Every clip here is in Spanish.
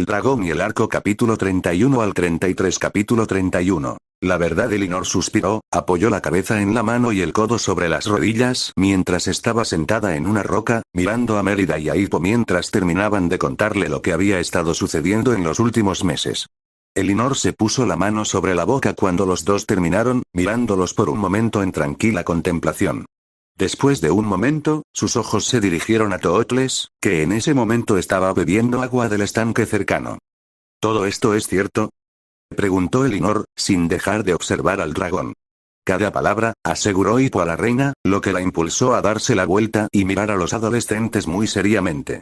dragón y el arco capítulo 31 al 33 capítulo 31. La verdad Elinor suspiró, apoyó la cabeza en la mano y el codo sobre las rodillas mientras estaba sentada en una roca, mirando a Mérida y a Hippo mientras terminaban de contarle lo que había estado sucediendo en los últimos meses. Elinor se puso la mano sobre la boca cuando los dos terminaron, mirándolos por un momento en tranquila contemplación. Después de un momento, sus ojos se dirigieron a Tootles, que en ese momento estaba bebiendo agua del estanque cercano. ¿Todo esto es cierto?, preguntó Elinor, sin dejar de observar al dragón. Cada palabra, aseguró Hippo a la reina, lo que la impulsó a darse la vuelta y mirar a los adolescentes muy seriamente.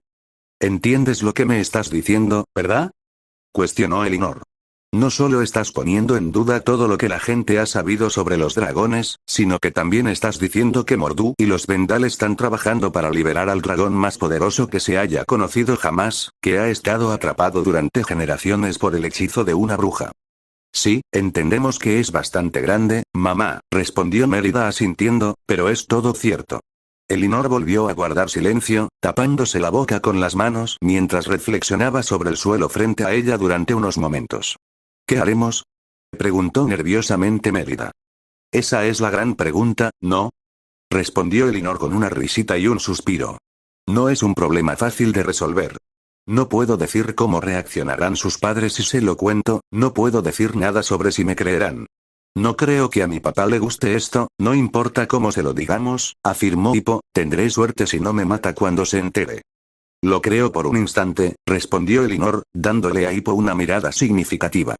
¿Entiendes lo que me estás diciendo, verdad?, cuestionó Elinor. No solo estás poniendo en duda todo lo que la gente ha sabido sobre los dragones, sino que también estás diciendo que Mor'du y los Vendal están trabajando para liberar al dragón más poderoso que se haya conocido jamás, que ha estado atrapado durante generaciones por el hechizo de una bruja. Sí, entendemos que es bastante grande, mamá, respondió Mérida asintiendo, pero es todo cierto. Elinor volvió a guardar silencio, tapándose la boca con las manos mientras reflexionaba sobre el suelo frente a ella durante unos momentos. ¿Qué haremos?, preguntó nerviosamente Mérida. Esa es la gran pregunta, ¿no?, respondió Elinor con una risita y un suspiro. No es un problema fácil de resolver. No puedo decir cómo reaccionarán sus padres si se lo cuento, no puedo decir nada sobre si me creerán. No creo que a mi papá le guste esto, no importa cómo se lo digamos, afirmó Hippo, tendré suerte si no me mata cuando se entere. Lo creo por un instante, respondió Elinor, dándole a Hippo una mirada significativa.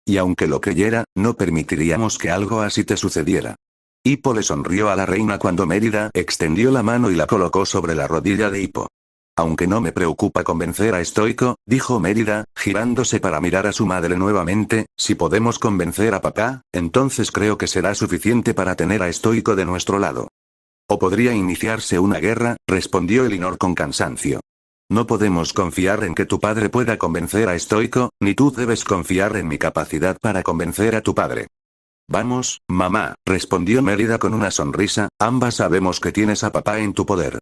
Y aunque lo creyera, no permitiríamos que algo así te sucediera. Hippo le sonrió a la reina cuando Mérida extendió la mano y la colocó sobre la rodilla de Hippo. Aunque no me preocupa convencer a Stoico, dijo Mérida, girándose para mirar a su madre nuevamente, si podemos convencer a papá, entonces creo que será suficiente para tener a Stoico de nuestro lado. O podría iniciarse una guerra, respondió Elinor con cansancio. No podemos confiar en que tu padre pueda convencer a Stoico, ni tú debes confiar en mi capacidad para convencer a tu padre. Vamos, mamá, respondió Mérida con una sonrisa, ambas sabemos que tienes a papá en tu poder.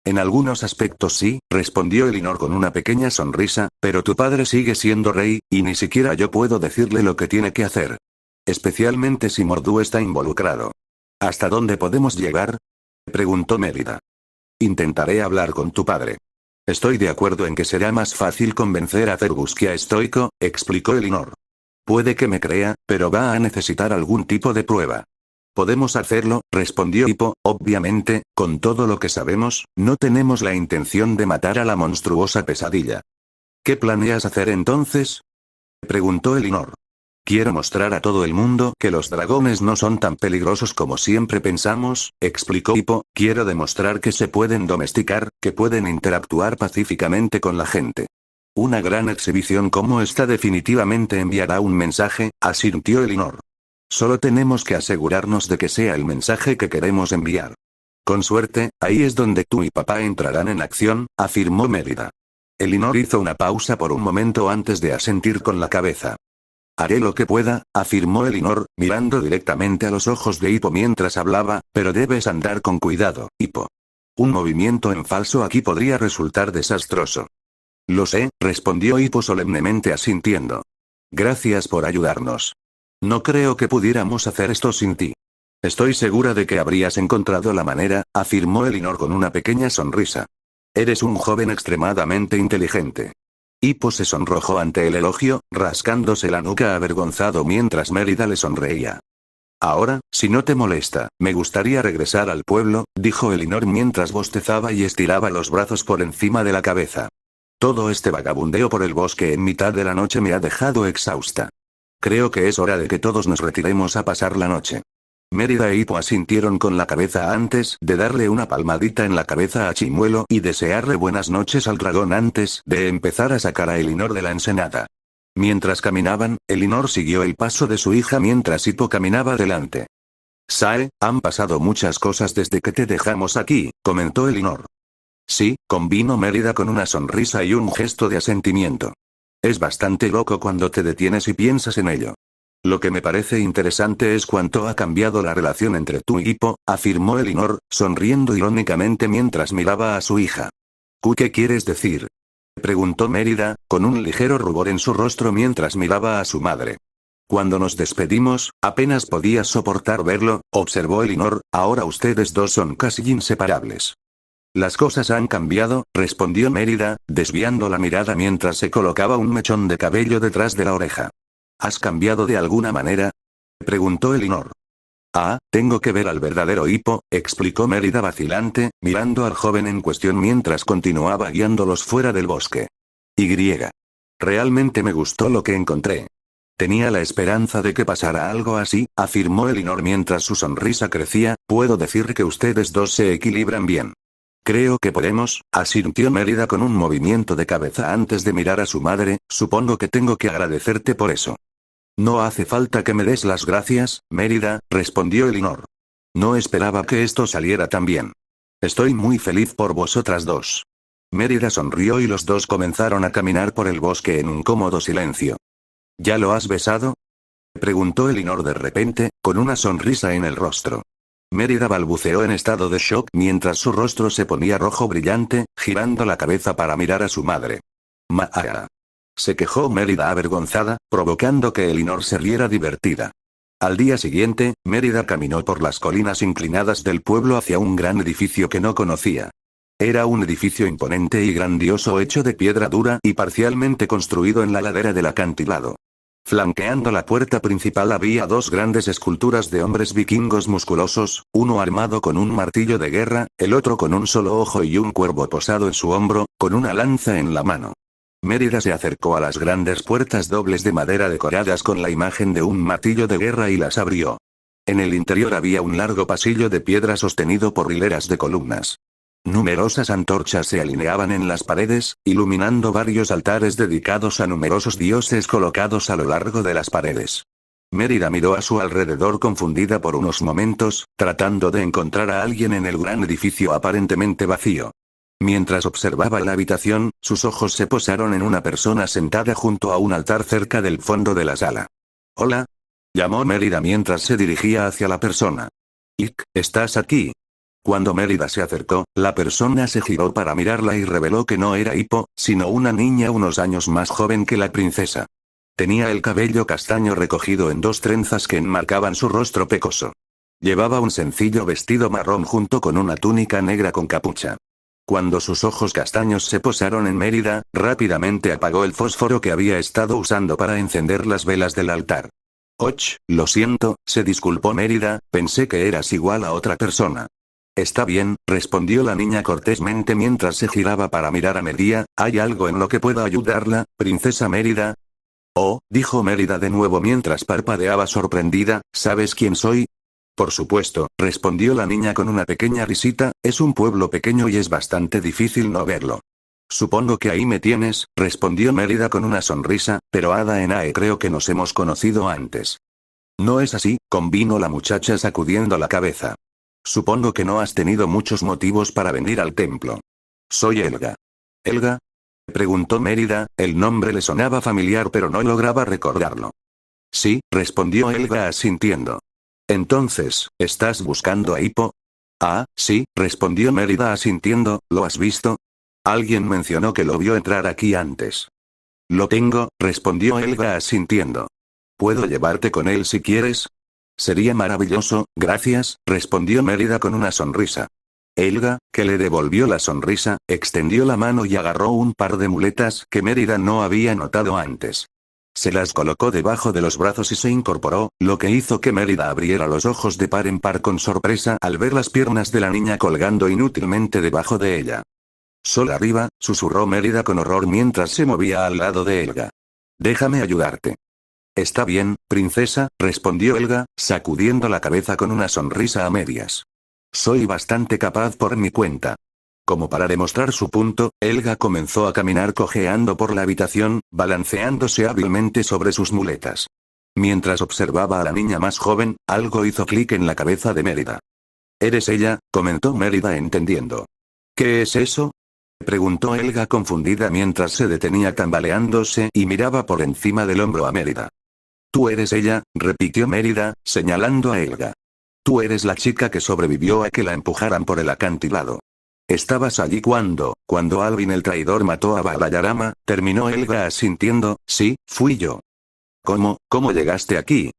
En algunos aspectos sí, respondió Elinor con una pequeña sonrisa, pero tu padre sigue siendo rey, y ni siquiera yo puedo decirle lo que tiene que hacer. Especialmente si Mor'du está involucrado. ¿Hasta dónde podemos llegar?, preguntó Mérida. Intentaré hablar con tu padre. Estoy de acuerdo en que será más fácil convencer a Fergus que a Stoico, explicó Elinor. Puede que me crea, pero va a necesitar algún tipo de prueba. Podemos hacerlo, respondió Hippo, obviamente, con todo lo que sabemos, no tenemos la intención de matar a la monstruosa pesadilla. ¿Qué planeas hacer entonces?, preguntó Elinor. Quiero mostrar a todo el mundo que los dragones no son tan peligrosos como siempre pensamos, explicó Hippo, quiero demostrar que se pueden domesticar, que pueden interactuar pacíficamente con la gente. Una gran exhibición como esta definitivamente enviará un mensaje, asintió Elinor. Solo tenemos que asegurarnos de que sea el mensaje que queremos enviar. Con suerte, ahí es donde tú y papá entrarán en acción, afirmó Mérida. Elinor hizo una pausa por un momento antes de asentir con la cabeza. Haré lo que pueda, afirmó Elinor, mirando directamente a los ojos de Hippo mientras hablaba, pero debes andar con cuidado, Hippo. Un movimiento en falso aquí podría resultar desastroso. Lo sé, respondió Hippo solemnemente asintiendo. Gracias por ayudarnos. No creo que pudiéramos hacer esto sin ti. Estoy segura de que habrías encontrado la manera, afirmó Elinor con una pequeña sonrisa. Eres un joven extremadamente inteligente. Hippo se sonrojó ante el elogio, rascándose la nuca avergonzado mientras Mérida le sonreía. Ahora, si no te molesta, me gustaría regresar al pueblo, dijo Elinor mientras bostezaba y estiraba los brazos por encima de la cabeza. Todo este vagabundeo por el bosque en mitad de la noche me ha dejado exhausta. Creo que es hora de que todos nos retiremos a pasar la noche. Mérida e Hippo asintieron con la cabeza antes de darle una palmadita en la cabeza a Chimuelo y desearle buenas noches al dragón antes de empezar a sacar a Elinor de la ensenada. Mientras caminaban, Elinor siguió el paso de su hija mientras Hippo caminaba delante. Sae, han pasado muchas cosas desde que te dejamos aquí, comentó Elinor. Sí, convino Mérida con una sonrisa y un gesto de asentimiento. Es bastante loco cuando te detienes y piensas en ello. Lo que me parece interesante es cuánto ha cambiado la relación entre tú y Hippo, afirmó Elinor, sonriendo irónicamente mientras miraba a su hija. ¿Qué quieres decir?, Preguntó Mérida, con un ligero rubor en su rostro mientras miraba a su madre. Cuando nos despedimos, apenas podía soportar verlo, observó Elinor, ahora ustedes dos son casi inseparables. Las cosas han cambiado, respondió Mérida, desviando la mirada mientras se colocaba un mechón de cabello detrás de la oreja. ¿Has cambiado de alguna manera? Preguntó Elinor. Ah, tengo que ver al verdadero Hippo, explicó Mérida vacilante, mirando al joven en cuestión mientras continuaba guiándolos fuera del bosque. Y. Realmente me gustó lo que encontré. Tenía la esperanza de que pasara algo así, afirmó Elinor mientras su sonrisa crecía, puedo decir que ustedes dos se equilibran bien. Creo que podemos, asintió Mérida con un movimiento de cabeza antes de mirar a su madre, supongo que tengo que agradecerte por eso. No hace falta que me des las gracias, Mérida, respondió Elinor. No esperaba que esto saliera tan bien. Estoy muy feliz por vosotras dos. Mérida sonrió y los dos comenzaron a caminar por el bosque en un cómodo silencio. ¿Ya lo has besado? Preguntó Elinor de repente, con una sonrisa en el rostro. Mérida balbuceó en estado de shock mientras su rostro se ponía rojo brillante, girando la cabeza para mirar a su madre. Maa. Se quejó Mérida avergonzada, provocando que Elinor se riera divertida. Al día siguiente, Mérida caminó por las colinas inclinadas del pueblo hacia un gran edificio que no conocía. Era un edificio imponente y grandioso hecho de piedra dura y parcialmente construido en la ladera del acantilado. Flanqueando la puerta principal había dos grandes esculturas de hombres vikingos musculosos, uno armado con un martillo de guerra, el otro con un solo ojo y un cuervo posado en su hombro, con una lanza en la mano. Mérida se acercó a las grandes puertas dobles de madera decoradas con la imagen de un martillo de guerra y las abrió. En el interior había un largo pasillo de piedra sostenido por hileras de columnas. Numerosas antorchas se alineaban en las paredes, iluminando varios altares dedicados a numerosos dioses colocados a lo largo de las paredes. Mérida miró a su alrededor confundida por unos momentos, tratando de encontrar a alguien en el gran edificio aparentemente vacío. Mientras observaba la habitación, sus ojos se posaron en una persona sentada junto a un altar cerca del fondo de la sala. «Hola», llamó Mérida mientras se dirigía hacia la persona. «Ick, ¿estás aquí?» Cuando Mérida se acercó, la persona se giró para mirarla y reveló que no era Hippo, sino una niña unos años más joven que la princesa. Tenía el cabello castaño recogido en dos trenzas que enmarcaban su rostro pecoso. Llevaba un sencillo vestido marrón junto con una túnica negra con capucha. Cuando sus ojos castaños se posaron en Mérida, rápidamente apagó el fósforo que había estado usando para encender las velas del altar. «Och, lo siento», se disculpó Mérida, pensé que eras igual a otra persona. Está bien, respondió la niña cortésmente mientras se giraba para mirar a Mérida, ¿hay algo en lo que pueda ayudarla, princesa Mérida? Oh, dijo Mérida de nuevo mientras parpadeaba sorprendida, ¿sabes quién soy? Por supuesto, respondió la niña con una pequeña risita, es un pueblo pequeño y es bastante difícil no verlo. Supongo que ahí me tienes, respondió Mérida con una sonrisa, pero Ada Enae creo que nos hemos conocido antes. No es así, convino la muchacha sacudiendo la cabeza. Supongo que no has tenido muchos motivos para venir al templo. Soy Helga. ¿Helga? Preguntó Mérida, el nombre le sonaba familiar pero no lograba recordarlo. Sí, respondió Helga asintiendo. Entonces, ¿estás buscando a Hippo? Ah, sí, respondió Mérida asintiendo, ¿lo has visto? Alguien mencionó que lo vio entrar aquí antes. Lo tengo, respondió Helga asintiendo. ¿Puedo llevarte con él si quieres? Sería maravilloso, gracias, respondió Mérida con una sonrisa. Helga, que le devolvió la sonrisa, extendió la mano y agarró un par de muletas que Mérida no había notado antes. Se las colocó debajo de los brazos y se incorporó, lo que hizo que Mérida abriera los ojos de par en par con sorpresa al ver las piernas de la niña colgando inútilmente debajo de ella. «Sol arriba», susurró Mérida con horror mientras se movía al lado de Helga. «Déjame ayudarte». «Está bien, princesa», respondió Helga, sacudiendo la cabeza con una sonrisa a medias. «Soy bastante capaz por mi cuenta». Como para demostrar su punto, Helga comenzó a caminar cojeando por la habitación, balanceándose hábilmente sobre sus muletas. Mientras observaba a la niña más joven, algo hizo clic en la cabeza de Mérida. «¿Eres ella?», comentó Mérida entendiendo. «¿Qué es eso?», preguntó Helga confundida mientras se detenía tambaleándose y miraba por encima del hombro a Mérida. «Tú eres ella», repitió Mérida, señalando a Helga. «Tú eres la chica que sobrevivió a que la empujaran por el acantilado». Estabas allí cuando Alvin el traidor mató a Balayarama, terminó Helga asintiendo, sí, fui yo. ¿Cómo llegaste aquí?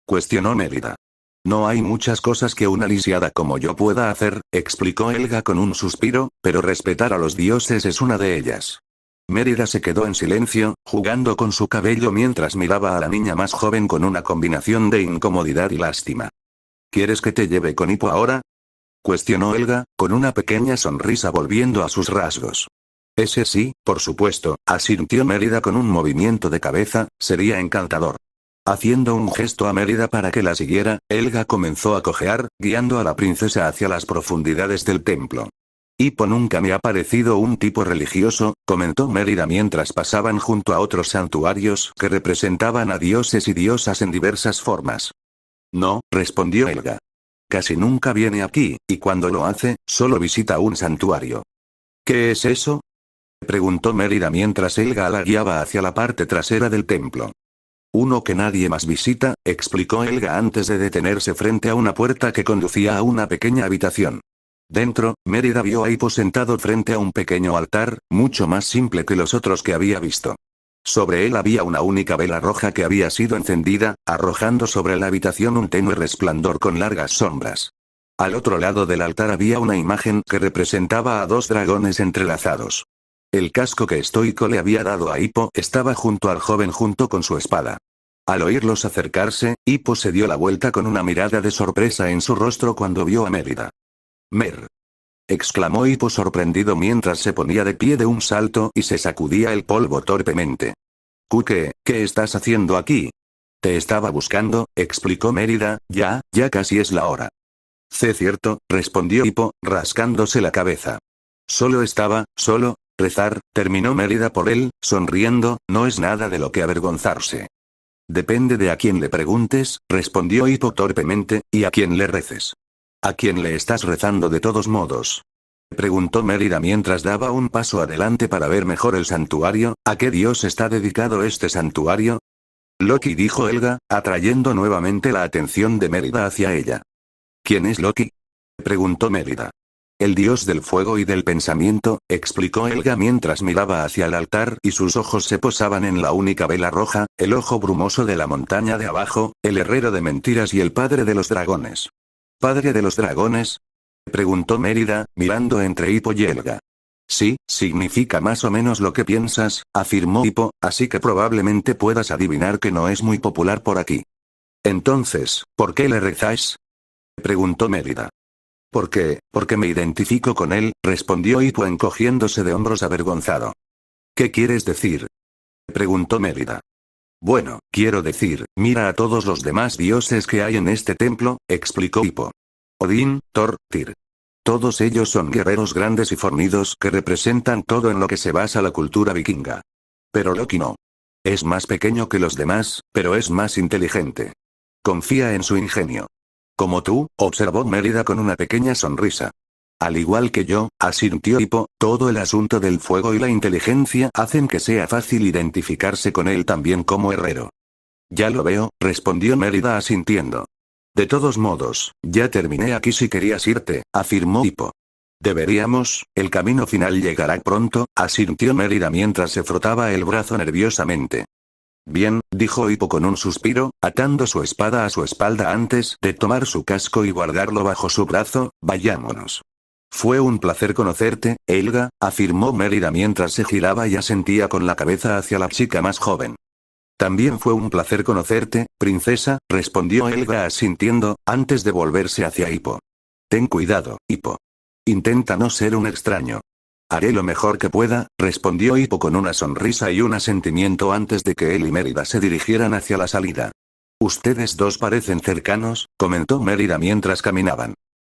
Cuestionó Mérida. No hay muchas cosas que una lisiada como yo pueda hacer, explicó Helga con un suspiro, pero respetar a los dioses es una de ellas. Mérida se quedó en silencio, jugando con su cabello mientras miraba a la niña más joven con una combinación de incomodidad y lástima. ¿Quieres que te lleve con Hippo ahora? Cuestionó Helga, con una pequeña sonrisa volviendo a sus rasgos. Ese sí, por supuesto, asintió Mérida con un movimiento de cabeza, sería encantador. Haciendo un gesto a Mérida para que la siguiera, Helga comenzó a cojear, guiando a la princesa hacia las profundidades del templo. Hippo nunca me ha parecido un tipo religioso, comentó Mérida mientras pasaban junto a otros santuarios que representaban a dioses y diosas en diversas formas. No, respondió Helga. Casi nunca viene aquí, y cuando lo hace, solo visita un santuario. ¿Qué es eso? Preguntó Mérida mientras Helga la guiaba hacia la parte trasera del templo. Uno que nadie más visita, explicó Helga antes de detenerse frente a una puerta que conducía a una pequeña habitación. Dentro, Mérida vio a Hippo sentado frente a un pequeño altar, mucho más simple que los otros que había visto. Sobre él había una única vela roja que había sido encendida, arrojando sobre la habitación un tenue resplandor con largas sombras. Al otro lado del altar había una imagen que representaba a dos dragones entrelazados. El casco que Estoico le había dado a Hippo estaba junto al joven junto con su espada. Al oírlos acercarse, Hippo se dio la vuelta con una mirada de sorpresa en su rostro cuando vio a Mérida. «Mer», exclamó Hippo sorprendido mientras se ponía de pie de un salto y se sacudía el polvo torpemente. «¿Qué estás haciendo aquí?» «Te estaba buscando», explicó Mérida, ya casi es la hora. «Cierto», respondió Hippo, rascándose la cabeza. Solo rezar», terminó Mérida por él, sonriendo, no es nada de lo que avergonzarse. «Depende de a quién le preguntes», respondió Hippo torpemente, «y a quién le reces». «¿A quién le estás rezando de todos modos?», preguntó Mérida mientras daba un paso adelante para ver mejor el santuario. «¿A qué dios está dedicado este santuario?». «Loki», dijo Helga, atrayendo nuevamente la atención de Mérida hacia ella. «¿Quién es Loki?», preguntó Mérida. «El dios del fuego y del pensamiento», explicó Helga mientras miraba hacia el altar y sus ojos se posaban en la única vela roja, el ojo brumoso de la montaña de abajo, el herrero de mentiras y el padre de los dragones. «¿Padre de los dragones?», preguntó Mérida, mirando entre Hippo y Helga. «Sí, significa más o menos lo que piensas», afirmó Hippo, «así que probablemente puedas adivinar que no es muy popular por aquí». «Entonces, ¿por qué le rezáis?», preguntó Mérida. Porque me identifico con él», respondió Hippo encogiéndose de hombros avergonzado. «¿Qué quieres decir?», preguntó Mérida. «Bueno, quiero decir, mira a todos los demás dioses que hay en este templo», explicó Hippo. «Odín, Thor, Tyr. Todos ellos son guerreros grandes y fornidos que representan todo en lo que se basa la cultura vikinga. Pero Loki no. Es más pequeño que los demás, pero es más inteligente. Confía en su ingenio. Como tú», observó Mérida con una pequeña sonrisa. «Al igual que yo», asintió Hippo, «todo el asunto del fuego y la inteligencia hacen que sea fácil identificarse con él también como herrero». «Ya lo veo», respondió Mérida asintiendo. «De todos modos, ya terminé aquí si querías irte», afirmó Hippo. «Deberíamos, el camino final llegará pronto», asintió Mérida mientras se frotaba el brazo nerviosamente. «Bien», dijo Hippo con un suspiro, atando su espada a su espalda antes de tomar su casco y guardarlo bajo su brazo, «vayámonos». «Fue un placer conocerte, Helga», afirmó Mérida mientras se giraba y asentía con la cabeza hacia la chica más joven. «También fue un placer conocerte, princesa», respondió Helga asintiendo, antes de volverse hacia Hippo. «Ten cuidado, Hippo. Intenta no ser un extraño». «Haré lo mejor que pueda», respondió Hippo con una sonrisa y un asentimiento antes de que él y Mérida se dirigieran hacia la salida. «Ustedes dos parecen cercanos», comentó Mérida mientras caminaban.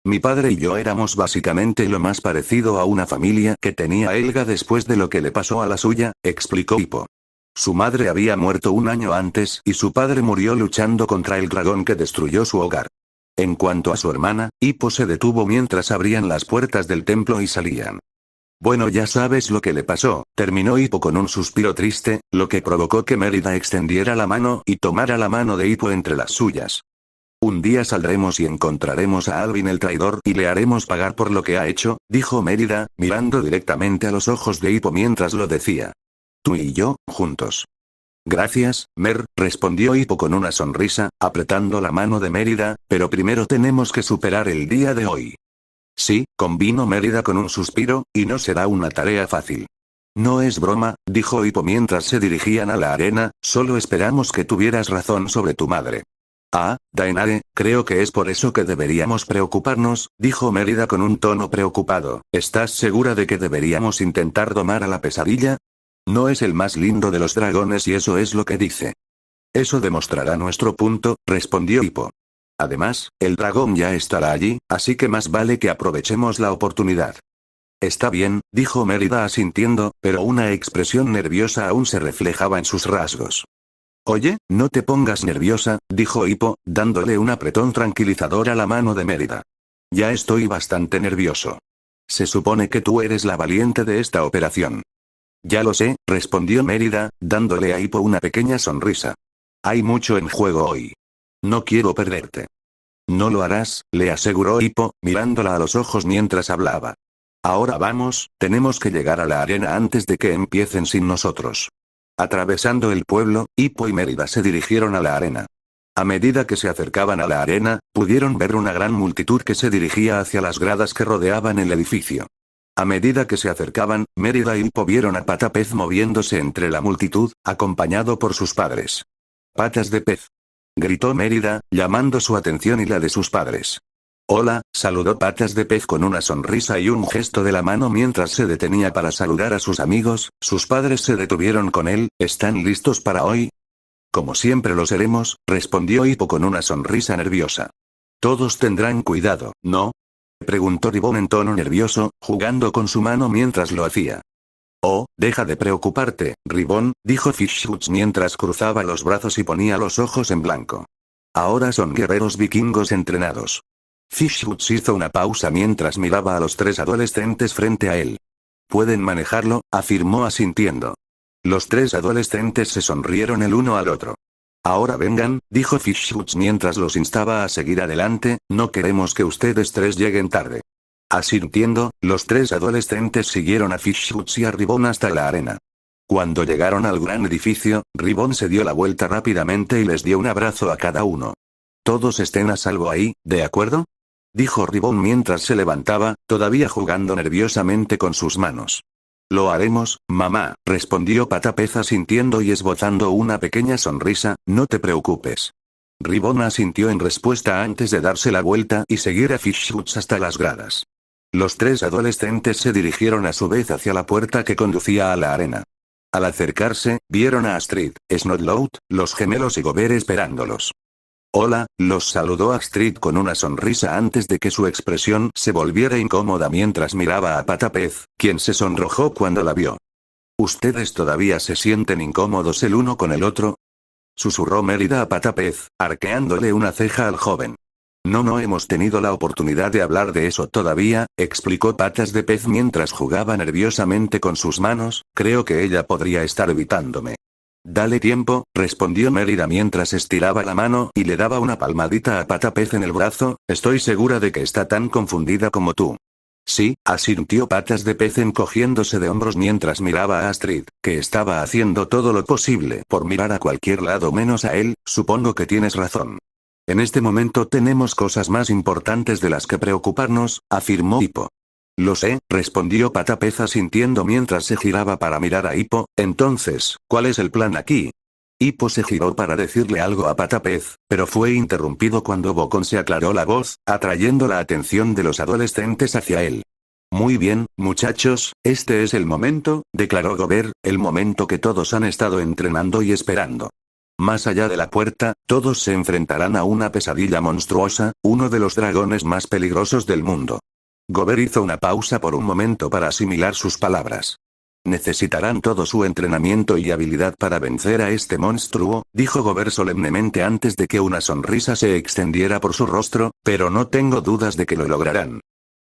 «Mi padre y yo éramos básicamente lo más parecido a una familia que tenía Helga después de lo que le pasó a la suya», explicó Hippo. Su madre había muerto un año antes y su padre murió luchando contra el dragón que destruyó su hogar. En cuanto a su hermana, Hippo se detuvo mientras abrían las puertas del templo y salían. «Bueno, ya sabes lo que le pasó», terminó Hippo con un suspiro triste, lo que provocó que Mérida extendiera la mano y tomara la mano de Hippo entre las suyas. Un día saldremos y encontraremos a Alvin el traidor y le haremos pagar por lo que ha hecho, dijo Mérida, mirando directamente a los ojos de Hippo mientras lo decía. Tú y yo, juntos. Gracias, Mer, respondió Hippo con una sonrisa, apretando la mano de Mérida, pero primero tenemos que superar el día de hoy. Sí, convino Mérida con un suspiro, y no será una tarea fácil. No es broma, dijo Hippo mientras se dirigían a la arena, solo esperamos que tuvieras razón sobre tu madre. Ah, Daenerys, creo que es por eso que deberíamos preocuparnos, dijo Mérida con un tono preocupado. ¿Estás segura de que deberíamos intentar domar a la pesadilla? No es el más lindo de los dragones y eso es lo que dice. Eso demostrará nuestro punto, respondió Hippo. Además, el dragón ya estará allí, así que más vale que aprovechemos la oportunidad. Está bien, dijo Mérida asintiendo, pero una expresión nerviosa aún se reflejaba en sus rasgos. Oye, no te pongas nerviosa, dijo Hippo, dándole un apretón tranquilizador a la mano de Mérida. Ya estoy bastante nervioso. Se supone que tú eres la valiente de esta operación. Ya lo sé, respondió Mérida, dándole a Hippo una pequeña sonrisa. Hay mucho en juego hoy. No quiero perderte. No lo harás, le aseguró Hippo, mirándola a los ojos mientras hablaba. Ahora vamos, tenemos que llegar a la arena antes de que empiecen sin nosotros. Atravesando el pueblo, Hippo y Mérida se dirigieron a la arena. A medida que se acercaban a la arena, pudieron ver una gran multitud que se dirigía hacia las gradas que rodeaban el edificio. A medida que se acercaban, Mérida y Hippo vieron a Patapez moviéndose entre la multitud, acompañado por sus padres. «Patas de pez», gritó Mérida, llamando su atención y la de sus padres. «Hola», saludó Patas de Pez con una sonrisa y un gesto de la mano mientras se detenía para saludar a sus amigos. Sus padres se detuvieron con él. ¿Están listos para hoy? Como siempre lo seremos, respondió Hippo con una sonrisa nerviosa. Todos tendrán cuidado, ¿no?, preguntó Ribbon en tono nervioso, jugando con su mano mientras lo hacía. Oh, deja de preocuparte, Ribbon, dijo Fishhooks mientras cruzaba los brazos y ponía los ojos en blanco. Ahora son guerreros vikingos entrenados. Fishhooks hizo una pausa mientras miraba a los tres adolescentes frente a él. Pueden manejarlo, afirmó asintiendo. Los tres adolescentes se sonrieron el uno al otro. Ahora vengan, dijo Fishhooks mientras los instaba a seguir adelante, no queremos que ustedes tres lleguen tarde. Asintiendo, los tres adolescentes siguieron a Fishhooks y a Ribbon hasta la arena. Cuando llegaron al gran edificio, Ribbon se dio la vuelta rápidamente y les dio un abrazo a cada uno. Todos estén a salvo ahí, ¿de acuerdo?, dijo Ribbon mientras se levantaba, todavía jugando nerviosamente con sus manos. Lo haremos, mamá, respondió Patapez asintiendo y esbozando una pequeña sonrisa, no te preocupes. Ribbon asintió en respuesta antes de darse la vuelta y seguir a Fishhooks hasta las gradas. Los tres adolescentes se dirigieron a su vez hacia la puerta que conducía a la arena. Al acercarse, vieron a Astrid, Snotlout, los gemelos y Gober esperándolos. Hola, los saludó Astrid con una sonrisa antes de que su expresión se volviera incómoda mientras miraba a Patapez, quien se sonrojó cuando la vio. ¿Ustedes todavía se sienten incómodos el uno con el otro?, susurró Mérida a Patapez, arqueándole una ceja al joven. No hemos tenido la oportunidad de hablar de eso todavía, explicó Patas de Pez mientras jugaba nerviosamente con sus manos, creo que ella podría estar evitándome. Dale tiempo, respondió Mérida mientras estiraba la mano y le daba una palmadita a Patapez en el brazo, estoy segura de que está tan confundida como tú. Sí, asintió Patas de Pez encogiéndose de hombros mientras miraba a Astrid, que estaba haciendo todo lo posible por mirar a cualquier lado menos a él, supongo que tienes razón. En este momento tenemos cosas más importantes de las que preocuparnos, afirmó Hippo. Lo sé, respondió Patapez asintiendo mientras se giraba para mirar a Hippo, entonces, ¿cuál es el plan aquí? Hippo se giró para decirle algo a Patapez, pero fue interrumpido cuando Bocón se aclaró la voz, atrayendo la atención de los adolescentes hacia él. Muy bien, muchachos, este es el momento, declaró Gober, el momento que todos han estado entrenando y esperando. Más allá de la puerta, todos se enfrentarán a una pesadilla monstruosa, uno de los dragones más peligrosos del mundo. Gober hizo una pausa por un momento para asimilar sus palabras. Necesitarán todo su entrenamiento y habilidad para vencer a este monstruo, dijo Gober solemnemente antes de que una sonrisa se extendiera por su rostro, pero no tengo dudas de que lo lograrán.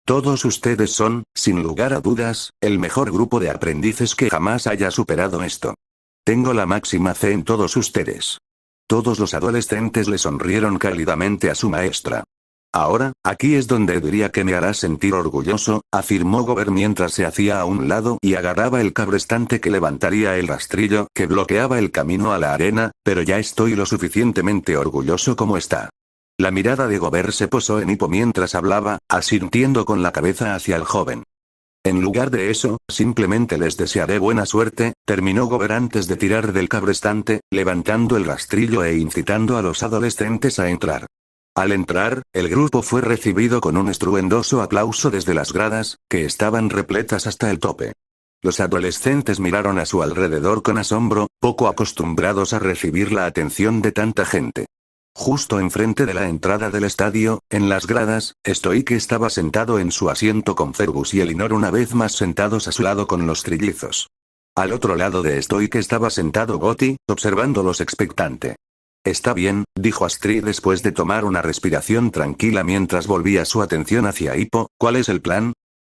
Todos ustedes son, sin lugar a dudas, el mejor grupo de aprendices que jamás haya superado esto. Tengo la máxima fe en todos ustedes. Todos los adolescentes le sonrieron cálidamente a su maestra. Ahora, aquí es donde diría que me hará sentir orgulloso, afirmó Gober mientras se hacía a un lado y agarraba el cabrestante que levantaría el rastrillo que bloqueaba el camino a la arena, pero ya estoy lo suficientemente orgulloso como está. La mirada de Gober se posó en Hippo mientras hablaba, asintiendo con la cabeza hacia el joven. En lugar de eso, simplemente les desearé buena suerte, terminó Gober antes de tirar del cabrestante, levantando el rastrillo e incitando a los adolescentes a entrar. Al entrar, el grupo fue recibido con un estruendoso aplauso desde las gradas, que estaban repletas hasta el tope. Los adolescentes miraron a su alrededor con asombro, poco acostumbrados a recibir la atención de tanta gente. Justo enfrente de la entrada del estadio, en las gradas, Stoic estaba sentado en su asiento con Fergus y Elinor una vez más sentados a su lado con los trillizos. Al otro lado de Stoic estaba sentado Gotti, observándolos expectante. Está bien, dijo Astrid después de tomar una respiración tranquila mientras volvía su atención hacia Hippo, ¿cuál es el plan?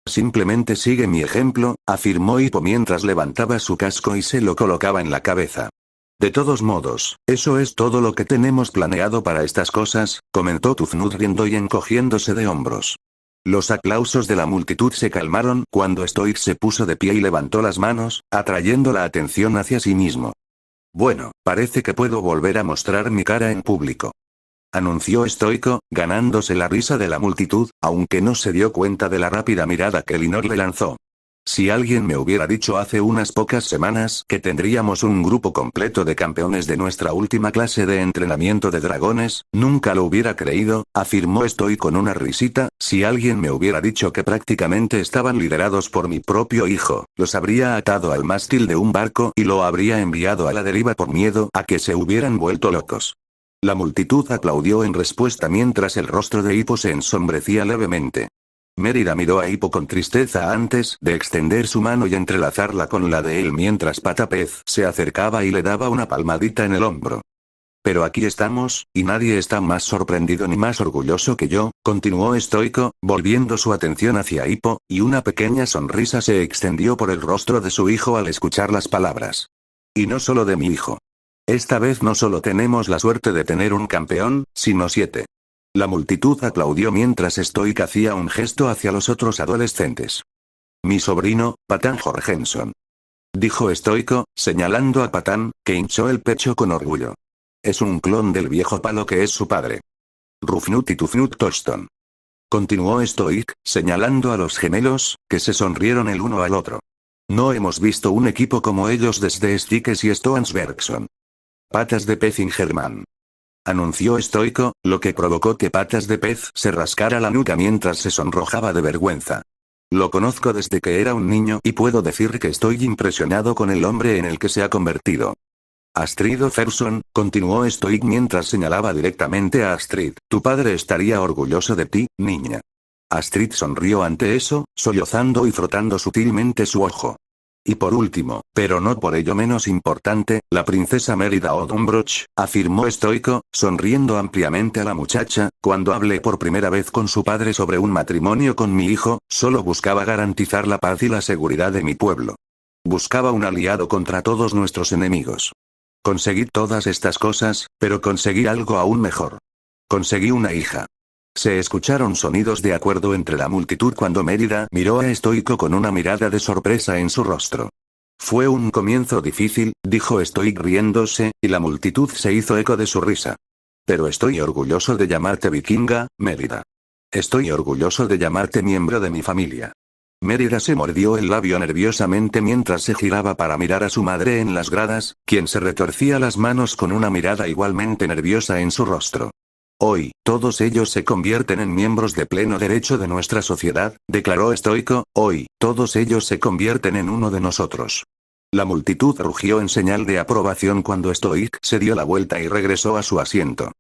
Simplemente sigue mi ejemplo, afirmó Hippo mientras levantaba su casco y se lo colocaba en la cabeza. De todos modos, eso es todo lo que tenemos planeado para estas cosas, comentó Tufnut riendo y encogiéndose de hombros. Los aplausos de la multitud se calmaron cuando Stoic se puso de pie y levantó las manos, atrayendo la atención hacia sí mismo. Bueno, parece que puedo volver a mostrar mi cara en público. Anunció Stoico, ganándose la risa de la multitud, aunque no se dio cuenta de la rápida mirada que Elinor le lanzó. Si alguien me hubiera dicho hace unas pocas semanas que tendríamos un grupo completo de campeones de nuestra última clase de entrenamiento de dragones, nunca lo hubiera creído, afirmó Stoic con una risita. Si alguien me hubiera dicho que prácticamente estaban liderados por mi propio hijo, los habría atado al mástil de un barco y lo habría enviado a la deriva por miedo a que se hubieran vuelto locos. La multitud aplaudió en respuesta mientras el rostro de Hippo se ensombrecía levemente. Mérida miró a Hippo con tristeza antes de extender su mano y entrelazarla con la de él mientras Patapez se acercaba y le daba una palmadita en el hombro. Pero aquí estamos, y nadie está más sorprendido ni más orgulloso que yo, continuó Stoico, volviendo su atención hacia Hippo, y una pequeña sonrisa se extendió por el rostro de su hijo al escuchar las palabras. Y no solo de mi hijo. Esta vez no solo tenemos la suerte de tener un campeón, sino 7. La multitud aplaudió mientras Stoic hacía un gesto hacia los otros adolescentes. Mi sobrino, Patán Jorgenson. Dijo Stoico, señalando a Patán, que hinchó el pecho con orgullo. Es un clon del viejo palo que es su padre. Rufnut y Tufnut Toston. Continuó Stoic, señalando a los gemelos, que se sonrieron el uno al otro. No hemos visto un equipo como ellos desde Stickes y Stoansbergson. Patas de pez Ingerman. Anunció Stoico, lo que provocó que Patas de Pez se rascara la nuca mientras se sonrojaba de vergüenza. Lo conozco desde que era un niño y puedo decir que estoy impresionado con el hombre en el que se ha convertido. Astrid Oferson, continuó Stoic mientras señalaba directamente a Astrid, tu padre estaría orgulloso de ti, niña. Astrid sonrió ante eso, sollozando y frotando sutilmente su ojo. Y por último, pero no por ello menos importante, la princesa Mérida Odumbroch, afirmó Stoico, sonriendo ampliamente a la muchacha, cuando hablé por primera vez con su padre sobre un matrimonio con mi hijo, solo buscaba garantizar la paz y la seguridad de mi pueblo. Buscaba un aliado contra todos nuestros enemigos. Conseguí todas estas cosas, pero conseguí algo aún mejor. Conseguí una hija. Se escucharon sonidos de acuerdo entre la multitud cuando Mérida miró a Stoico con una mirada de sorpresa en su rostro. Fue un comienzo difícil, dijo Stoic riéndose, y la multitud se hizo eco de su risa. Pero estoy orgulloso de llamarte vikinga, Mérida. Estoy orgulloso de llamarte miembro de mi familia. Mérida se mordió el labio nerviosamente mientras se giraba para mirar a su madre en las gradas, quien se retorcía las manos con una mirada igualmente nerviosa en su rostro. Hoy, todos ellos se convierten en miembros de pleno derecho de nuestra sociedad, declaró Stoico, hoy, todos ellos se convierten en uno de nosotros. La multitud rugió en señal de aprobación cuando Stoic se dio la vuelta y regresó a su asiento.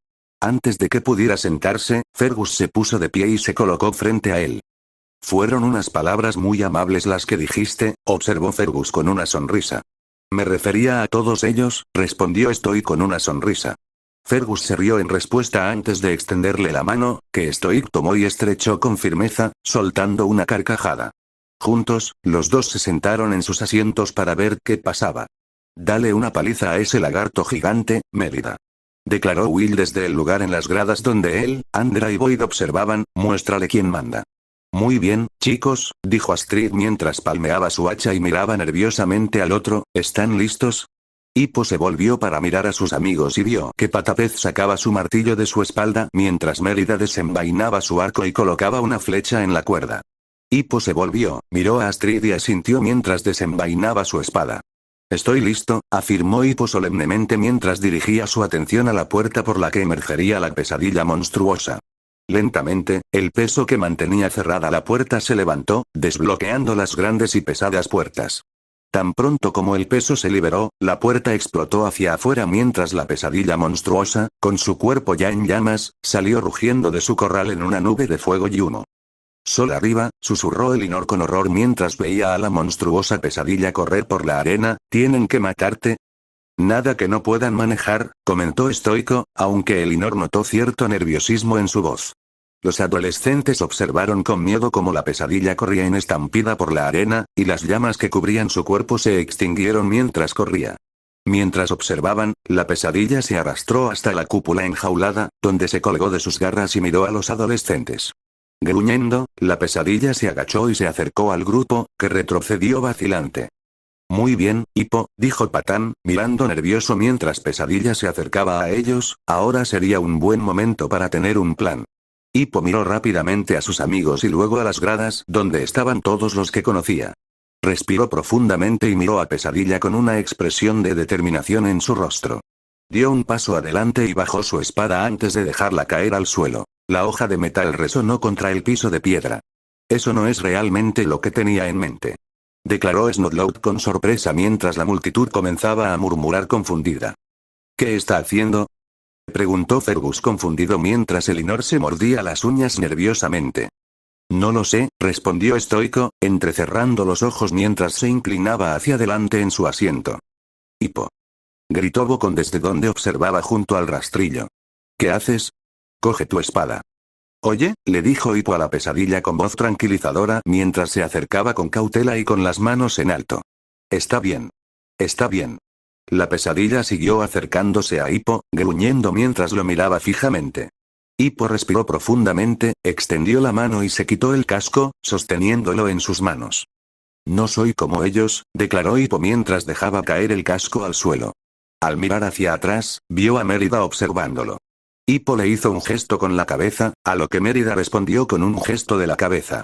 Antes de que pudiera sentarse, Fergus se puso de pie y se colocó frente a él. Fueron unas palabras muy amables las que dijiste, observó Fergus con una sonrisa. Me refería a todos ellos, respondió Stoic con una sonrisa. Fergus se rió en respuesta antes de extenderle la mano, que Stoic tomó y estrechó con firmeza, soltando una carcajada. Juntos, los dos se sentaron en sus asientos para ver qué pasaba. Dale una paliza a ese lagarto gigante, Mérida. declaró Will desde el lugar en las gradas donde él, Andrea y Boyd observaban. Muéstrale quién manda. Muy bien, chicos, dijo Astrid mientras palmeaba su hacha y miraba nerviosamente al otro. ¿Están listos? Hippo se volvió para mirar a sus amigos y vio que Patapez sacaba su martillo de su espalda mientras Mérida desenvainaba su arco y colocaba una flecha en la cuerda. Hippo se volvió, miró a Astrid y asintió mientras desenvainaba su espada. Estoy listo, afirmó Hippo solemnemente mientras dirigía su atención a la puerta por la que emergería la pesadilla monstruosa. Lentamente, el peso que mantenía cerrada la puerta se levantó, desbloqueando las grandes y pesadas puertas. Tan pronto como el peso se liberó, la puerta explotó hacia afuera mientras la pesadilla monstruosa, con su cuerpo ya en llamas, salió rugiendo de su corral en una nube de fuego y humo. Sol arriba, susurró Elinor con horror mientras veía a la monstruosa pesadilla correr por la arena. ¿Tienen que matarte? Nada que no puedan manejar, comentó estoico, aunque Elinor notó cierto nerviosismo en su voz. Los adolescentes observaron con miedo cómo la pesadilla corría en estampida por la arena, y las llamas que cubrían su cuerpo se extinguieron mientras corría. Mientras observaban, la pesadilla se arrastró hasta la cúpula enjaulada, donde se colgó de sus garras y miró a los adolescentes. Gruñendo, la pesadilla se agachó y se acercó al grupo, que retrocedió vacilante. Muy bien, Hippo, dijo Patán, mirando nervioso mientras Pesadilla se acercaba a ellos. Ahora sería un buen momento para tener un plan. Hippo miró rápidamente a sus amigos y luego a las gradas donde estaban todos los que conocía. Respiró profundamente y miró a Pesadilla con una expresión de determinación en su rostro. Dio un paso adelante y bajó su espada antes de dejarla caer al suelo. La hoja de metal resonó contra el piso de piedra. Eso no es realmente lo que tenía en mente, declaró Snodlout con sorpresa mientras la multitud comenzaba a murmurar confundida. ¿Qué está haciendo?, preguntó Fergus confundido mientras Elinor se mordía las uñas nerviosamente. No lo sé, respondió estoico, entrecerrando los ojos mientras se inclinaba hacia adelante en su asiento. Hippo, gritó Bocón desde donde observaba junto al rastrillo. ¿Qué haces? Coge tu espada. Oye, le dijo Hippo a la pesadilla con voz tranquilizadora mientras se acercaba con cautela y con las manos en alto. Está bien. Está bien. La pesadilla siguió acercándose a Hippo, gruñendo mientras lo miraba fijamente. Hippo respiró profundamente, extendió la mano y se quitó el casco, sosteniéndolo en sus manos. No soy como ellos, declaró Hippo mientras dejaba caer el casco al suelo. Al mirar hacia atrás, vio a Mérida observándolo. Hippo le hizo un gesto con la cabeza, a lo que Mérida respondió con un gesto de la cabeza.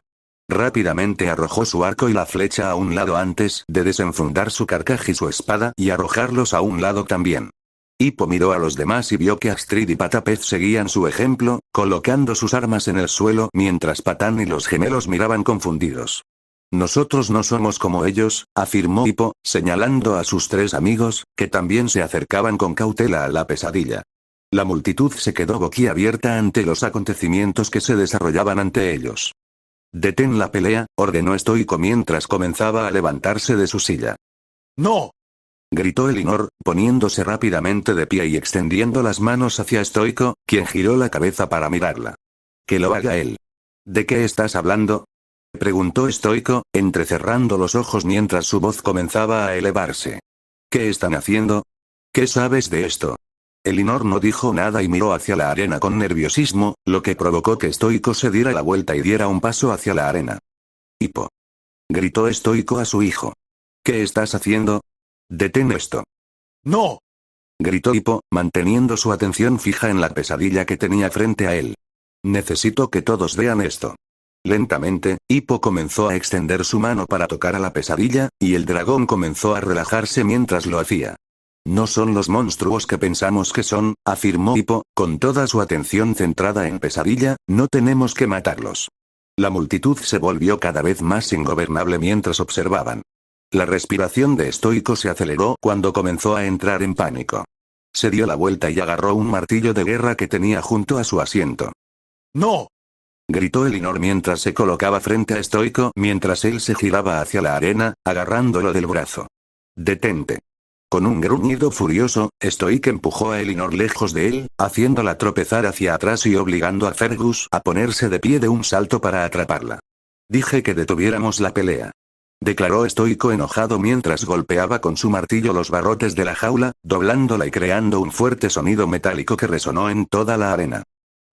Rápidamente arrojó su arco y la flecha a un lado antes de desenfundar su carcaj y su espada y arrojarlos a un lado también. Hippo miró a los demás y vio que Astrid y Patapez seguían su ejemplo, colocando sus armas en el suelo mientras Patán y los gemelos miraban confundidos. Nosotros no somos como ellos, afirmó Hippo, señalando a sus tres amigos, que también se acercaban con cautela a la pesadilla. La multitud se quedó boquiabierta ante los acontecimientos que se desarrollaban ante ellos. «Detén la pelea», ordenó estoico mientras comenzaba a levantarse de su silla. ¡No!, gritó Elinor, poniéndose rápidamente de pie y extendiendo las manos hacia estoico, quien giró la cabeza para mirarla. «Que lo haga él». «¿De qué estás hablando?», preguntó estoico, entrecerrando los ojos mientras su voz comenzaba a elevarse. «¿Qué están haciendo? ¿Qué sabes de esto?». Elinor no dijo nada y miró hacia la arena con nerviosismo, lo que provocó que estoico se diera la vuelta y diera un paso hacia la arena. «Hippo», gritó estoico a su hijo. «¿Qué estás haciendo? Detén esto». ¡No!, gritó Hippo, manteniendo su atención fija en la pesadilla que tenía frente a él. «Necesito que todos vean esto». Lentamente, Hippo comenzó a extender su mano para tocar a la pesadilla, y el dragón comenzó a relajarse mientras lo hacía. «No son los monstruos que pensamos que son», afirmó Hippo, con toda su atención centrada en pesadilla. «No tenemos que matarlos». La multitud se volvió cada vez más ingobernable mientras observaban. La respiración de estoico se aceleró cuando comenzó a entrar en pánico. Se dio la vuelta y agarró un martillo de guerra que tenía junto a su asiento. ¡No!, gritó Elinor mientras se colocaba frente a estoico mientras él se giraba hacia la arena, agarrándolo del brazo. «Detente». Con un gruñido furioso, Stoic empujó a Elinor lejos de él, haciéndola tropezar hacia atrás y obligando a Fergus a ponerse de pie de un salto para atraparla. «Dije que detuviéramos la pelea». declaró estoico enojado mientras golpeaba con su martillo los barrotes de la jaula, doblándola y creando un fuerte sonido metálico que resonó en toda la arena.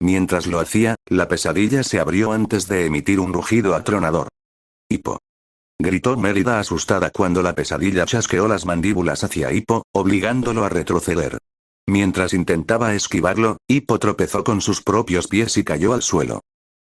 Mientras lo hacía, la pesadilla se abrió antes de emitir un rugido atronador. Hippo. Gritó Mérida asustada cuando la pesadilla chasqueó las mandíbulas hacia Hippo, obligándolo a retroceder. Mientras intentaba esquivarlo, Hippo tropezó con sus propios pies y cayó al suelo.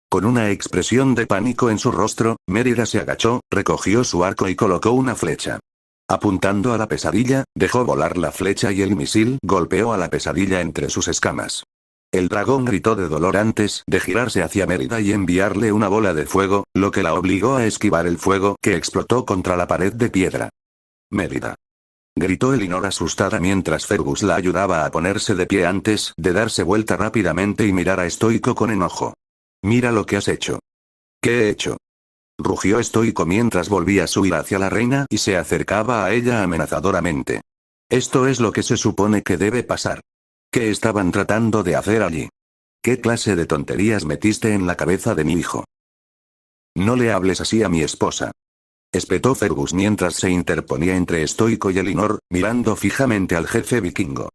Con una expresión de pánico en su rostro, Mérida se agachó, recogió su arco y colocó una flecha. Apuntando a la pesadilla, dejó volar la flecha y el misil golpeó a la pesadilla entre sus escamas. El dragón gritó de dolor antes de girarse hacia Mérida y enviarle una bola de fuego, lo que la obligó a esquivar el fuego que explotó contra la pared de piedra. Mérida. Gritó Elinor asustada mientras Fergus la ayudaba a ponerse de pie antes de darse vuelta rápidamente y mirar a Estoico con enojo. Mira lo que has hecho. ¿Qué he hecho? Rugió Estoico mientras volvía a subir hacia la reina y se acercaba a ella amenazadoramente. Esto es lo que se supone que debe pasar. ¿Qué estaban tratando de hacer allí? ¿Qué clase de tonterías metiste en la cabeza de mi hijo? No le hables así a mi esposa. Espetó Fergus mientras se interponía entre Estoico y Elinor, mirando fijamente al jefe vikingo.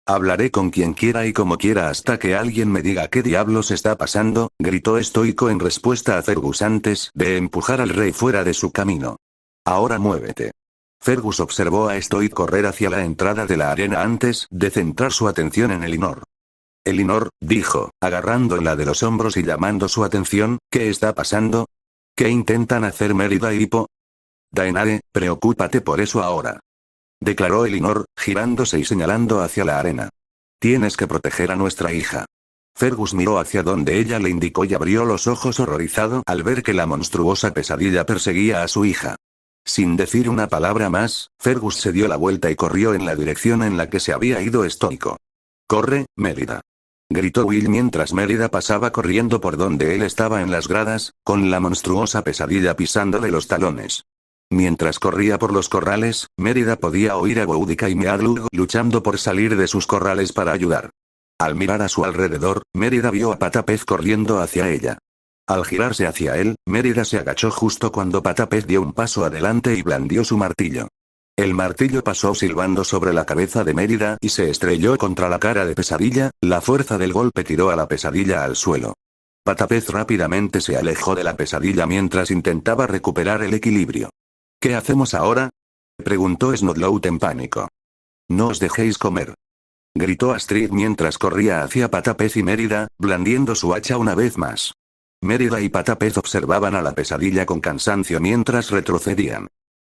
Hablaré con quien quiera y como quiera hasta que alguien me diga qué diablos está pasando, gritó Estoico en respuesta a Fergus antes de empujar al rey fuera de su camino. Ahora muévete. Fergus observó a Estoico correr hacia la entrada de la arena antes de centrar su atención en Elinor. Elinor, dijo, agarrándola de los hombros y llamando su atención, ¿qué está pasando? ¿Qué intentan hacer Mérida y Hippo? Daenare, preocúpate por eso ahora. Declaró Elinor, girándose y señalando hacia la arena. Tienes que proteger a nuestra hija. Fergus miró hacia donde ella le indicó y abrió los ojos horrorizado al ver que la monstruosa pesadilla perseguía a su hija. Sin decir una palabra más, Fergus se dio la vuelta y corrió en la dirección en la que se había ido Estoico. «¡Corre, Mérida!», gritó Will mientras Mérida pasaba corriendo por donde él estaba en las gradas, con la monstruosa pesadilla pisándole los talones. Mientras corría por los corrales, Mérida podía oír a Boudica y Meadlug luchando por salir de sus corrales para ayudar. Al mirar a su alrededor, Mérida vio a Patapez corriendo hacia ella. Al girarse hacia él, Mérida se agachó justo cuando Patapez dio un paso adelante y blandió su martillo. El martillo pasó silbando sobre la cabeza de Mérida y se estrelló contra la cara de Pesadilla, la fuerza del golpe tiró a la pesadilla al suelo. Patapez rápidamente se alejó de la pesadilla mientras intentaba recuperar el equilibrio. ¿Qué hacemos ahora?, preguntó Snodlout en pánico. No os dejéis comer, gritó Astrid mientras corría hacia Patapez y Mérida, blandiendo su hacha una vez más. Mérida y Patapez observaban a la pesadilla con cansancio mientras retrocedían.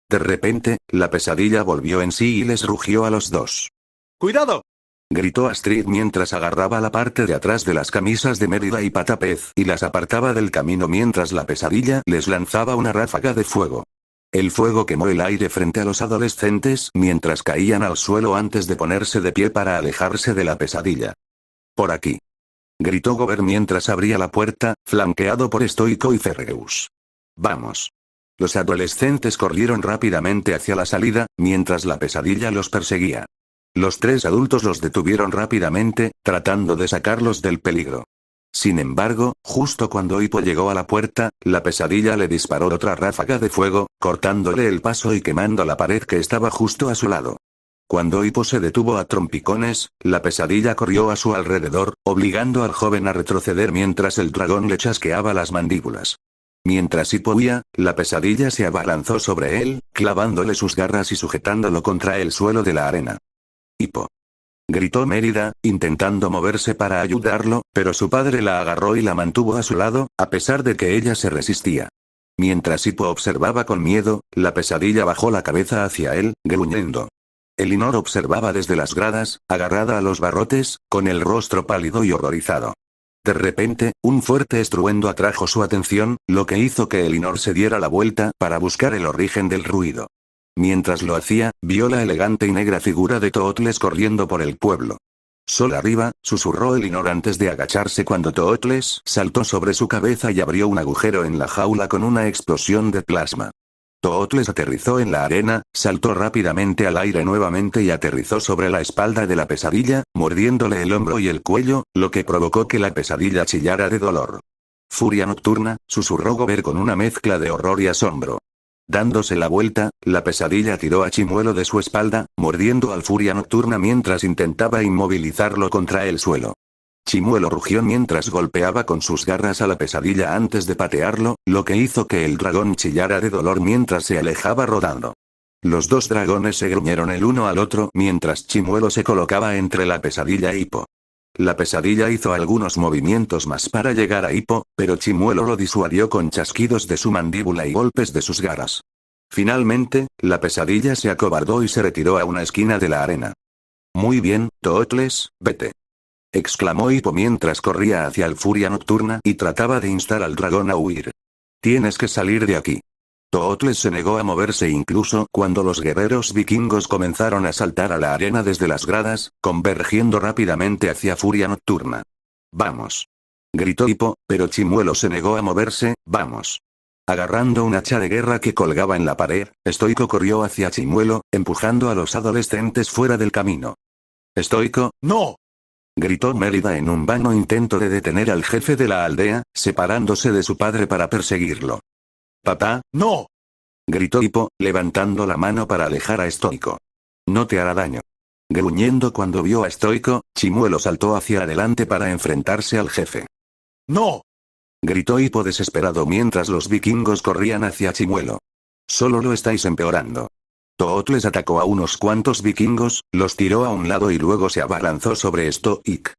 De repente, la pesadilla volvió en sí y les rugió a los dos. ¡Cuidado!, gritó Astrid mientras agarraba la parte de atrás de las camisas de Mérida y Patapez y las apartaba del camino mientras la pesadilla les lanzaba una ráfaga de fuego. El fuego quemó el aire frente a los adolescentes mientras caían al suelo antes de ponerse de pie para alejarse de la pesadilla. «Por aquí», gritó Gober mientras abría la puerta, flanqueado por Estoico y Fergus. «Vamos». Los adolescentes corrieron rápidamente hacia la salida, mientras la pesadilla los perseguía. Los tres adultos los detuvieron rápidamente, tratando de sacarlos del peligro. Sin embargo, justo cuando Hippo llegó a la puerta, la pesadilla le disparó otra ráfaga de fuego, cortándole el paso y quemando la pared que estaba justo a su lado. Cuando Hippo se detuvo a trompicones, la pesadilla corrió a su alrededor, obligando al joven a retroceder mientras el dragón le chasqueaba las mandíbulas. Mientras Hippo huía, la pesadilla se abalanzó sobre él, clavándole sus garras y sujetándolo contra el suelo de la arena. «Hippo», gritó Mérida, intentando moverse para ayudarlo, pero su padre la agarró y la mantuvo a su lado, a pesar de que ella se resistía. Mientras Hippo observaba con miedo, la pesadilla bajó la cabeza hacia él, gruñendo. Elinor observaba desde las gradas, agarrada a los barrotes, con el rostro pálido y horrorizado. De repente, un fuerte estruendo atrajo su atención, lo que hizo que Elinor se diera la vuelta para buscar el origen del ruido. Mientras lo hacía, vio la elegante y negra figura de Tootles corriendo por el pueblo. «Sol arriba», susurró Elinor antes de agacharse cuando Tootles saltó sobre su cabeza y abrió un agujero en la jaula con una explosión de plasma. Tootles aterrizó en la arena, saltó rápidamente al aire nuevamente y aterrizó sobre la espalda de la pesadilla, mordiéndole el hombro y el cuello, lo que provocó que la pesadilla chillara de dolor. «Furia nocturna», susurró Gober con una mezcla de horror y asombro. Dándose la vuelta, la pesadilla tiró a Chimuelo de su espalda, mordiendo al Furia Nocturna mientras intentaba inmovilizarlo contra el suelo. Chimuelo rugió mientras golpeaba con sus garras a la pesadilla antes de patearlo, lo que hizo que el dragón chillara de dolor mientras se alejaba rodando. Los dos dragones se gruñeron el uno al otro mientras Chimuelo se colocaba entre la pesadilla e Hippo. La pesadilla hizo algunos movimientos más para llegar a Hippo, pero Chimuelo lo disuadió con chasquidos de su mandíbula y golpes de sus garras. Finalmente, la pesadilla se acobardó y se retiró a una esquina de la arena. Muy bien, Tootles, vete. Exclamó Hippo mientras corría hacia el Furia Nocturna y trataba de instar al dragón a huir. Tienes que salir de aquí. Tootles se negó a moverse incluso cuando los guerreros vikingos comenzaron a saltar a la arena desde las gradas, convergiendo rápidamente hacia Furia Nocturna. Vamos. Gritó Hippo, pero Chimuelo se negó a moverse, vamos. Agarrando un hacha de guerra que colgaba en la pared, Estoico corrió hacia Chimuelo, empujando a los adolescentes fuera del camino. Estoico, ¡No! gritó Mérida en un vano intento de detener al jefe de la aldea, separándose de su padre para perseguirlo. Papá, ¡No! gritó Hippo, levantando la mano para alejar a Estoico. No te hará daño. Gruñendo cuando vio a Estoico, Chimuelo saltó hacia adelante para enfrentarse al jefe. ¡No! Gritó Hippo desesperado mientras los vikingos corrían hacia Chimuelo. Solo lo estáis empeorando. Tootles atacó a unos cuantos vikingos, los tiró a un lado y luego se abalanzó sobre Stoic.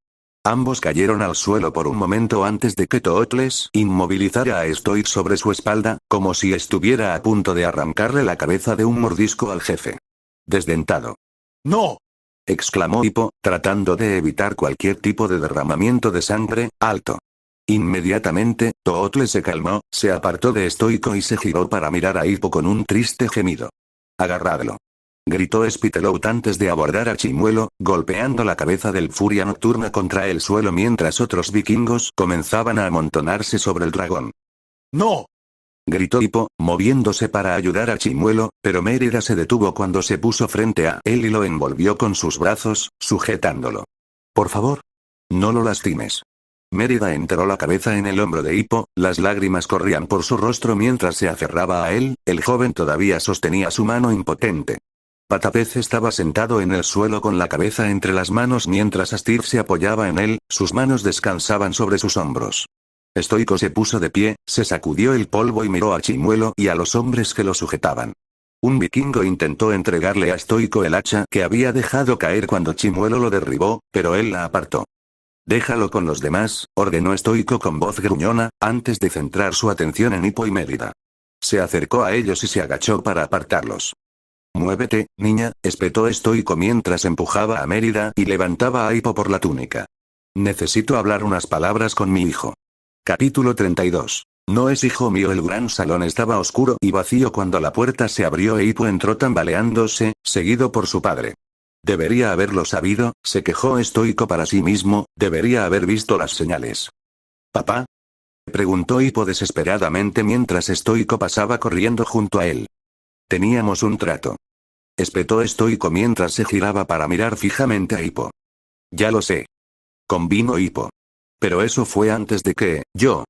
Ambos cayeron al suelo por un momento antes de que Tootles inmovilizara a Stoic sobre su espalda, como si estuviera a punto de arrancarle la cabeza de un mordisco al jefe. Desdentado. ¡No! Exclamó Hippo, tratando de evitar cualquier tipo de derramamiento de sangre, alto. Inmediatamente, Tootles se calmó, se apartó de Estoico y se giró para mirar a Hippo con un triste gemido. Agarradlo. Gritó Spitalout antes de abordar a Chimuelo, golpeando la cabeza del Furia Nocturna contra el suelo mientras otros vikingos comenzaban a amontonarse sobre el dragón. ¡No! Gritó Hippo, moviéndose para ayudar a Chimuelo, pero Mérida se detuvo cuando se puso frente a él y lo envolvió con sus brazos, sujetándolo. Por favor. No lo lastimes. Mérida enterró la cabeza en el hombro de Hippo, las lágrimas corrían por su rostro mientras se aferraba a él, el joven todavía sostenía su mano impotente. Patapez estaba sentado en el suelo con la cabeza entre las manos mientras Astir se apoyaba en él, sus manos descansaban sobre sus hombros. Estoico se puso de pie, se sacudió el polvo y miró a Chimuelo y a los hombres que lo sujetaban. Un vikingo intentó entregarle a Estoico el hacha que había dejado caer cuando Chimuelo lo derribó, pero él la apartó. Déjalo con los demás, ordenó Estoico con voz gruñona, antes de centrar su atención en Hippo y Mérida. Se acercó a ellos y se agachó para apartarlos. Muévete, niña, espetó Estoico mientras empujaba a Mérida y levantaba a Hippo por la túnica. Necesito hablar unas palabras con mi hijo. Capítulo 32. No es hijo mío. El gran salón estaba oscuro y vacío cuando la puerta se abrió e Hippo entró tambaleándose, seguido por su padre. Debería haberlo sabido, se quejó Estoico para sí mismo, debería haber visto las señales. ¿Papá? Preguntó Hippo desesperadamente mientras Estoico pasaba corriendo junto a él. Teníamos un trato. Espetó Estoico mientras se giraba para mirar fijamente a Hippo. Ya lo sé. Convino Hippo. Pero eso fue antes de que,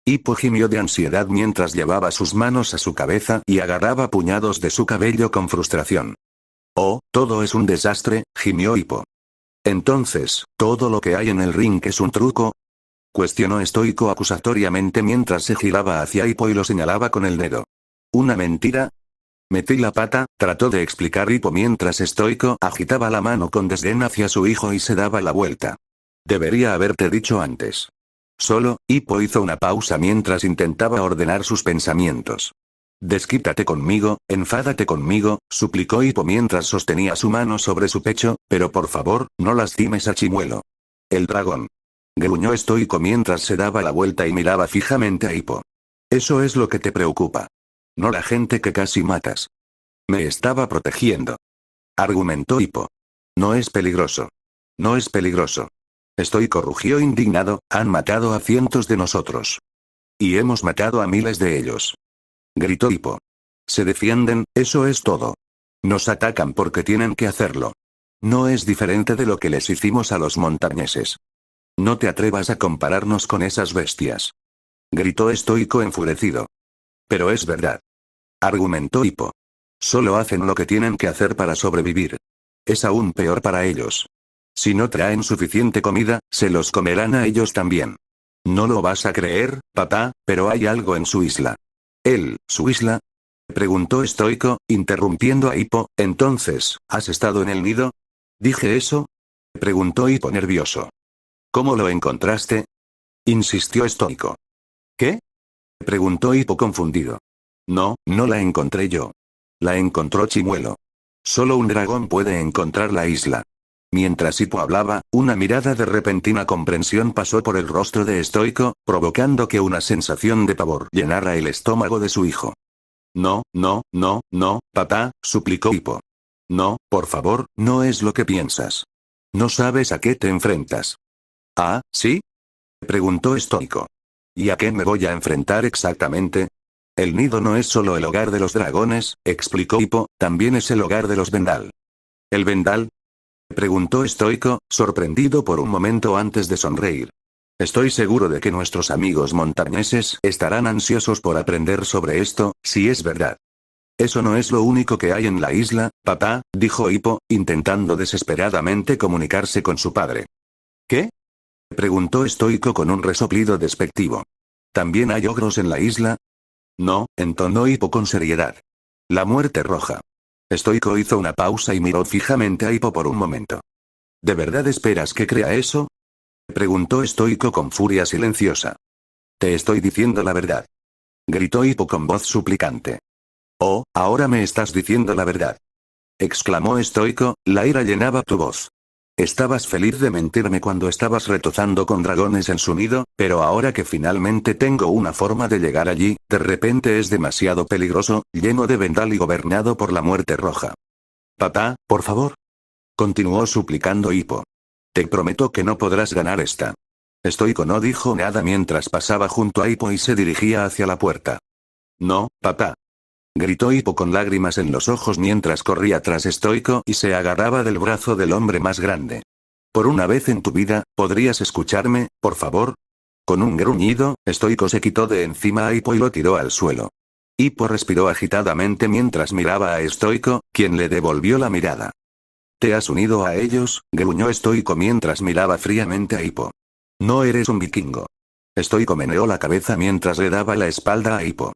Hippo gimió de ansiedad mientras llevaba sus manos a su cabeza y agarraba puñados de su cabello con frustración. Oh, todo es un desastre, gimió Hippo. Entonces, ¿todo lo que hay en el ring es un truco? Cuestionó Estoico acusatoriamente mientras se giraba hacia Hippo y lo señalaba con el dedo. ¿Una mentira? Metí la pata, trató de explicar Hippo mientras Estoico agitaba la mano con desdén hacia su hijo y se daba la vuelta. Debería haberte dicho antes. Solo, Hippo hizo una pausa mientras intentaba ordenar sus pensamientos. Desquítate conmigo, enfádate conmigo, suplicó Hippo mientras sostenía su mano sobre su pecho, pero por favor, no lastimes a Chimuelo. El dragón. Gruñó Estoico mientras se daba la vuelta y miraba fijamente a Hippo. Eso es lo que te preocupa. No la gente que casi matas. Me estaba protegiendo. Argumentó Hippo. No es peligroso. No es peligroso. Estoico rugió indignado, han matado a cientos de nosotros. Y hemos matado a miles de ellos. Gritó Hippo. Se defienden, eso es todo. Nos atacan porque tienen que hacerlo. No es diferente de lo que les hicimos a los montañeses. No te atrevas a compararnos con esas bestias. Gritó Estoico enfurecido. Pero es verdad. argumentó Hippo. Solo hacen lo que tienen que hacer para sobrevivir. Es aún peor para ellos. Si no traen suficiente comida, se los comerán a ellos también. No lo vas a creer, papá, pero hay algo en su isla. ¿Su isla? Preguntó estoico, interrumpiendo a Hippo. Entonces, ¿has estado en el nido? ¿Dije eso? Preguntó Hippo nervioso. ¿Cómo lo encontraste? Insistió estoico. ¿Qué? Preguntó Hippo confundido. No, no la encontré yo. La encontró Chimuelo. Solo un dragón puede encontrar la isla. Mientras Hippo hablaba, una mirada de repentina comprensión pasó por el rostro de estoico, provocando que una sensación de pavor llenara el estómago de su hijo. No, no, no, no, papá, suplicó Hippo. No, por favor, no es lo que piensas. No sabes a qué te enfrentas. ¿Ah, sí? Preguntó estoico. ¿Y a qué me voy a enfrentar exactamente? El nido no es solo el hogar de los dragones, explicó Hippo, también es el hogar de los Vendal. ¿El Vendal? Preguntó estoico, sorprendido por un momento antes de sonreír. Estoy seguro de que nuestros amigos montañeses estarán ansiosos por aprender sobre esto, si es verdad. Eso no es lo único que hay en la isla, papá, dijo Hippo, intentando desesperadamente comunicarse con su padre. ¿Qué? Preguntó estoico con un resoplido despectivo. ¿También hay ogros en la isla? No, entonó Hippo con seriedad. La muerte roja. Estoico hizo una pausa y miró fijamente a Hippo por un momento. ¿De verdad esperas que crea eso? Preguntó estoico con furia silenciosa. Te estoy diciendo la verdad. Gritó Hippo con voz suplicante. Oh, ahora me estás diciendo la verdad. Exclamó estoico, la ira llenaba tu voz. Estabas feliz de mentirme cuando estabas retozando con dragones en su nido, pero ahora que finalmente tengo una forma de llegar allí, de repente es demasiado peligroso, lleno de Vendal y gobernado por la muerte roja. Papá, por favor. Continuó suplicando Hippo. Te prometo que no podrás ganar esta. Estoico no dijo nada mientras pasaba junto a Hippo y se dirigía hacia la puerta. No, papá. Gritó Hippo con lágrimas en los ojos mientras corría tras estoico y se agarraba del brazo del hombre más grande. Por una vez en tu vida, ¿podrías escucharme, por favor? Con un gruñido, estoico se quitó de encima a Hippo y lo tiró al suelo. Hippo respiró agitadamente mientras miraba a estoico, quien le devolvió la mirada. ¿Te has unido a ellos? Gruñó estoico mientras miraba fríamente a Hippo. No eres un vikingo. Estoico meneó la cabeza mientras le daba la espalda a Hippo.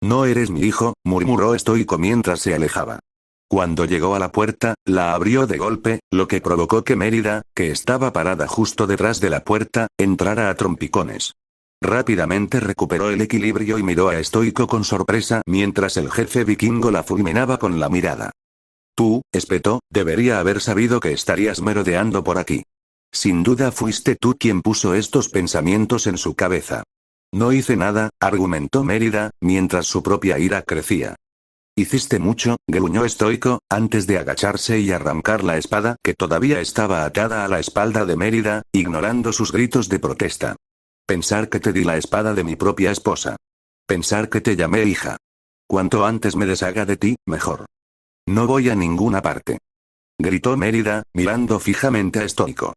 No eres mi hijo, murmuró estoico mientras se alejaba. Cuando llegó a la puerta, la abrió de golpe, lo que provocó que Mérida, que estaba parada justo detrás de la puerta, entrara a trompicones. Rápidamente recuperó el equilibrio y miró a estoico con sorpresa mientras el jefe vikingo la fulminaba con la mirada. Tú, espetó, debería haber sabido que estarías merodeando por aquí. Sin duda fuiste tú quien puso estos pensamientos en su cabeza. No hice nada, argumentó Mérida, mientras su propia ira crecía. Hiciste mucho, gruñó estoico, antes de agacharse y arrancar la espada que todavía estaba atada a la espalda de Mérida, ignorando sus gritos de protesta. Pensar que te di la espada de mi propia esposa. Pensar que te llamé hija. Cuanto antes me deshaga de ti, mejor. No voy a ninguna parte. Gritó Mérida, mirando fijamente a estoico.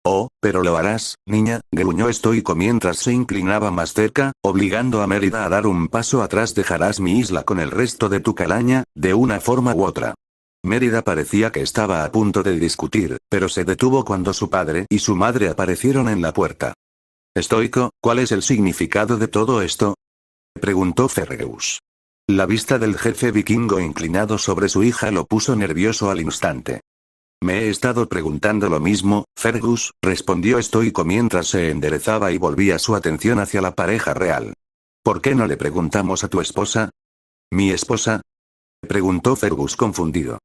Oh, pero lo harás, niña, gruñó estoico mientras se inclinaba más cerca, obligando a Mérida a dar un paso atrás. Dejarás mi isla con el resto de tu calaña, de una forma u otra. Mérida parecía que estaba a punto de discutir, pero se detuvo cuando su padre y su madre aparecieron en la puerta. Estoico, ¿cuál es el significado de todo esto? Preguntó Fergus. La vista del jefe vikingo inclinado sobre su hija lo puso nervioso al instante. Me he estado preguntando lo mismo, Fergus, respondió estoico mientras se enderezaba y volvía su atención hacia la pareja real. ¿Por qué no le preguntamos a tu esposa? ¿Mi esposa? Preguntó Fergus confundido.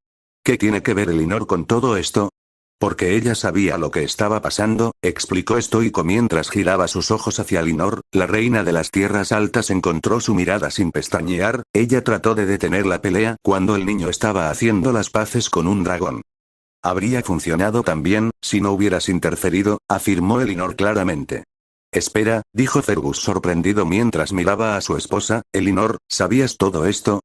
¿Qué tiene que ver Elinor con todo esto? Porque ella sabía lo que estaba pasando, explicó estoico mientras giraba sus ojos hacia Elinor, la reina de las tierras altas. Encontró su mirada sin pestañear, ella trató de detener la pelea cuando el niño estaba haciendo las paces con un dragón. Habría funcionado también, si no hubieras interferido, afirmó Elinor claramente. Espera, dijo Fergus sorprendido mientras miraba a su esposa. Elinor, ¿sabías todo esto?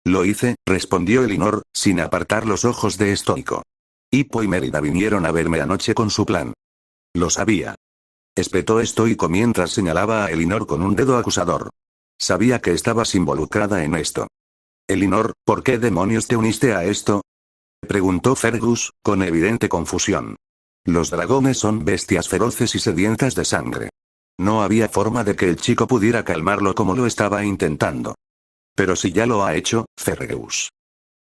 Lo hice, respondió Elinor, sin apartar los ojos de estoico. Hippo y Mérida vinieron a verme anoche con su plan. Lo sabía. Espetó estoico mientras señalaba a Elinor con un dedo acusador. Sabía que estabas involucrada en esto. Elinor, ¿por qué demonios te uniste a esto? Preguntó Fergus, con evidente confusión. Los dragones son bestias feroces y sedientas de sangre. No había forma de que el chico pudiera calmarlo como lo estaba intentando. Pero si ya lo ha hecho, Fergus.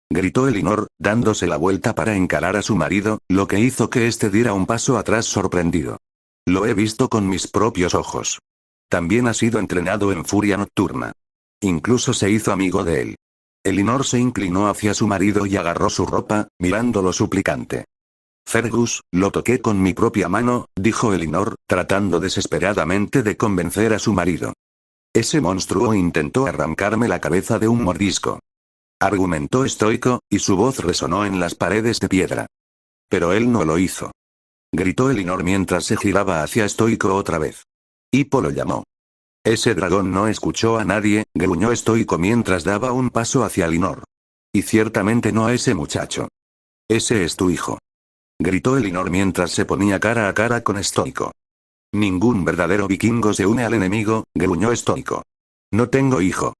Gritó Elinor, dándose la vuelta para encarar a su marido, lo que hizo que éste diera un paso atrás sorprendido. Lo he visto con mis propios ojos. También ha sido entrenado en furia nocturna. Incluso se hizo amigo de él. Elinor se inclinó hacia su marido y agarró su ropa, mirándolo suplicante. Fergus, lo toqué con mi propia mano, dijo Elinor, tratando desesperadamente de convencer a su marido. Ese monstruo intentó arrancarme la cabeza de un mordisco. Argumentó estoico, y su voz resonó en las paredes de piedra. Pero él no lo hizo. Gritó Elinor mientras se giraba hacia estoico otra vez. Hippo lo llamó. Ese dragón no escuchó a nadie, gruñó estoico mientras daba un paso hacia Elinor. Y ciertamente no a ese muchacho. Ese es tu hijo. Gritó Elinor mientras se ponía cara a cara con estoico. Ningún verdadero vikingo se une al enemigo, gruñó estoico. No tengo hijo.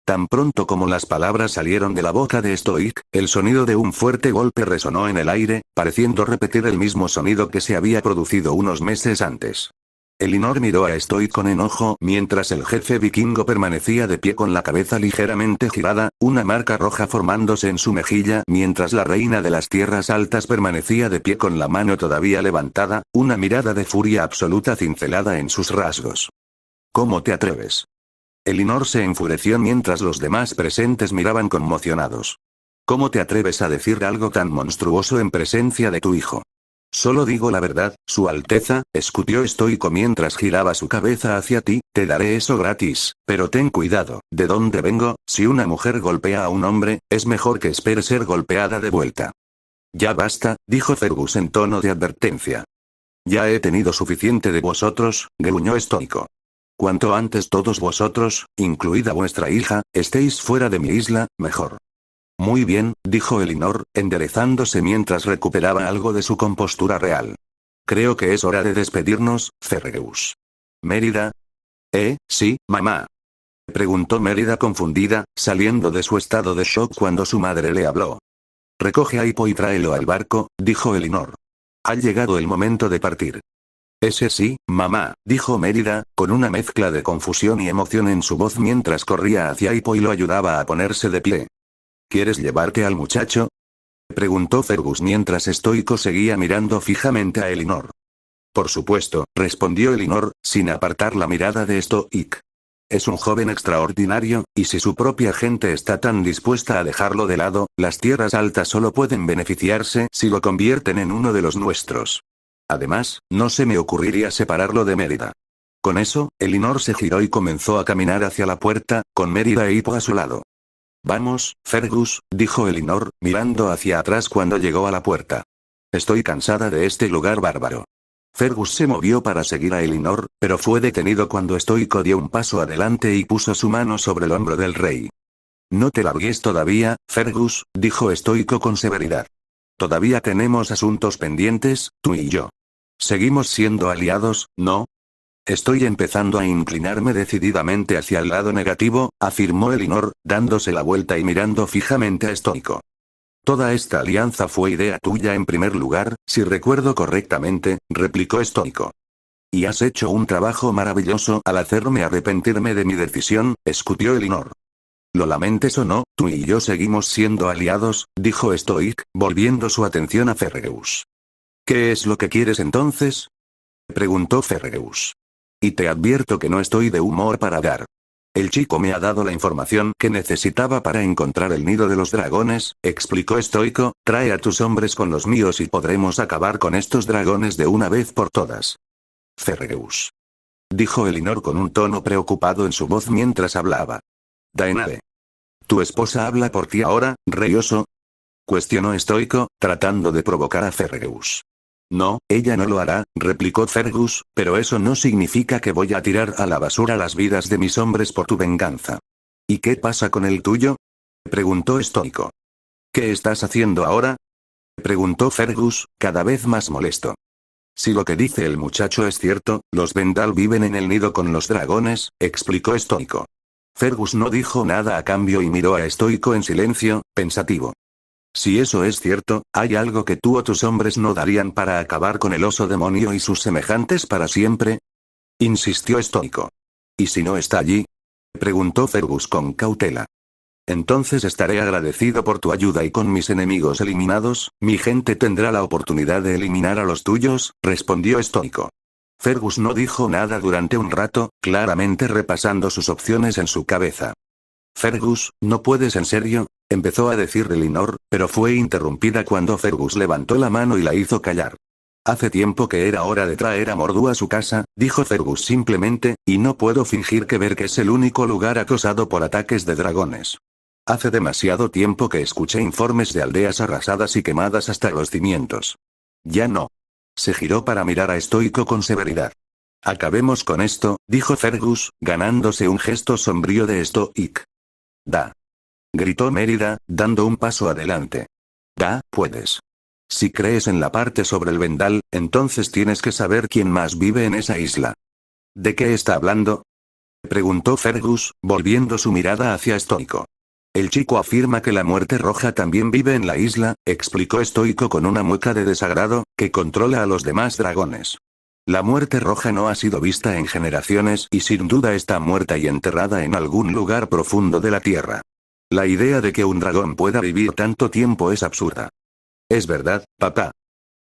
Tan pronto como las palabras salieron de la boca de Stoic, el sonido de un fuerte golpe resonó en el aire, pareciendo repetir el mismo sonido que se había producido unos meses antes. Elinor miró a Stoic con enojo mientras el jefe vikingo permanecía de pie con la cabeza ligeramente girada, una marca roja formándose en su mejilla mientras la reina de las tierras altas permanecía de pie con la mano todavía levantada, una mirada de furia absoluta cincelada en sus rasgos. ¿Cómo te atreves? Elinor se enfureció mientras los demás presentes miraban conmocionados. ¿Cómo te atreves a decir algo tan monstruoso en presencia de tu hijo? Solo digo la verdad, Su Alteza, escupió estoico mientras giraba su cabeza hacia ti, te daré eso gratis, pero ten cuidado, de dónde vengo, si una mujer golpea a un hombre, es mejor que espere ser golpeada de vuelta. Ya basta, dijo Fergus en tono de advertencia. Ya he tenido suficiente de vosotros, gruñó estoico. Cuanto antes todos vosotros, incluida vuestra hija, estéis fuera de mi isla, mejor. Muy bien, dijo Elinor, enderezándose mientras recuperaba algo de su compostura real. Creo que es hora de despedirnos, Fergus. Mérida. Sí, mamá. Preguntó Mérida confundida, saliendo de su estado de shock cuando su madre le habló. Recoge a Hippo y tráelo al barco, dijo Elinor. Ha llegado el momento de partir. Ese sí, mamá, dijo Mérida, con una mezcla de confusión y emoción en su voz mientras corría hacia Hippo y lo ayudaba a ponerse de pie. ¿Quieres llevarte al muchacho? Preguntó Fergus mientras estoico seguía mirando fijamente a Elinor. Por supuesto, respondió Elinor, sin apartar la mirada de Stoic. Es un joven extraordinario, y si su propia gente está tan dispuesta a dejarlo de lado, las tierras altas solo pueden beneficiarse si lo convierten en uno de los nuestros. Además, no se me ocurriría separarlo de Mérida. Con eso, Elinor se giró y comenzó a caminar hacia la puerta, con Mérida e Hippo a su lado. Vamos, Fergus, dijo Elinor, mirando hacia atrás cuando llegó a la puerta. Estoy cansada de este lugar bárbaro. Fergus se movió para seguir a Elinor, pero fue detenido cuando estoico dio un paso adelante y puso su mano sobre el hombro del rey. No te largues todavía, Fergus, dijo estoico con severidad. Todavía tenemos asuntos pendientes, tú y yo. Seguimos siendo aliados, ¿no? Estoy empezando a inclinarme decididamente hacia el lado negativo, afirmó Elinor, dándose la vuelta y mirando fijamente a estoico. Toda esta alianza fue idea tuya en primer lugar, si recuerdo correctamente, replicó estoico. Y has hecho un trabajo maravilloso al hacerme arrepentirme de mi decisión, escupió Elinor. Lo lamentes o no, tú y yo seguimos siendo aliados, dijo Stoic, volviendo su atención a Fergus. ¿Qué es lo que quieres entonces? Preguntó Fergus. Y te advierto que no estoy de humor para dar. El chico me ha dado la información que necesitaba para encontrar el nido de los dragones, explicó Stoico, trae a tus hombres con los míos y podremos acabar con estos dragones de una vez por todas. Fergus. Dijo Elinor con un tono preocupado en su voz mientras hablaba. Daenerys. ¿Tu esposa habla por ti ahora, rey oso? Cuestionó estoico, tratando de provocar a Fergus. No, ella no lo hará, replicó Fergus, pero eso no significa que voy a tirar a la basura las vidas de mis hombres por tu venganza. ¿Y qué pasa con el tuyo? Preguntó estoico. ¿Qué estás haciendo ahora? Preguntó Fergus, cada vez más molesto. Si lo que dice el muchacho es cierto, los Vendal viven en el nido con los dragones, explicó estoico. Fergus no dijo nada a cambio y miró a Stoico en silencio, pensativo. Si eso es cierto, ¿hay algo que tú o tus hombres no darían para acabar con el oso demonio y sus semejantes para siempre? Insistió Stoico. ¿Y si no está allí? Preguntó Fergus con cautela. Entonces estaré agradecido por tu ayuda y con mis enemigos eliminados, mi gente tendrá la oportunidad de eliminar a los tuyos, respondió Stoico. Fergus no dijo nada durante un rato, claramente repasando sus opciones en su cabeza. Fergus, ¿no puedes en serio? Empezó a decir Elinor, pero fue interrumpida cuando Fergus levantó la mano y la hizo callar. Hace tiempo que era hora de traer a Mordu a su casa, dijo Fergus simplemente, y no puedo fingir que ver que es el único lugar acosado por ataques de dragones. Hace demasiado tiempo que escuché informes de aldeas arrasadas y quemadas hasta los cimientos. Ya no. Se giró para mirar a Stoico con severidad. Acabemos con esto, dijo Fergus, ganándose un gesto sombrío de Stoic. Da. Gritó Mérida, dando un paso adelante. Da, puedes. Si crees en la parte sobre el vendal, entonces tienes que saber quién más vive en esa isla. ¿De qué está hablando? Preguntó Fergus, volviendo su mirada hacia Stoico. El chico afirma que la muerte roja también vive en la isla, explicó Stoico con una mueca de desagrado, que controla a los demás dragones. La muerte roja no ha sido vista en generaciones y sin duda está muerta y enterrada en algún lugar profundo de la tierra. La idea de que un dragón pueda vivir tanto tiempo es absurda. Es verdad, papá.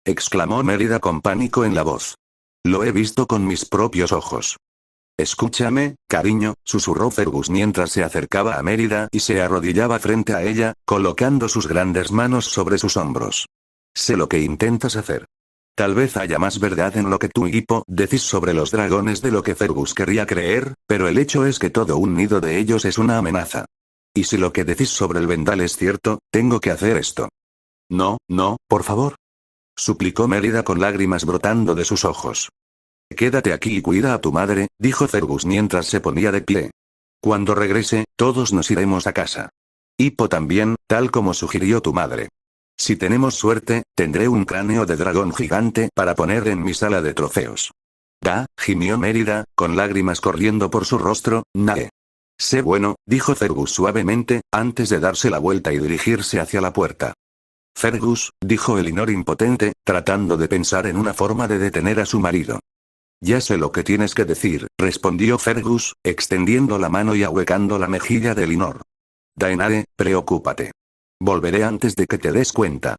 Exclamó Mérida con pánico en la voz. Lo he visto con mis propios ojos. Escúchame, cariño, susurró Fergus mientras se acercaba a Mérida y se arrodillaba frente a ella, colocando sus grandes manos sobre sus hombros. Sé lo que intentas hacer. Tal vez haya más verdad en lo que tú y Hippo decís sobre los dragones de lo que Fergus querría creer, pero el hecho es que todo un nido de ellos es una amenaza. Y si lo que decís sobre el vendal es cierto, tengo que hacer esto. No, no, por favor. Suplicó Mérida con lágrimas brotando de sus ojos. Quédate aquí y cuida a tu madre, dijo Fergus mientras se ponía de pie. Cuando regrese, todos nos iremos a casa. Hippo también, tal como sugirió tu madre. Si tenemos suerte, tendré un cráneo de dragón gigante para poner en mi sala de trofeos. Da, gimió Mérida, con lágrimas corriendo por su rostro, Nae. Sé bueno, dijo Fergus suavemente, antes de darse la vuelta y dirigirse hacia la puerta. Fergus, dijo Elinor impotente, tratando de pensar en una forma de detener a su marido. Ya sé lo que tienes que decir, respondió Fergus, extendiendo la mano y ahuecando la mejilla de Elinor. Daenerys, preocúpate. Volveré antes de que te des cuenta.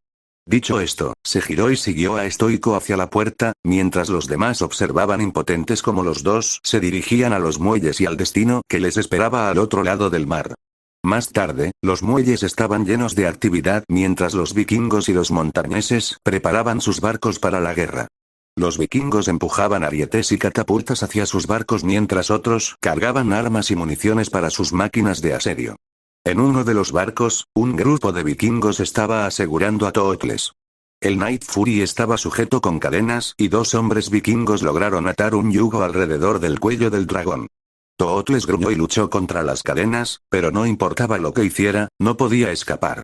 Dicho esto, se giró y siguió a Stoico hacia la puerta, mientras los demás observaban impotentes como los dos se dirigían a los muelles y al destino que les esperaba al otro lado del mar. Más tarde, los muelles estaban llenos de actividad mientras los vikingos y los montañeses preparaban sus barcos para la guerra. Los vikingos empujaban arietes y catapultas hacia sus barcos mientras otros cargaban armas y municiones para sus máquinas de asedio. En uno de los barcos, un grupo de vikingos estaba asegurando a Tootles. El Night Fury estaba sujeto con cadenas y dos hombres vikingos lograron atar un yugo alrededor del cuello del dragón. Tootles gruñó y luchó contra las cadenas, pero no importaba lo que hiciera, no podía escapar.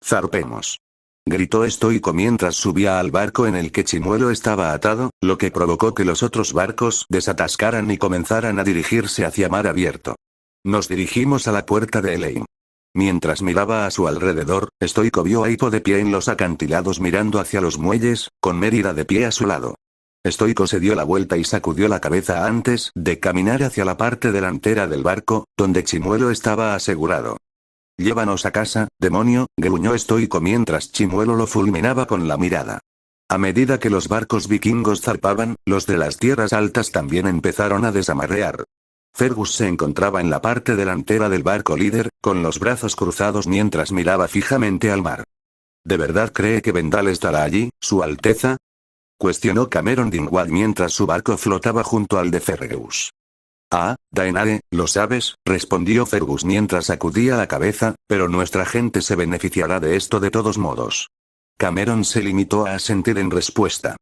«Zarpemos», gritó Stoico mientras subía al barco en el que Chimuelo estaba atado, lo que provocó que los otros barcos desatascaran y comenzaran a dirigirse hacia mar abierto. Nos dirigimos a la puerta de Elaine. Mientras miraba a su alrededor, Stoico vio a Hippo de pie en los acantilados mirando hacia los muelles, con Mérida de pie a su lado. Stoico se dio la vuelta y sacudió la cabeza antes de caminar hacia la parte delantera del barco, donde Chimuelo estaba asegurado. «Llévanos a casa, demonio», gruñó Stoico mientras Chimuelo lo fulminaba con la mirada. A medida que los barcos vikingos zarpaban, los de las tierras altas también empezaron a desamarrear. Fergus se encontraba en la parte delantera del barco líder, con los brazos cruzados mientras miraba fijamente al mar. ¿De verdad cree que Vendal estará allí, Su Alteza?, cuestionó Cameron Dingwall mientras su barco flotaba junto al de Fergus. «Ah, Daenerys, lo sabes», respondió Fergus mientras sacudía la cabeza, «pero nuestra gente se beneficiará de esto de todos modos». Cameron se limitó a asentir en respuesta.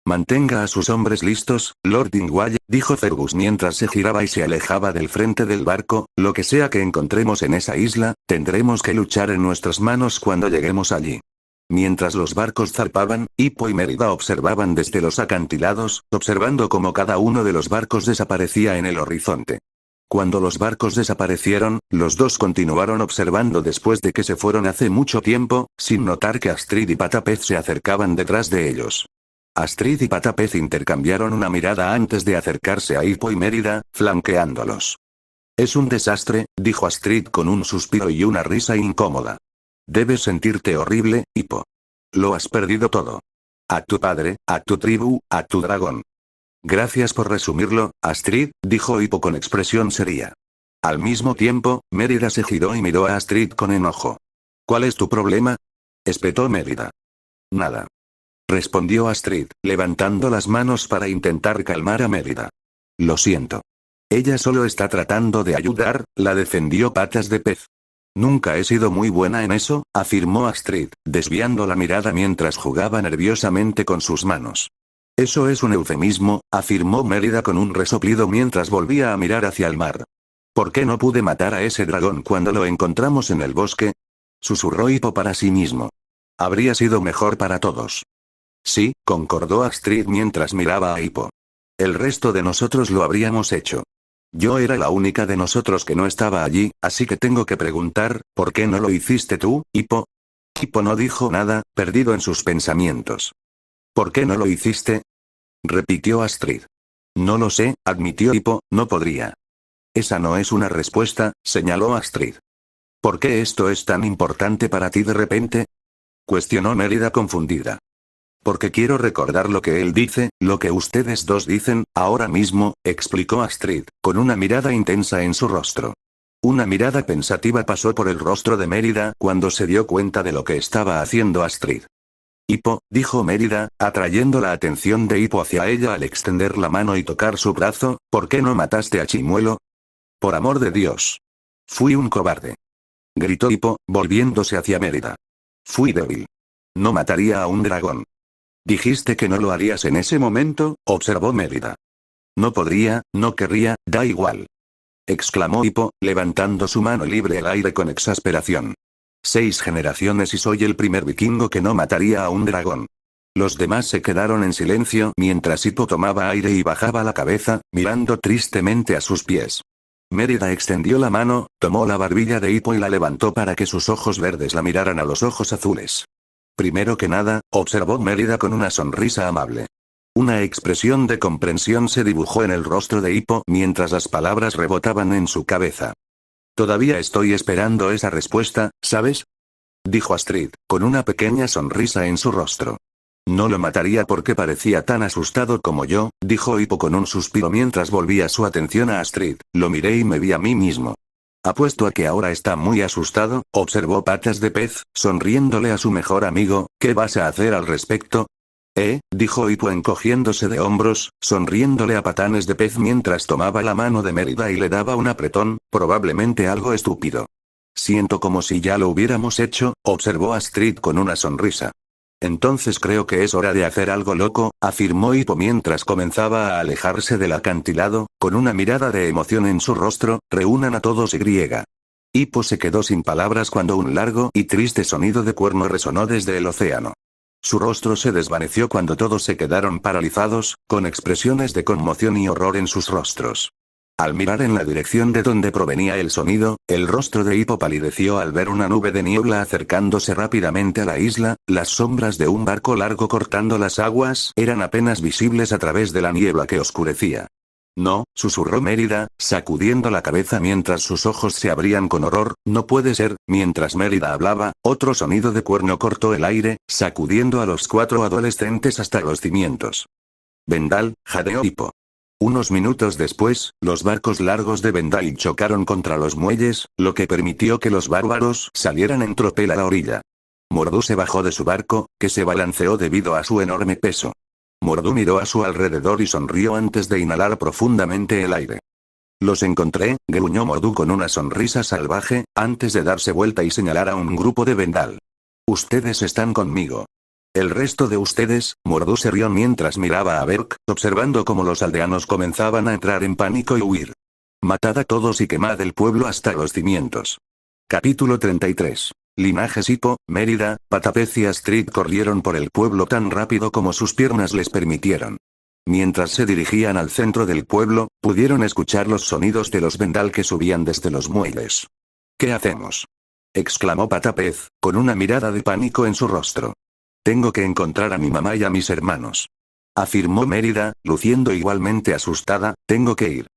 «Mantenga a sus hombres listos, Lord Dingwall», dijo Fergus mientras se giraba y se alejaba del frente del barco, «lo que sea que encontremos en esa isla, tendremos que luchar en nuestras manos cuando lleguemos allí». Mientras los barcos zarpaban, Hippo y Mérida observaban desde los acantilados, observando cómo cada uno de los barcos desaparecía en el horizonte. Cuando los barcos desaparecieron, los dos continuaron observando después de que se fueron hace mucho tiempo, sin notar que Astrid y Patapez se acercaban detrás de ellos. Astrid y Patapez intercambiaron una mirada antes de acercarse a Hippo y Mérida, flanqueándolos. Es un desastre, dijo Astrid con un suspiro y una risa incómoda. Debes sentirte horrible, Hippo. Lo has perdido todo. A tu padre, a tu tribu, a tu dragón. Gracias por resumirlo, Astrid, dijo Hippo con expresión seria. Al mismo tiempo, Mérida se giró y miró a Astrid con enojo. ¿Cuál es tu problema? Espetó Mérida. Nada. Respondió Astrid, levantando las manos para intentar calmar a Mérida. Lo siento. Ella solo está tratando de ayudar, la defendió Patas de Pez. Nunca he sido muy buena en eso, afirmó Astrid, desviando la mirada mientras jugaba nerviosamente con sus manos. Eso es un eufemismo, afirmó Mérida con un resoplido mientras volvía a mirar hacia el mar. ¿Por qué no pude matar a ese dragón cuando lo encontramos en el bosque? Susurró Hippo para sí mismo. Habría sido mejor para todos. Sí, concordó Astrid mientras miraba a Hippo. El resto de nosotros lo habríamos hecho. Yo era la única de nosotros que no estaba allí, así que tengo que preguntar, ¿por qué no lo hiciste tú, Hippo? Hippo no dijo nada, perdido en sus pensamientos. ¿Por qué no lo hiciste? Repitió Astrid. No lo sé, admitió Hippo, no podría. Esa no es una respuesta, señaló Astrid. ¿Por qué esto es tan importante para ti de repente? Cuestionó Mérida confundida. Porque quiero recordar lo que él dice, lo que ustedes dos dicen, ahora mismo, explicó Astrid, con una mirada intensa en su rostro. Una mirada pensativa pasó por el rostro de Mérida cuando se dio cuenta de lo que estaba haciendo Astrid. Hippo, dijo Mérida, atrayendo la atención de Hippo hacia ella al extender la mano y tocar su brazo, ¿por qué no mataste a Chimuelo? Por amor de Dios. Fui un cobarde. Gritó Hippo, volviéndose hacia Mérida. Fui débil. No mataría a un dragón. Dijiste que no lo harías en ese momento, observó Mérida. No podría, no querría, da igual. Exclamó Hippo, levantando su mano libre al aire con exasperación. 6 generaciones y soy el primer vikingo que no mataría a un dragón. Los demás se quedaron en silencio mientras Hippo tomaba aire y bajaba la cabeza, mirando tristemente a sus pies. Mérida extendió la mano, tomó la barbilla de Hippo y la levantó para que sus ojos verdes la miraran a los ojos azules. Primero que nada, observó Mérida con una sonrisa amable. Una expresión de comprensión se dibujó en el rostro de Hippo mientras las palabras rebotaban en su cabeza. Todavía estoy esperando esa respuesta, ¿sabes? Dijo Astrid, con una pequeña sonrisa en su rostro. No lo mataría porque parecía tan asustado como yo, dijo Hippo con un suspiro mientras volvía su atención a Astrid, lo miré y me vi a mí mismo. Apuesto a que ahora está muy asustado, observó Patas de Pez, sonriéndole a su mejor amigo, ¿qué vas a hacer al respecto? Dijo Hippo encogiéndose de hombros, sonriéndole a Patanes de Pez mientras tomaba la mano de Mérida y le daba un apretón, probablemente algo estúpido. Siento como si ya lo hubiéramos hecho, observó Astrid con una sonrisa. Entonces creo que es hora de hacer algo loco, afirmó Hippo mientras comenzaba a alejarse del acantilado, con una mirada de emoción en su rostro, reúnan a todos y. Hippo se quedó sin palabras cuando un largo y triste sonido de cuerno resonó desde el océano. Su rostro se desvaneció cuando todos se quedaron paralizados, con expresiones de conmoción y horror en sus rostros. Al mirar en la dirección de donde provenía el sonido, el rostro de Hippo palideció al ver una nube de niebla acercándose rápidamente a la isla, las sombras de un barco largo cortando las aguas eran apenas visibles a través de la niebla que oscurecía. No, susurró Mérida, sacudiendo la cabeza mientras sus ojos se abrían con horror, no puede ser. Mientras Mérida hablaba, otro sonido de cuerno cortó el aire, sacudiendo a los 4 adolescentes hasta los cimientos. Vendal, jadeó Hippo. Unos minutos después, los barcos largos de Vendal chocaron contra los muelles, lo que permitió que los bárbaros salieran en tropel a la orilla. Mordu se bajó de su barco, que se balanceó debido a su enorme peso. Mordu miró a su alrededor y sonrió antes de inhalar profundamente el aire. Los encontré, gruñó Mordu con una sonrisa salvaje, antes de darse vuelta y señalar a un grupo de Vendal. Ustedes están conmigo. El resto de ustedes, Mordu se rió mientras miraba a Berk, observando cómo los aldeanos comenzaban a entrar en pánico y huir. Matad a todos y quemad el pueblo hasta los cimientos. Capítulo 33. Linajes Hippo, Mérida, Patapez y Astrid corrieron por el pueblo tan rápido como sus piernas les permitieron. Mientras se dirigían al centro del pueblo, pudieron escuchar los sonidos de los vendal que subían desde los muelles. ¿Qué hacemos?, exclamó Patapez, con una mirada de pánico en su rostro. Tengo que encontrar a mi mamá y a mis hermanos, afirmó Mérida, luciendo igualmente asustada. Tengo que ir.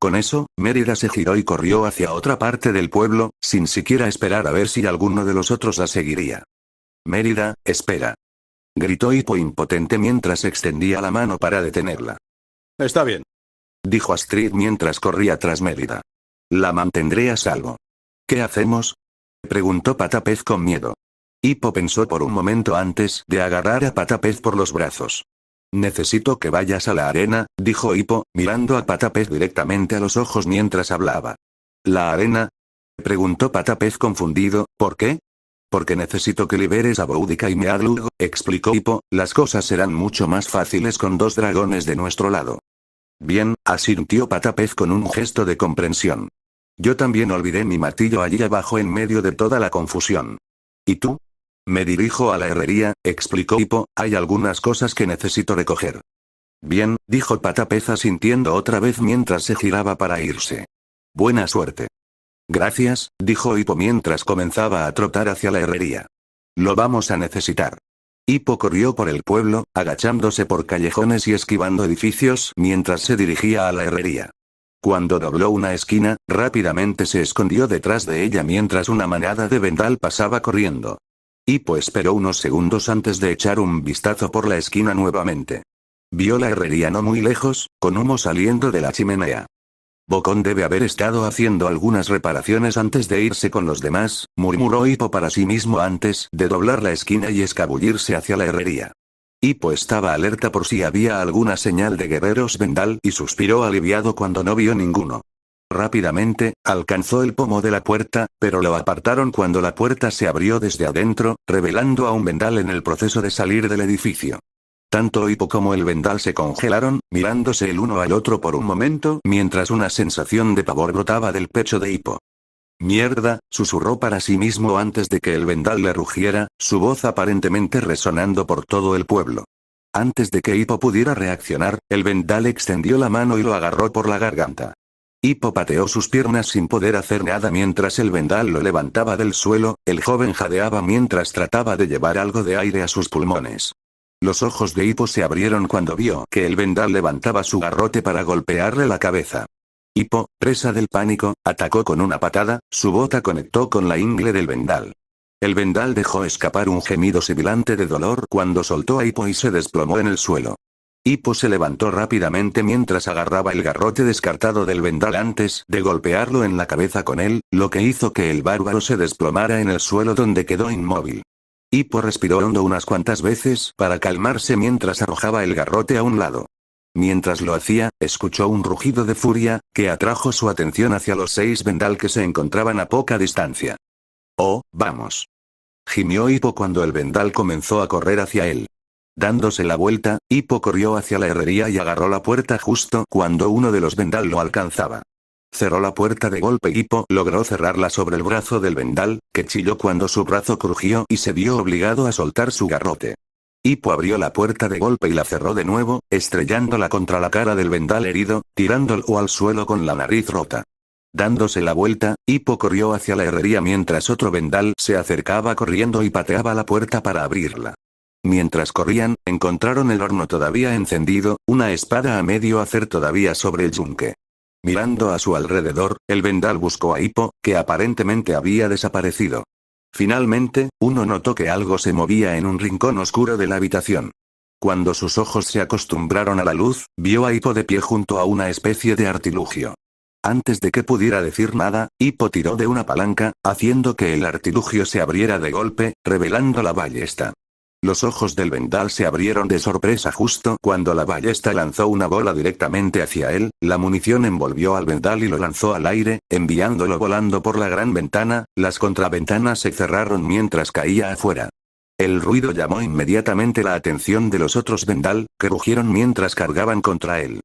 Con eso, Mérida se giró y corrió hacia otra parte del pueblo, sin siquiera esperar a ver si alguno de los otros la seguiría. Mérida, espera, gritó Hippo impotente mientras extendía la mano para detenerla. Está bien, dijo Astrid mientras corría tras Mérida. La mantendré a salvo. ¿Qué hacemos?, preguntó Patapez con miedo. Hippo pensó por un momento antes de agarrar a Patapez por los brazos. Necesito que vayas a la arena, dijo Hippo, mirando a Patapez directamente a los ojos mientras hablaba. ¿La arena?, preguntó Patapez confundido. ¿Por qué? Porque necesito que liberes a Boudica y Meadlug, explicó Hippo. Las cosas serán mucho más fáciles con 2 dragones de nuestro lado. Bien, asintió Patapez con un gesto de comprensión. Yo también olvidé mi martillo allí abajo en medio de toda la confusión. ¿Y tú? Me dirijo a la herrería, explicó Hippo. Hay algunas cosas que necesito recoger. Bien, dijo Patapez asintiendo otra vez mientras se giraba para irse. Buena suerte. Gracias, dijo Hippo mientras comenzaba a trotar hacia la herrería. Lo vamos a necesitar. Hippo corrió por el pueblo, agachándose por callejones y esquivando edificios mientras se dirigía a la herrería. Cuando dobló una esquina, rápidamente se escondió detrás de ella mientras una manada de vendal pasaba corriendo. Hippo esperó unos segundos antes de echar un vistazo por la esquina nuevamente. Vio la herrería no muy lejos, con humo saliendo de la chimenea. Bocón debe haber estado haciendo algunas reparaciones antes de irse con los demás, murmuró Hippo para sí mismo antes de doblar la esquina y escabullirse hacia la herrería. Hippo estaba alerta por si había alguna señal de guerreros vendal y suspiró aliviado cuando no vio ninguno. Rápidamente, alcanzó el pomo de la puerta, pero lo apartaron cuando la puerta se abrió desde adentro, revelando a un vendal en el proceso de salir del edificio. Tanto Hippo como el vendal se congelaron, mirándose el uno al otro por un momento, mientras una sensación de pavor brotaba del pecho de Hippo. Mierda, susurró para sí mismo antes de que el vendal le rugiera, su voz aparentemente resonando por todo el pueblo. Antes de que Hippo pudiera reaccionar, el vendal extendió la mano y lo agarró por la garganta. Hippo pateó sus piernas sin poder hacer nada mientras el vendal lo levantaba del suelo. El joven jadeaba mientras trataba de llevar algo de aire a sus pulmones. Los ojos de Hippo se abrieron cuando vio que el vendal levantaba su garrote para golpearle la cabeza. Hippo, presa del pánico, atacó con una patada. Su bota conectó con la ingle del vendal. El vendal dejó escapar un gemido sibilante de dolor cuando soltó a Hippo y se desplomó en el suelo. Hippo se levantó rápidamente mientras agarraba el garrote descartado del vendal antes de golpearlo en la cabeza con él, lo que hizo que el bárbaro se desplomara en el suelo donde quedó inmóvil. Hippo respiró hondo unas cuantas veces para calmarse mientras arrojaba el garrote a un lado. Mientras lo hacía, escuchó un rugido de furia, que atrajo su atención hacia los 6 vendal que se encontraban a poca distancia. «Oh, vamos», gimió Hippo cuando el vendal comenzó a correr hacia él. Dándose la vuelta, Hippo corrió hacia la herrería y agarró la puerta justo cuando uno de los vendal lo alcanzaba. Cerró la puerta de golpe. Hippo logró cerrarla sobre el brazo del vendal, que chilló cuando su brazo crujió y se vio obligado a soltar su garrote. Hippo abrió la puerta de golpe y la cerró de nuevo, estrellándola contra la cara del vendal herido, tirándolo al suelo con la nariz rota. Dándose la vuelta, Hippo corrió hacia la herrería mientras otro vendal se acercaba corriendo y pateaba la puerta para abrirla. Mientras corrían, encontraron el horno todavía encendido, una espada a medio hacer todavía sobre el yunque. Mirando a su alrededor, el vendal buscó a Hippo, que aparentemente había desaparecido. Finalmente, uno notó que algo se movía en un rincón oscuro de la habitación. Cuando sus ojos se acostumbraron a la luz, vio a Hippo de pie junto a una especie de artilugio. Antes de que pudiera decir nada, Hippo tiró de una palanca, haciendo que el artilugio se abriera de golpe, revelando la ballesta. Los ojos del vendal se abrieron de sorpresa justo cuando la ballesta lanzó una bola directamente hacia él. La munición envolvió al vendal y lo lanzó al aire, enviándolo volando por la gran ventana. Las contraventanas se cerraron mientras caía afuera. El ruido llamó inmediatamente la atención de los otros vendal, que rugieron mientras cargaban contra él.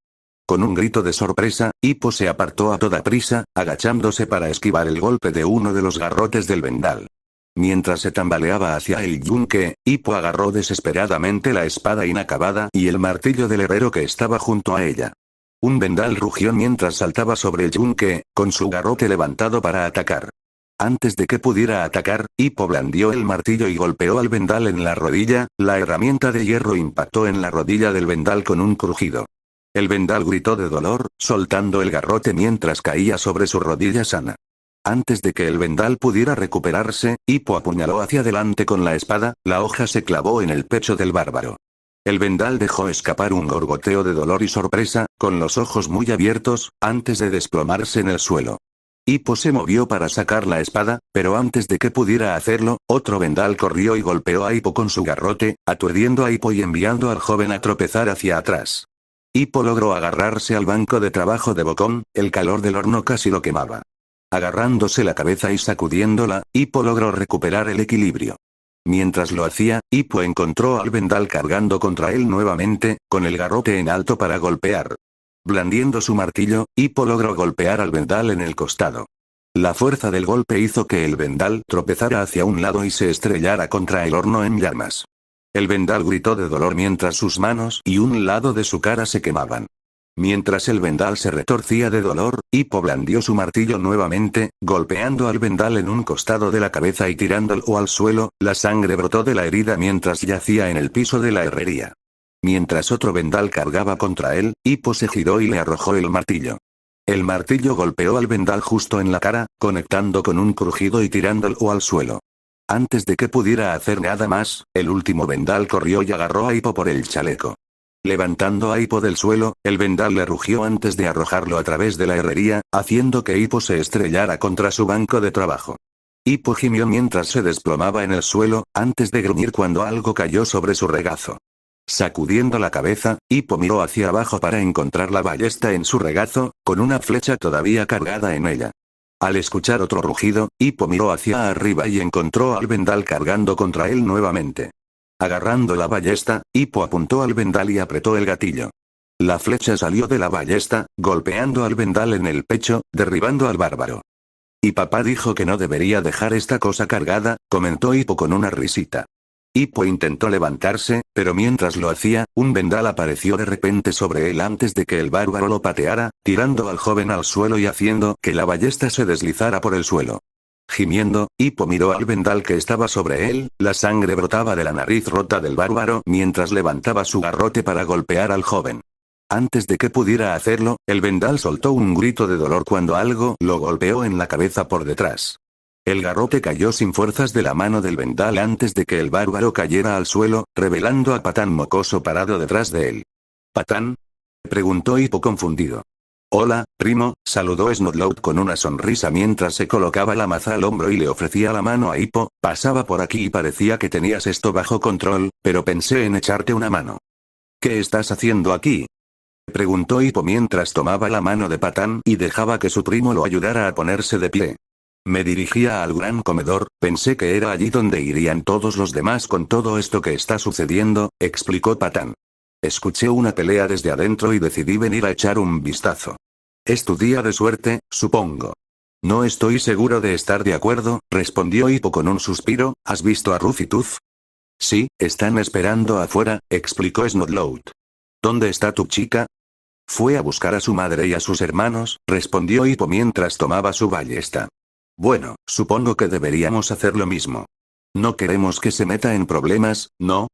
Con un grito de sorpresa, Hippo se apartó a toda prisa, agachándose para esquivar el golpe de uno de los garrotes del vendal. Mientras se tambaleaba hacia el yunque, Hippo agarró desesperadamente la espada inacabada y el martillo del herrero que estaba junto a ella. Un vendal rugió mientras saltaba sobre el yunque, con su garrote levantado para atacar. Antes de que pudiera atacar, Hippo blandió el martillo y golpeó al vendal en la rodilla, la herramienta de hierro impactó en la rodilla del vendal con un crujido. El vendal gritó de dolor, soltando el garrote mientras caía sobre su rodilla sana. Antes de que el vendal pudiera recuperarse, Hippo apuñaló hacia adelante con la espada, la hoja se clavó en el pecho del bárbaro. El vendal dejó escapar un gorgoteo de dolor y sorpresa, con los ojos muy abiertos, antes de desplomarse en el suelo. Hippo se movió para sacar la espada, pero antes de que pudiera hacerlo, otro vendal corrió y golpeó a Hippo con su garrote, aturdiendo a Hippo y enviando al joven a tropezar hacia atrás. Hippo logró agarrarse al banco de trabajo de Bocón, el calor del horno casi lo quemaba. Agarrándose la cabeza y sacudiéndola, Hippo logró recuperar el equilibrio. Mientras lo hacía, Hippo encontró al vendal cargando contra él nuevamente, con el garrote en alto para golpear. Blandiendo su martillo, Hippo logró golpear al vendal en el costado. La fuerza del golpe hizo que el vendal tropezara hacia un lado y se estrellara contra el horno en llamas. El vendal gritó de dolor mientras sus manos y un lado de su cara se quemaban. Mientras el vendal se retorcía de dolor, Hippo blandió su martillo nuevamente, golpeando al vendal en un costado de la cabeza y tirándolo al suelo, la sangre brotó de la herida mientras yacía en el piso de la herrería. Mientras otro vendal cargaba contra él, Hippo se giró y le arrojó el martillo. El martillo golpeó al vendal justo en la cara, conectando con un crujido y tirándolo al suelo. Antes de que pudiera hacer nada más, el último vendal corrió y agarró a Hippo por el chaleco. Levantando a Hippo del suelo, el vendal le rugió antes de arrojarlo a través de la herrería, haciendo que Hippo se estrellara contra su banco de trabajo. Hippo gimió mientras se desplomaba en el suelo, antes de gruñir cuando algo cayó sobre su regazo. Sacudiendo la cabeza, Hippo miró hacia abajo para encontrar la ballesta en su regazo, con una flecha todavía cargada en ella. Al escuchar otro rugido, Hippo miró hacia arriba y encontró al vendal cargando contra él nuevamente. Agarrando la ballesta, Hippo apuntó al vendal y apretó el gatillo. La flecha salió de la ballesta, golpeando al vendal en el pecho, derribando al bárbaro. Y papá dijo que no debería dejar esta cosa cargada, comentó Hippo con una risita. Hippo intentó levantarse, pero mientras lo hacía, un vendal apareció de repente sobre él antes de que el bárbaro lo pateara, tirando al joven al suelo y haciendo que la ballesta se deslizara por el suelo. Gimiendo, Hippo miró al vendal que estaba sobre él, la sangre brotaba de la nariz rota del bárbaro mientras levantaba su garrote para golpear al joven. Antes de que pudiera hacerlo, el vendal soltó un grito de dolor cuando algo lo golpeó en la cabeza por detrás. El garrote cayó sin fuerzas de la mano del vendal antes de que el bárbaro cayera al suelo, revelando a Patán mocoso parado detrás de él. ¿Patán? Preguntó Hippo confundido. Hola, primo, saludó Snodlout con una sonrisa mientras se colocaba la maza al hombro y le ofrecía la mano a Hippo. Pasaba por aquí y parecía que tenías esto bajo control, pero pensé en echarte una mano. ¿Qué estás haciendo aquí? Preguntó Hippo mientras tomaba la mano de Patán y dejaba que su primo lo ayudara a ponerse de pie. Me dirigía al gran comedor, pensé que era allí donde irían todos los demás con todo esto que está sucediendo, explicó Patán. Escuché una pelea desde adentro y decidí venir a echar un vistazo. Es tu día de suerte, supongo. No estoy seguro de estar de acuerdo, respondió Hippo con un suspiro. ¿Has visto a Ruff y Tuff? Sí, están esperando afuera, explicó Snodlout. ¿Dónde está tu chica? Fue a buscar a su madre y a sus hermanos, respondió Hippo mientras tomaba su ballesta. Bueno, supongo que deberíamos hacer lo mismo. No queremos que se meta en problemas, ¿no?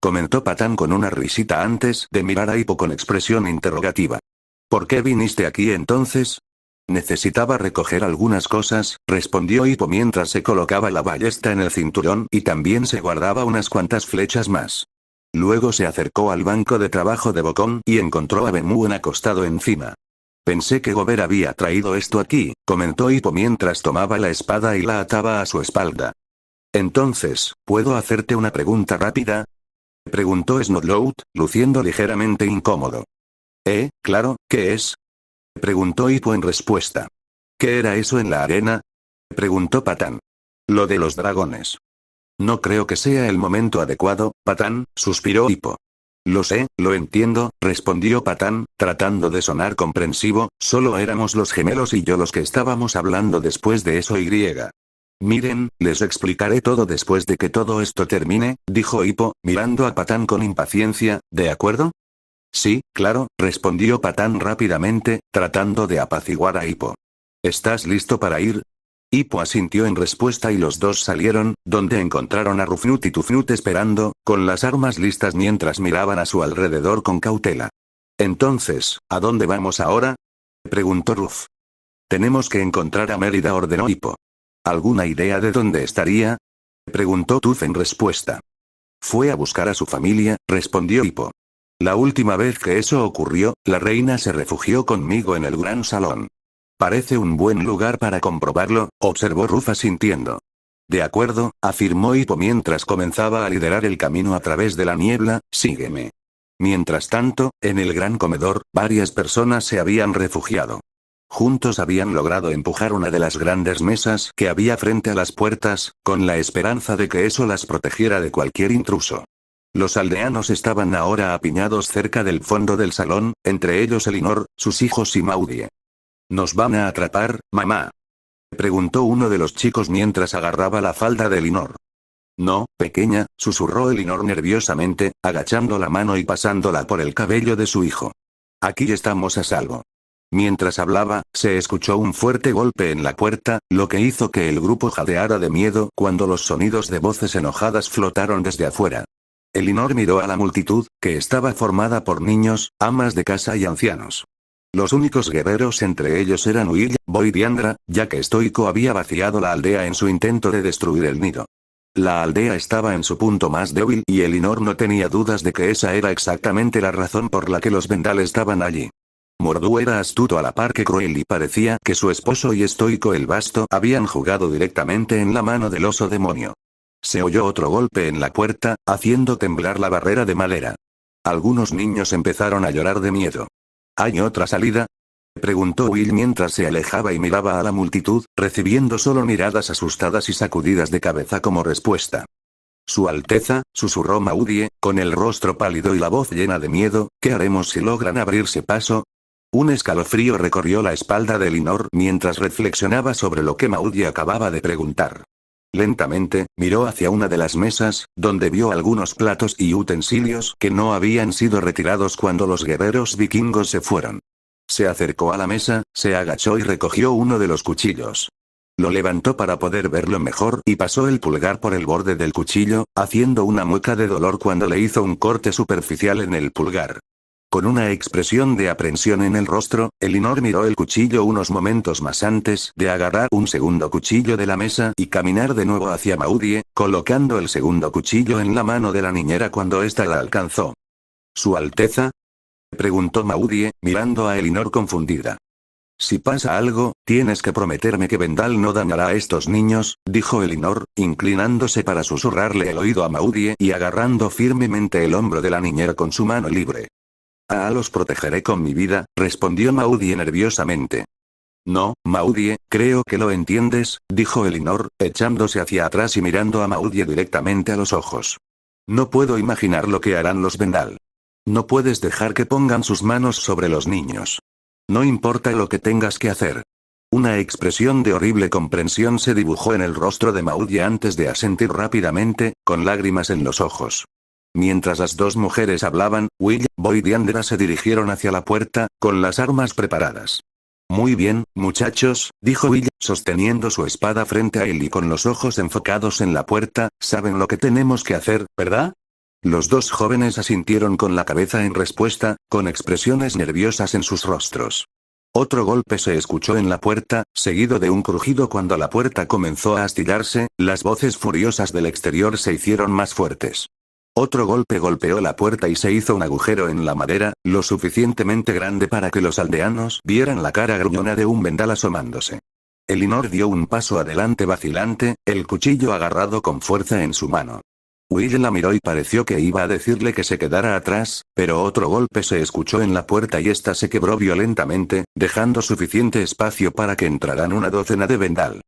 Comentó Patán con una risita antes de mirar a Hippo con expresión interrogativa. ¿Por qué viniste aquí entonces? Necesitaba recoger algunas cosas, respondió Hippo mientras se colocaba la ballesta en el cinturón y también se guardaba unas cuantas flechas más. Luego se acercó al banco de trabajo de Bocón y encontró a Ben-Muon acostado encima. Pensé que Gober había traído esto aquí, comentó Hippo mientras tomaba la espada y la ataba a su espalda. Entonces, ¿puedo hacerte una pregunta rápida? Preguntó Snodlout, luciendo ligeramente incómodo. Claro, ¿qué es? Preguntó Hippo en respuesta. ¿Qué era eso en la arena? Preguntó Patán. Lo de los dragones. No creo que sea el momento adecuado, Patán, suspiró Hippo. Lo sé, lo entiendo, respondió Patán, tratando de sonar comprensivo, solo éramos los gemelos y yo los que estábamos hablando después de eso y. Miren, les explicaré todo después de que todo esto termine, dijo Hippo, mirando a Patán con impaciencia, ¿de acuerdo? Sí, claro, respondió Patán rápidamente, tratando de apaciguar a Hippo. ¿Estás listo para ir? Hippo asintió en respuesta y los dos salieron, donde encontraron a Rufnut y Tufnut esperando, con las armas listas mientras miraban a su alrededor con cautela. Entonces, ¿a dónde vamos ahora? Preguntó Ruf. Tenemos que encontrar a Mérida, ordenó Hippo. ¿Alguna idea de dónde estaría? Preguntó Tuf en respuesta. Fue a buscar a su familia, respondió Hippo. La última vez que eso ocurrió, la reina se refugió conmigo en el gran salón. Parece un buen lugar para comprobarlo, observó Ruf asintiendo. De acuerdo, afirmó Hippo mientras comenzaba a liderar el camino a través de la niebla, sígueme. Mientras tanto, en el gran comedor, varias personas se habían refugiado. Juntos habían logrado empujar una de las grandes mesas que había frente a las puertas, con la esperanza de que eso las protegiera de cualquier intruso. Los aldeanos estaban ahora apiñados cerca del fondo del salón, entre ellos Elinor, sus hijos y Maudie. ¿Nos van a atrapar, mamá?, preguntó uno de los chicos mientras agarraba la falda de Elinor. No, pequeña, susurró Elinor nerviosamente, agachando la mano y pasándola por el cabello de su hijo. Aquí estamos a salvo. Mientras hablaba, se escuchó un fuerte golpe en la puerta, lo que hizo que el grupo jadeara de miedo cuando los sonidos de voces enojadas flotaron desde afuera. Elinor miró a la multitud, que estaba formada por niños, amas de casa y ancianos. Los únicos guerreros entre ellos eran Will, Boyd y Andra, ya que Stoico había vaciado la aldea en su intento de destruir el nido. La aldea estaba en su punto más débil y Elinor no tenía dudas de que esa era exactamente la razón por la que los Vendal estaban allí. Mordu era astuto a la par que cruel y parecía que su esposo y Stoico el Vasto habían jugado directamente en la mano del oso demonio. Se oyó otro golpe en la puerta, haciendo temblar la barrera de madera. Algunos niños empezaron a llorar de miedo. ¿Hay otra salida?, preguntó Will mientras se alejaba y miraba a la multitud, recibiendo solo miradas asustadas y sacudidas de cabeza como respuesta. Su Alteza, susurró Maudie, con el rostro pálido y la voz llena de miedo, ¿qué haremos si logran abrirse paso? Un escalofrío recorrió la espalda de Elinor mientras reflexionaba sobre lo que Maudie acababa de preguntar. Lentamente, miró hacia una de las mesas, donde vio algunos platos y utensilios que no habían sido retirados cuando los guerreros vikingos se fueron. Se acercó a la mesa, se agachó y recogió uno de los cuchillos. Lo levantó para poder verlo mejor y pasó el pulgar por el borde del cuchillo, haciendo una mueca de dolor cuando le hizo un corte superficial en el pulgar. Con una expresión de aprensión en el rostro, Elinor miró el cuchillo unos momentos más antes de agarrar un segundo cuchillo de la mesa y caminar de nuevo hacia Maudie, colocando el segundo cuchillo en la mano de la niñera cuando ésta la alcanzó. ¿Su Alteza?, preguntó Maudie, mirando a Elinor confundida. Si pasa algo, tienes que prometerme que Vendal no dañará a estos niños, dijo Elinor, inclinándose para susurrarle el oído a Maudie y agarrando firmemente el hombro de la niñera con su mano libre. Los protegeré con mi vida, respondió Maudie nerviosamente. No, Maudie, creo que lo entiendes, dijo Elinor, echándose hacia atrás y mirando a Maudie directamente a los ojos. No puedo imaginar lo que harán los Vendal. No puedes dejar que pongan sus manos sobre los niños. No importa lo que tengas que hacer. Una expresión de horrible comprensión se dibujó en el rostro de Maudie antes de asentir rápidamente, con lágrimas en los ojos. Mientras las dos mujeres hablaban, Will, Boyd y Andra se dirigieron hacia la puerta, con las armas preparadas. Muy bien, muchachos, dijo Will, sosteniendo su espada frente a él y con los ojos enfocados en la puerta, saben lo que tenemos que hacer, ¿verdad? Los dos jóvenes asintieron con la cabeza en respuesta, con expresiones nerviosas en sus rostros. Otro golpe se escuchó en la puerta, seguido de un crujido cuando la puerta comenzó a astillarse, las voces furiosas del exterior se hicieron más fuertes. Otro golpe golpeó la puerta y se hizo un agujero en la madera, lo suficientemente grande para que los aldeanos vieran la cara gruñona de un Vendal asomándose. Elinor dio un paso adelante vacilante, el cuchillo agarrado con fuerza en su mano. Will la miró y pareció que iba a decirle que se quedara atrás, pero otro golpe se escuchó en la puerta y ésta se quebró violentamente, dejando suficiente espacio para que entraran una docena de Vendal.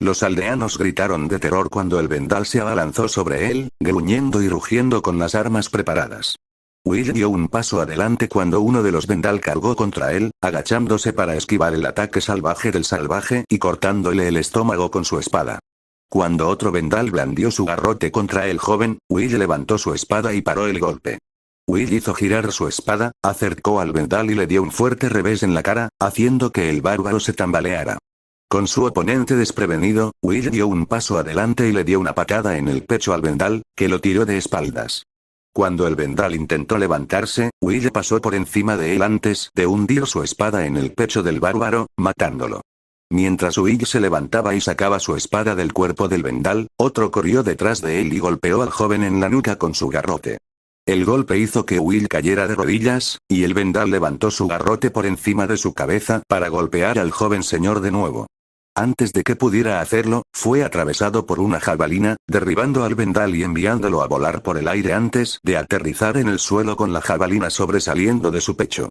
Los aldeanos gritaron de terror cuando el Vendal se abalanzó sobre él, gruñendo y rugiendo con las armas preparadas. Will dio un paso adelante cuando uno de los Vendal cargó contra él, agachándose para esquivar el ataque salvaje del salvaje y cortándole el estómago con su espada. Cuando otro vendal blandió su garrote contra el joven, Will levantó su espada y paró el golpe. Will hizo girar su espada, acercó al vendal y le dio un fuerte revés en la cara, haciendo que el bárbaro se tambaleara. Con su oponente desprevenido, Will dio un paso adelante y le dio una patada en el pecho al vendal, que lo tiró de espaldas. Cuando el vendal intentó levantarse, Will pasó por encima de él antes de hundir su espada en el pecho del bárbaro, matándolo. Mientras Will se levantaba y sacaba su espada del cuerpo del vendal, otro corrió detrás de él y golpeó al joven en la nuca con su garrote. El golpe hizo que Will cayera de rodillas, y el vendal levantó su garrote por encima de su cabeza para golpear al joven señor de nuevo. Antes de que pudiera hacerlo, fue atravesado por una jabalina, derribando al vendal y enviándolo a volar por el aire antes de aterrizar en el suelo con la jabalina sobresaliendo de su pecho.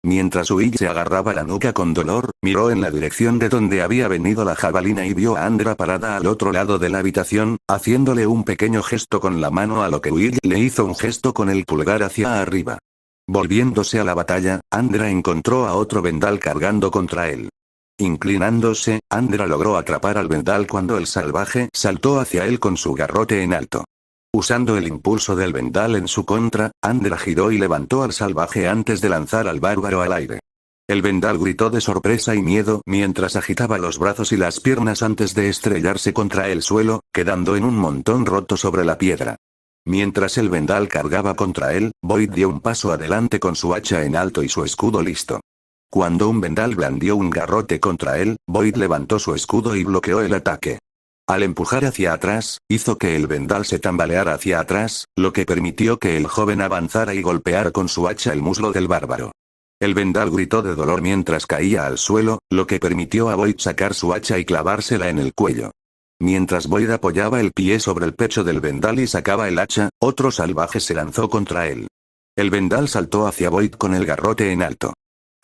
Mientras Will se agarraba la nuca con dolor, miró en la dirección de donde había venido la jabalina y vio a Andra parada al otro lado de la habitación, haciéndole un pequeño gesto con la mano a lo que Will le hizo un gesto con el pulgar hacia arriba. Volviéndose a la batalla, Andra encontró a otro vendal cargando contra él. Inclinándose, Andra logró atrapar al vendal cuando el salvaje saltó hacia él con su garrote en alto. Usando el impulso del vendal en su contra, Andra giró y levantó al salvaje antes de lanzar al bárbaro al aire. El vendal gritó de sorpresa y miedo mientras agitaba los brazos y las piernas antes de estrellarse contra el suelo, quedando en un montón roto sobre la piedra. Mientras el vendal cargaba contra él, Boyd dio un paso adelante con su hacha en alto y su escudo listo. Cuando un vendal blandió un garrote contra él, Boyd levantó su escudo y bloqueó el ataque. Al empujar hacia atrás, hizo que el vendal se tambaleara hacia atrás, lo que permitió que el joven avanzara y golpeara con su hacha el muslo del bárbaro. El vendal gritó de dolor mientras caía al suelo, lo que permitió a Boyd sacar su hacha y clavársela en el cuello. Mientras Boyd apoyaba el pie sobre el pecho del vendal y sacaba el hacha, otro salvaje se lanzó contra él. El vendal saltó hacia Boyd con el garrote en alto.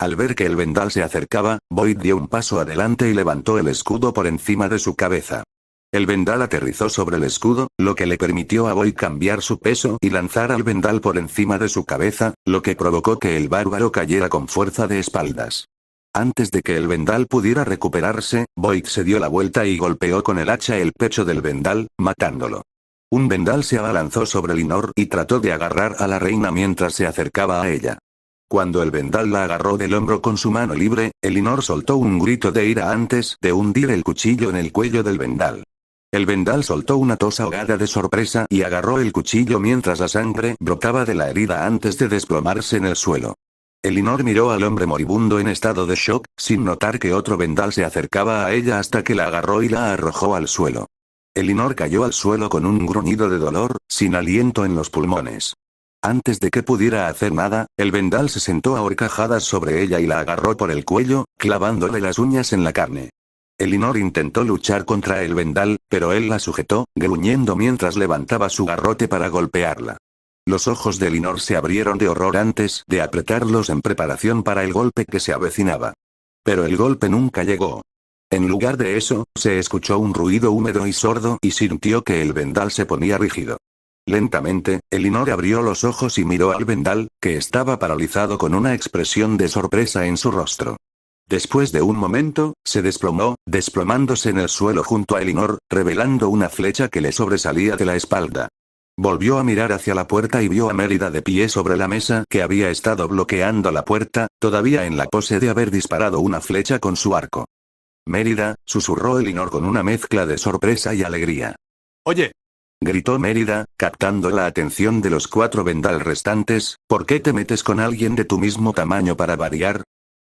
Al ver que el vendal se acercaba, Boyd dio un paso adelante y levantó el escudo por encima de su cabeza. El vendal aterrizó sobre el escudo, lo que le permitió a Boyd cambiar su peso y lanzar al vendal por encima de su cabeza, lo que provocó que el bárbaro cayera con fuerza de espaldas. Antes de que el vendal pudiera recuperarse, Boyd se dio la vuelta y golpeó con el hacha el pecho del vendal, matándolo. Un vendal se abalanzó sobre Linor y trató de agarrar a la reina mientras se acercaba a ella. Cuando el vendal la agarró del hombro con su mano libre, Elinor soltó un grito de ira antes de hundir el cuchillo en el cuello del vendal. El vendal soltó una tos ahogada de sorpresa y agarró el cuchillo mientras la sangre brotaba de la herida antes de desplomarse en el suelo. Elinor miró al hombre moribundo en estado de shock, sin notar que otro vendal se acercaba a ella hasta que la agarró y la arrojó al suelo. Elinor cayó al suelo con un gruñido de dolor, sin aliento en los pulmones. Antes de que pudiera hacer nada, el vendal se sentó a horcajadas sobre ella y la agarró por el cuello, clavándole las uñas en la carne. Elinor intentó luchar contra el vendal, pero él la sujetó, gruñendo mientras levantaba su garrote para golpearla. Los ojos de Elinor se abrieron de horror antes de apretarlos en preparación para el golpe que se avecinaba. Pero el golpe nunca llegó. En lugar de eso, se escuchó un ruido húmedo y sordo y sintió que el vendal se ponía rígido. Lentamente, Elinor abrió los ojos y miró al vendal, que estaba paralizado con una expresión de sorpresa en su rostro. Después de un momento, se desplomó, desplomándose en el suelo junto a Elinor, revelando una flecha que le sobresalía de la espalda. Volvió a mirar hacia la puerta y vio a Mérida de pie sobre la mesa que había estado bloqueando la puerta, todavía en la pose de haber disparado una flecha con su arco. Mérida, susurró Elinor con una mezcla de sorpresa y alegría. Oye, Gritó Mérida, captando la atención de los 4 vendal restantes, ¿por qué te metes con alguien de tu mismo tamaño para variar?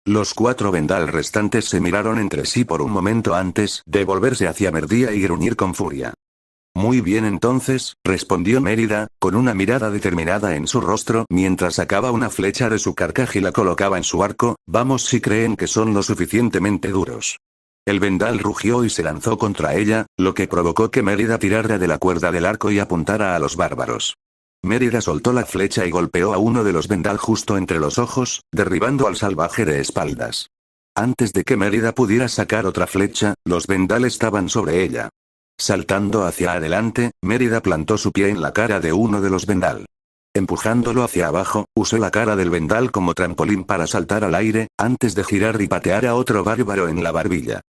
Los 4 vendal restantes se miraron entre sí por un momento antes de volverse hacia Merdía y gruñir con furia. Muy bien entonces, respondió Mérida, con una mirada determinada en su rostro mientras sacaba una flecha de su carcaj y la colocaba en su arco, vamos si creen que son lo suficientemente duros. El vendal rugió y se lanzó contra ella, lo que provocó que Mérida tirara de la cuerda del arco y apuntara a los bárbaros. Mérida soltó la flecha y golpeó a uno de los vendal justo entre los ojos, derribando al salvaje de espaldas. Antes de que Mérida pudiera sacar otra flecha, los vendal estaban sobre ella. Saltando hacia adelante, Mérida plantó su pie en la cara de uno de los vendal. Empujándolo hacia abajo, usó la cara del vendal como trampolín para saltar al aire, antes de girar y patear a otro bárbaro en la barbilla.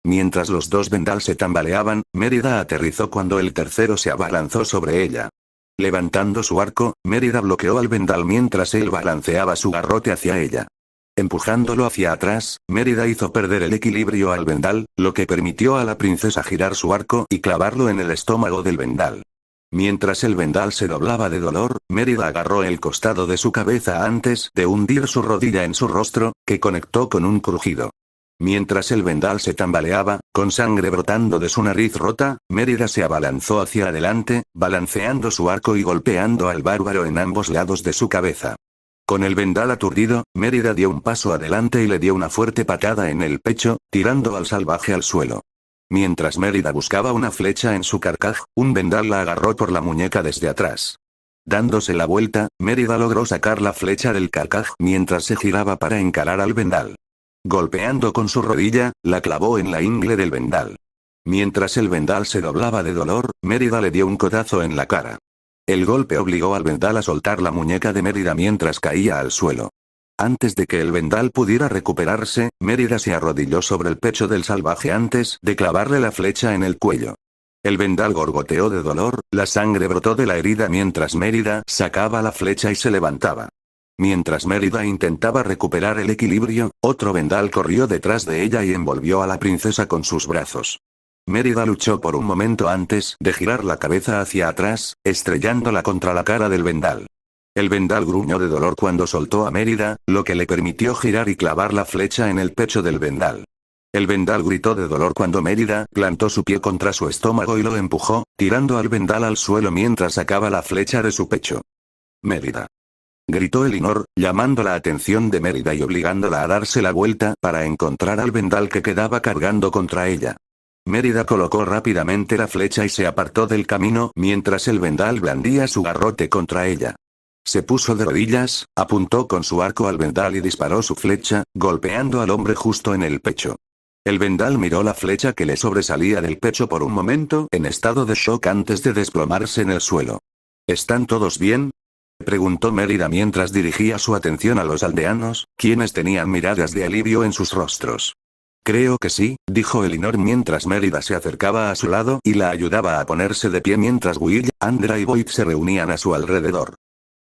Mientras los dos Vendal se tambaleaban, Mérida aterrizó cuando el tercero se abalanzó sobre ella. Levantando su arco, Mérida bloqueó al Vendal mientras él balanceaba su garrote hacia ella. Empujándolo hacia atrás, Mérida hizo perder el equilibrio al Vendal, lo que permitió a la princesa girar su arco y clavarlo en el estómago del Vendal. Mientras el Vendal se doblaba de dolor, Mérida agarró el costado de su cabeza antes de hundir su rodilla en su rostro, que conectó con un crujido. Mientras el Vendal se tambaleaba, con sangre brotando de su nariz rota, Mérida se abalanzó hacia adelante, balanceando su arco y golpeando al bárbaro en ambos lados de su cabeza. Con el Vendal aturdido, Mérida dio un paso adelante y le dio una fuerte patada en el pecho, tirando al salvaje al suelo. Mientras Mérida buscaba una flecha en su carcaj, un Vendal la agarró por la muñeca desde atrás. Dándose la vuelta, Mérida logró sacar la flecha del carcaj mientras se giraba para encarar al Vendal. Golpeando con su rodilla, la clavó en la ingle del Vendal. Mientras el Vendal se doblaba de dolor, Mérida le dio un codazo en la cara. El golpe obligó al Vendal a soltar la muñeca de Mérida mientras caía al suelo. Antes de que el Vendal pudiera recuperarse, Mérida se arrodilló sobre el pecho del salvaje antes de clavarle la flecha en el cuello. El Vendal gorgoteó de dolor, la sangre brotó de la herida mientras Mérida sacaba la flecha y se levantaba. Mientras Mérida intentaba recuperar el equilibrio, otro Vendal corrió detrás de ella y envolvió a la princesa con sus brazos. Mérida luchó por un momento antes de girar la cabeza hacia atrás, estrellándola contra la cara del Vendal. El Vendal gruñó de dolor cuando soltó a Mérida, lo que le permitió girar y clavar la flecha en el pecho del Vendal. El Vendal gritó de dolor cuando Mérida plantó su pie contra su estómago y lo empujó, tirando al Vendal al suelo mientras sacaba la flecha de su pecho. Mérida. Gritó Elinor, llamando la atención de Mérida y obligándola a darse la vuelta para encontrar al Vendal que quedaba cargando contra ella. Mérida colocó rápidamente la flecha y se apartó del camino mientras el Vendal blandía su garrote contra ella. Se puso de rodillas, apuntó con su arco al Vendal y disparó su flecha, golpeando al hombre justo en el pecho. El Vendal miró la flecha que le sobresalía del pecho por un momento en estado de shock antes de desplomarse en el suelo. ¿Están todos bien?, preguntó Mérida mientras dirigía su atención a los aldeanos, quienes tenían miradas de alivio en sus rostros. Creo que sí, dijo Elinor mientras Mérida se acercaba a su lado y la ayudaba a ponerse de pie mientras Will, Andra y Boyd se reunían a su alrededor.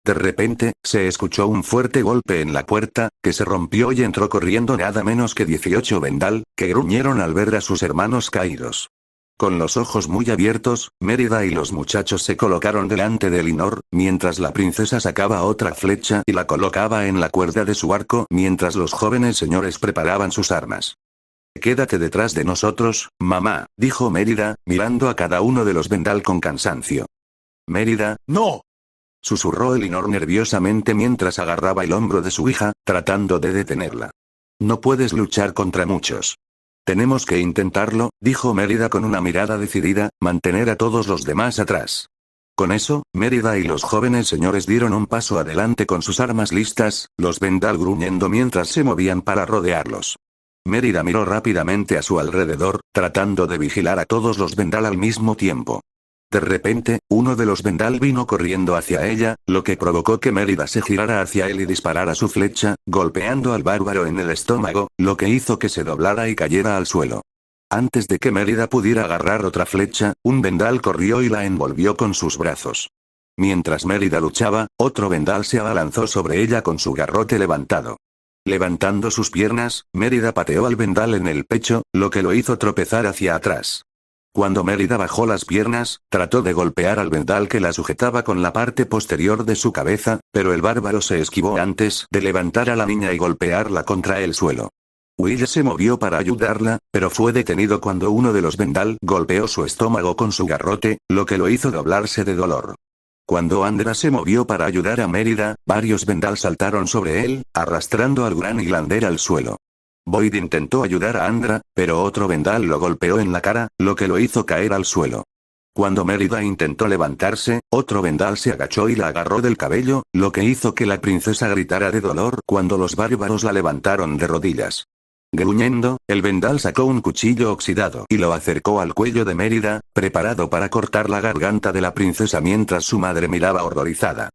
De repente, se escuchó un fuerte golpe en la puerta, que se rompió y entró corriendo nada menos que 18 Vendal, que gruñeron al ver a sus hermanos caídos. Con los ojos muy abiertos, Mérida y los muchachos se colocaron delante de Elinor, mientras la princesa sacaba otra flecha y la colocaba en la cuerda de su arco mientras los jóvenes señores preparaban sus armas. Quédate detrás de nosotros, mamá, dijo Mérida, mirando a cada uno de los Vendal con cansancio. Mérida, ¡no! Susurró Elinor nerviosamente mientras agarraba el hombro de su hija, tratando de detenerla. No puedes luchar contra muchos. Tenemos que intentarlo, dijo Mérida con una mirada decidida, mantener a todos los demás atrás. Con eso, Mérida y los jóvenes señores dieron un paso adelante con sus armas listas, los Vendal gruñendo mientras se movían para rodearlos. Mérida miró rápidamente a su alrededor, tratando de vigilar a todos los Vendal al mismo tiempo. De repente, uno de los Vendal vino corriendo hacia ella, lo que provocó que Mérida se girara hacia él y disparara su flecha, golpeando al bárbaro en el estómago, lo que hizo que se doblara y cayera al suelo. Antes de que Mérida pudiera agarrar otra flecha, un Vendal corrió y la envolvió con sus brazos. Mientras Mérida luchaba, otro Vendal se abalanzó sobre ella con su garrote levantado. Levantando sus piernas, Mérida pateó al Vendal en el pecho, lo que lo hizo tropezar hacia atrás. Cuando Mérida bajó las piernas, trató de golpear al Vendal que la sujetaba con la parte posterior de su cabeza, pero el bárbaro se esquivó antes de levantar a la niña y golpearla contra el suelo. Will se movió para ayudarla, pero fue detenido cuando uno de los Vendal golpeó su estómago con su garrote, lo que lo hizo doblarse de dolor. Cuando Andra se movió para ayudar a Mérida, varios Vendal saltaron sobre él, arrastrando al gran Highlander al suelo. Boyd intentó ayudar a Andra, pero otro Vendal lo golpeó en la cara, lo que lo hizo caer al suelo. Cuando Mérida intentó levantarse, otro Vendal se agachó y la agarró del cabello, lo que hizo que la princesa gritara de dolor cuando los bárbaros la levantaron de rodillas. Gruñendo, el Vendal sacó un cuchillo oxidado y lo acercó al cuello de Mérida, preparado para cortar la garganta de la princesa mientras su madre miraba horrorizada.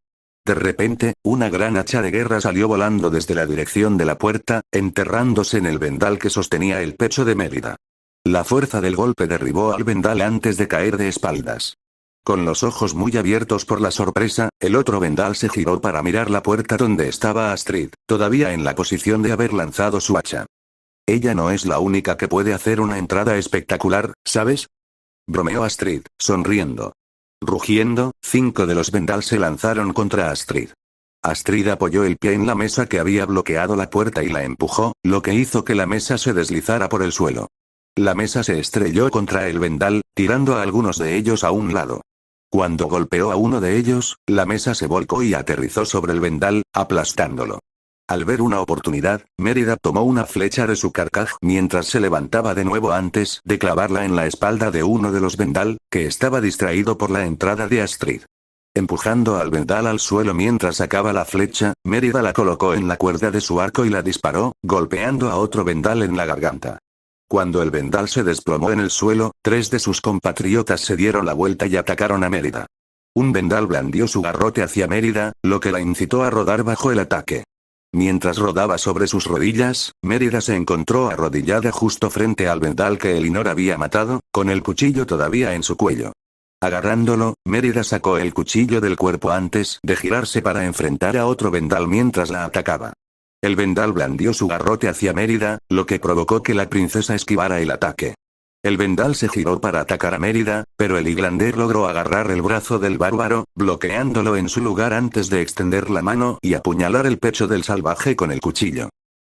De repente, una gran hacha de guerra salió volando desde la dirección de la puerta, enterrándose en el Vendal que sostenía el pecho de Mérida. La fuerza del golpe derribó al vendal antes de caer de espaldas. Con los ojos muy abiertos por la sorpresa, el otro vendal se giró para mirar la puerta donde estaba Astrid, todavía en la posición de haber lanzado su hacha. Ella no es la única que puede hacer una entrada espectacular, ¿sabes? Bromeó Astrid, sonriendo. Rugiendo, 5 de los vendal se lanzaron contra Astrid. Astrid apoyó el pie en la mesa que había bloqueado la puerta y la empujó, lo que hizo que la mesa se deslizara por el suelo. La mesa se estrelló contra el vendal, tirando a algunos de ellos a un lado. Cuando golpeó a uno de ellos, la mesa se volcó y aterrizó sobre el vendal, aplastándolo. Al ver una oportunidad, Mérida tomó una flecha de su carcaj mientras se levantaba de nuevo antes de clavarla en la espalda de uno de los vendal, que estaba distraído por la entrada de Astrid. Empujando al vendal al suelo mientras sacaba la flecha, Mérida la colocó en la cuerda de su arco y la disparó, golpeando a otro vendal en la garganta. Cuando el vendal se desplomó en el suelo, 3 de sus compatriotas se dieron la vuelta y atacaron a Mérida. Un vendal blandió su garrote hacia Mérida, lo que la incitó a rodar bajo el ataque. Mientras rodaba sobre sus rodillas, Mérida se encontró arrodillada justo frente al vendal que Elinor había matado, con el cuchillo todavía en su cuello. Agarrándolo, Mérida sacó el cuchillo del cuerpo antes de girarse para enfrentar a otro vendal mientras la atacaba. El vendal blandió su garrote hacia Mérida, lo que provocó que la princesa esquivara el ataque. El vendal se giró para atacar a Mérida, pero el Highlander logró agarrar el brazo del bárbaro, bloqueándolo en su lugar antes de extender la mano y apuñalar el pecho del salvaje con el cuchillo.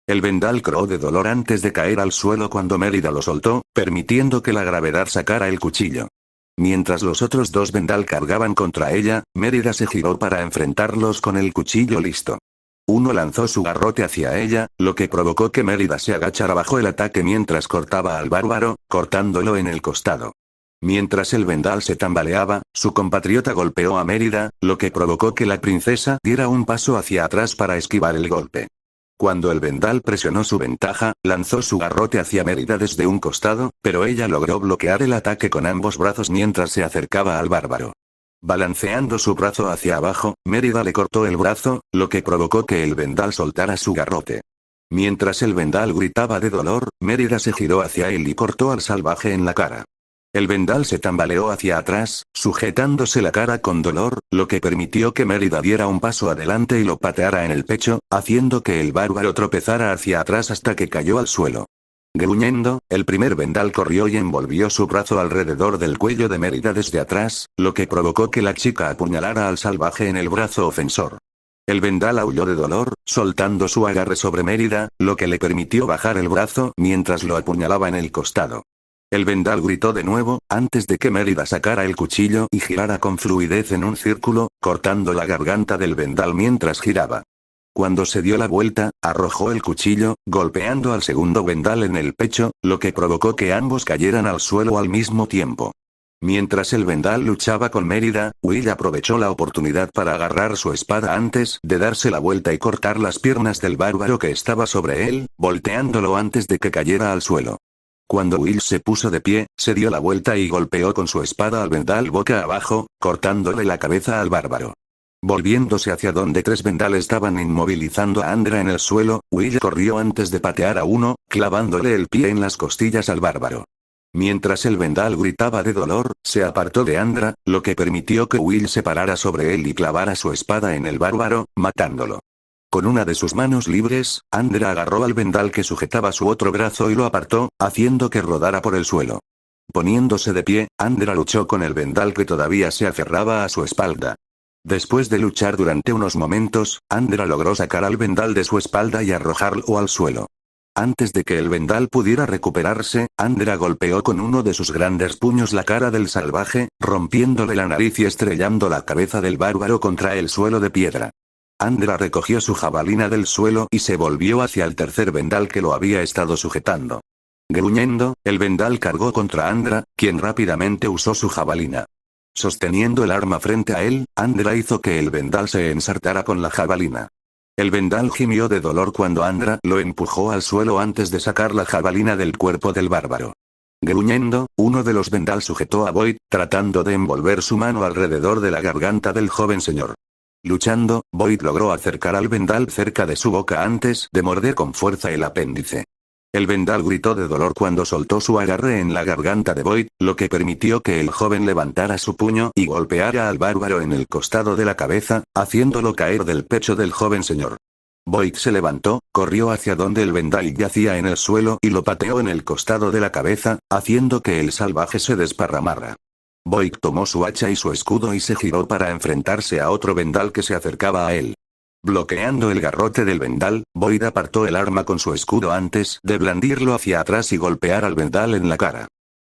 El vendal croó de dolor antes de caer al suelo cuando Mérida lo soltó, permitiendo que la gravedad sacara el cuchillo. Mientras los otros 2 vendal cargaban contra ella, Mérida se giró para enfrentarlos con el cuchillo listo. Uno lanzó su garrote hacia ella, lo que provocó que Mérida se agachara bajo el ataque mientras cortaba al bárbaro, cortándolo en el costado. Mientras el vendal se tambaleaba, su compatriota golpeó a Mérida, lo que provocó que la princesa diera un paso hacia atrás para esquivar el golpe. Cuando el vendal presionó su ventaja, lanzó su garrote hacia Mérida desde un costado, pero ella logró bloquear el ataque con ambos brazos mientras se acercaba al bárbaro. Balanceando su brazo hacia abajo, Mérida le cortó el brazo, lo que provocó que el vendal soltara su garrote. Mientras el vendal gritaba de dolor, Mérida se giró hacia él y cortó al salvaje en la cara. El vendal se tambaleó hacia atrás, sujetándose la cara con dolor, lo que permitió que Mérida diera un paso adelante y lo pateara en el pecho, haciendo que el bárbaro tropezara hacia atrás hasta que cayó al suelo. Gruñendo, el primer vendal corrió y envolvió su brazo alrededor del cuello de Mérida desde atrás, lo que provocó que la chica apuñalara al salvaje en el brazo ofensor. El vendal aulló de dolor, soltando su agarre sobre Mérida, lo que le permitió bajar el brazo mientras lo apuñalaba en el costado. El vendal gritó de nuevo, antes de que Mérida sacara el cuchillo y girara con fluidez en un círculo, cortando la garganta del vendal mientras giraba. Cuando se dio la vuelta, arrojó el cuchillo, golpeando al segundo vendal en el pecho, lo que provocó que ambos cayeran al suelo al mismo tiempo. Mientras el vendal luchaba con Mérida, Will aprovechó la oportunidad para agarrar su espada antes de darse la vuelta y cortar las piernas del bárbaro que estaba sobre él, volteándolo antes de que cayera al suelo. Cuando Will se puso de pie, se dio la vuelta y golpeó con su espada al vendal boca abajo, cortándole la cabeza al bárbaro. Volviéndose hacia donde 3 vendales estaban inmovilizando a Andra en el suelo, Will corrió antes de patear a uno, clavándole el pie en las costillas al bárbaro. Mientras el vendal gritaba de dolor, se apartó de Andra, lo que permitió que Will se parara sobre él y clavara su espada en el bárbaro, matándolo. Con una de sus manos libres, Andra agarró al vendal que sujetaba su otro brazo y lo apartó, haciendo que rodara por el suelo. Poniéndose de pie, Andra luchó con el vendal que todavía se aferraba a su espalda. Después de luchar durante unos momentos, Andra logró sacar al vendal de su espalda y arrojarlo al suelo. Antes de que el vendal pudiera recuperarse, Andra golpeó con uno de sus grandes puños la cara del salvaje, rompiéndole la nariz y estrellando la cabeza del bárbaro contra el suelo de piedra. Andra recogió su jabalina del suelo y se volvió hacia el tercer vendal que lo había estado sujetando. Gruñendo, el vendal cargó contra Andra, quien rápidamente usó su jabalina. Sosteniendo el arma frente a él, Andra hizo que el vendal se ensartara con la jabalina. El vendal gimió de dolor cuando Andra lo empujó al suelo antes de sacar la jabalina del cuerpo del bárbaro. Gruñendo, uno de los vendal sujetó a Boyd, tratando de envolver su mano alrededor de la garganta del joven señor. Luchando, Boyd logró acercar al vendal cerca de su boca antes de morder con fuerza el apéndice. El vendal gritó de dolor cuando soltó su agarre en la garganta de Boyd, lo que permitió que el joven levantara su puño y golpeara al bárbaro en el costado de la cabeza, haciéndolo caer del pecho del joven señor. Boyd se levantó, corrió hacia donde el vendal yacía en el suelo y lo pateó en el costado de la cabeza, haciendo que el salvaje se desparramara. Boyd tomó su hacha y su escudo y se giró para enfrentarse a otro vendal que se acercaba a él. Bloqueando el garrote del vendal, Boyd apartó el arma con su escudo antes de blandirlo hacia atrás y golpear al vendal en la cara.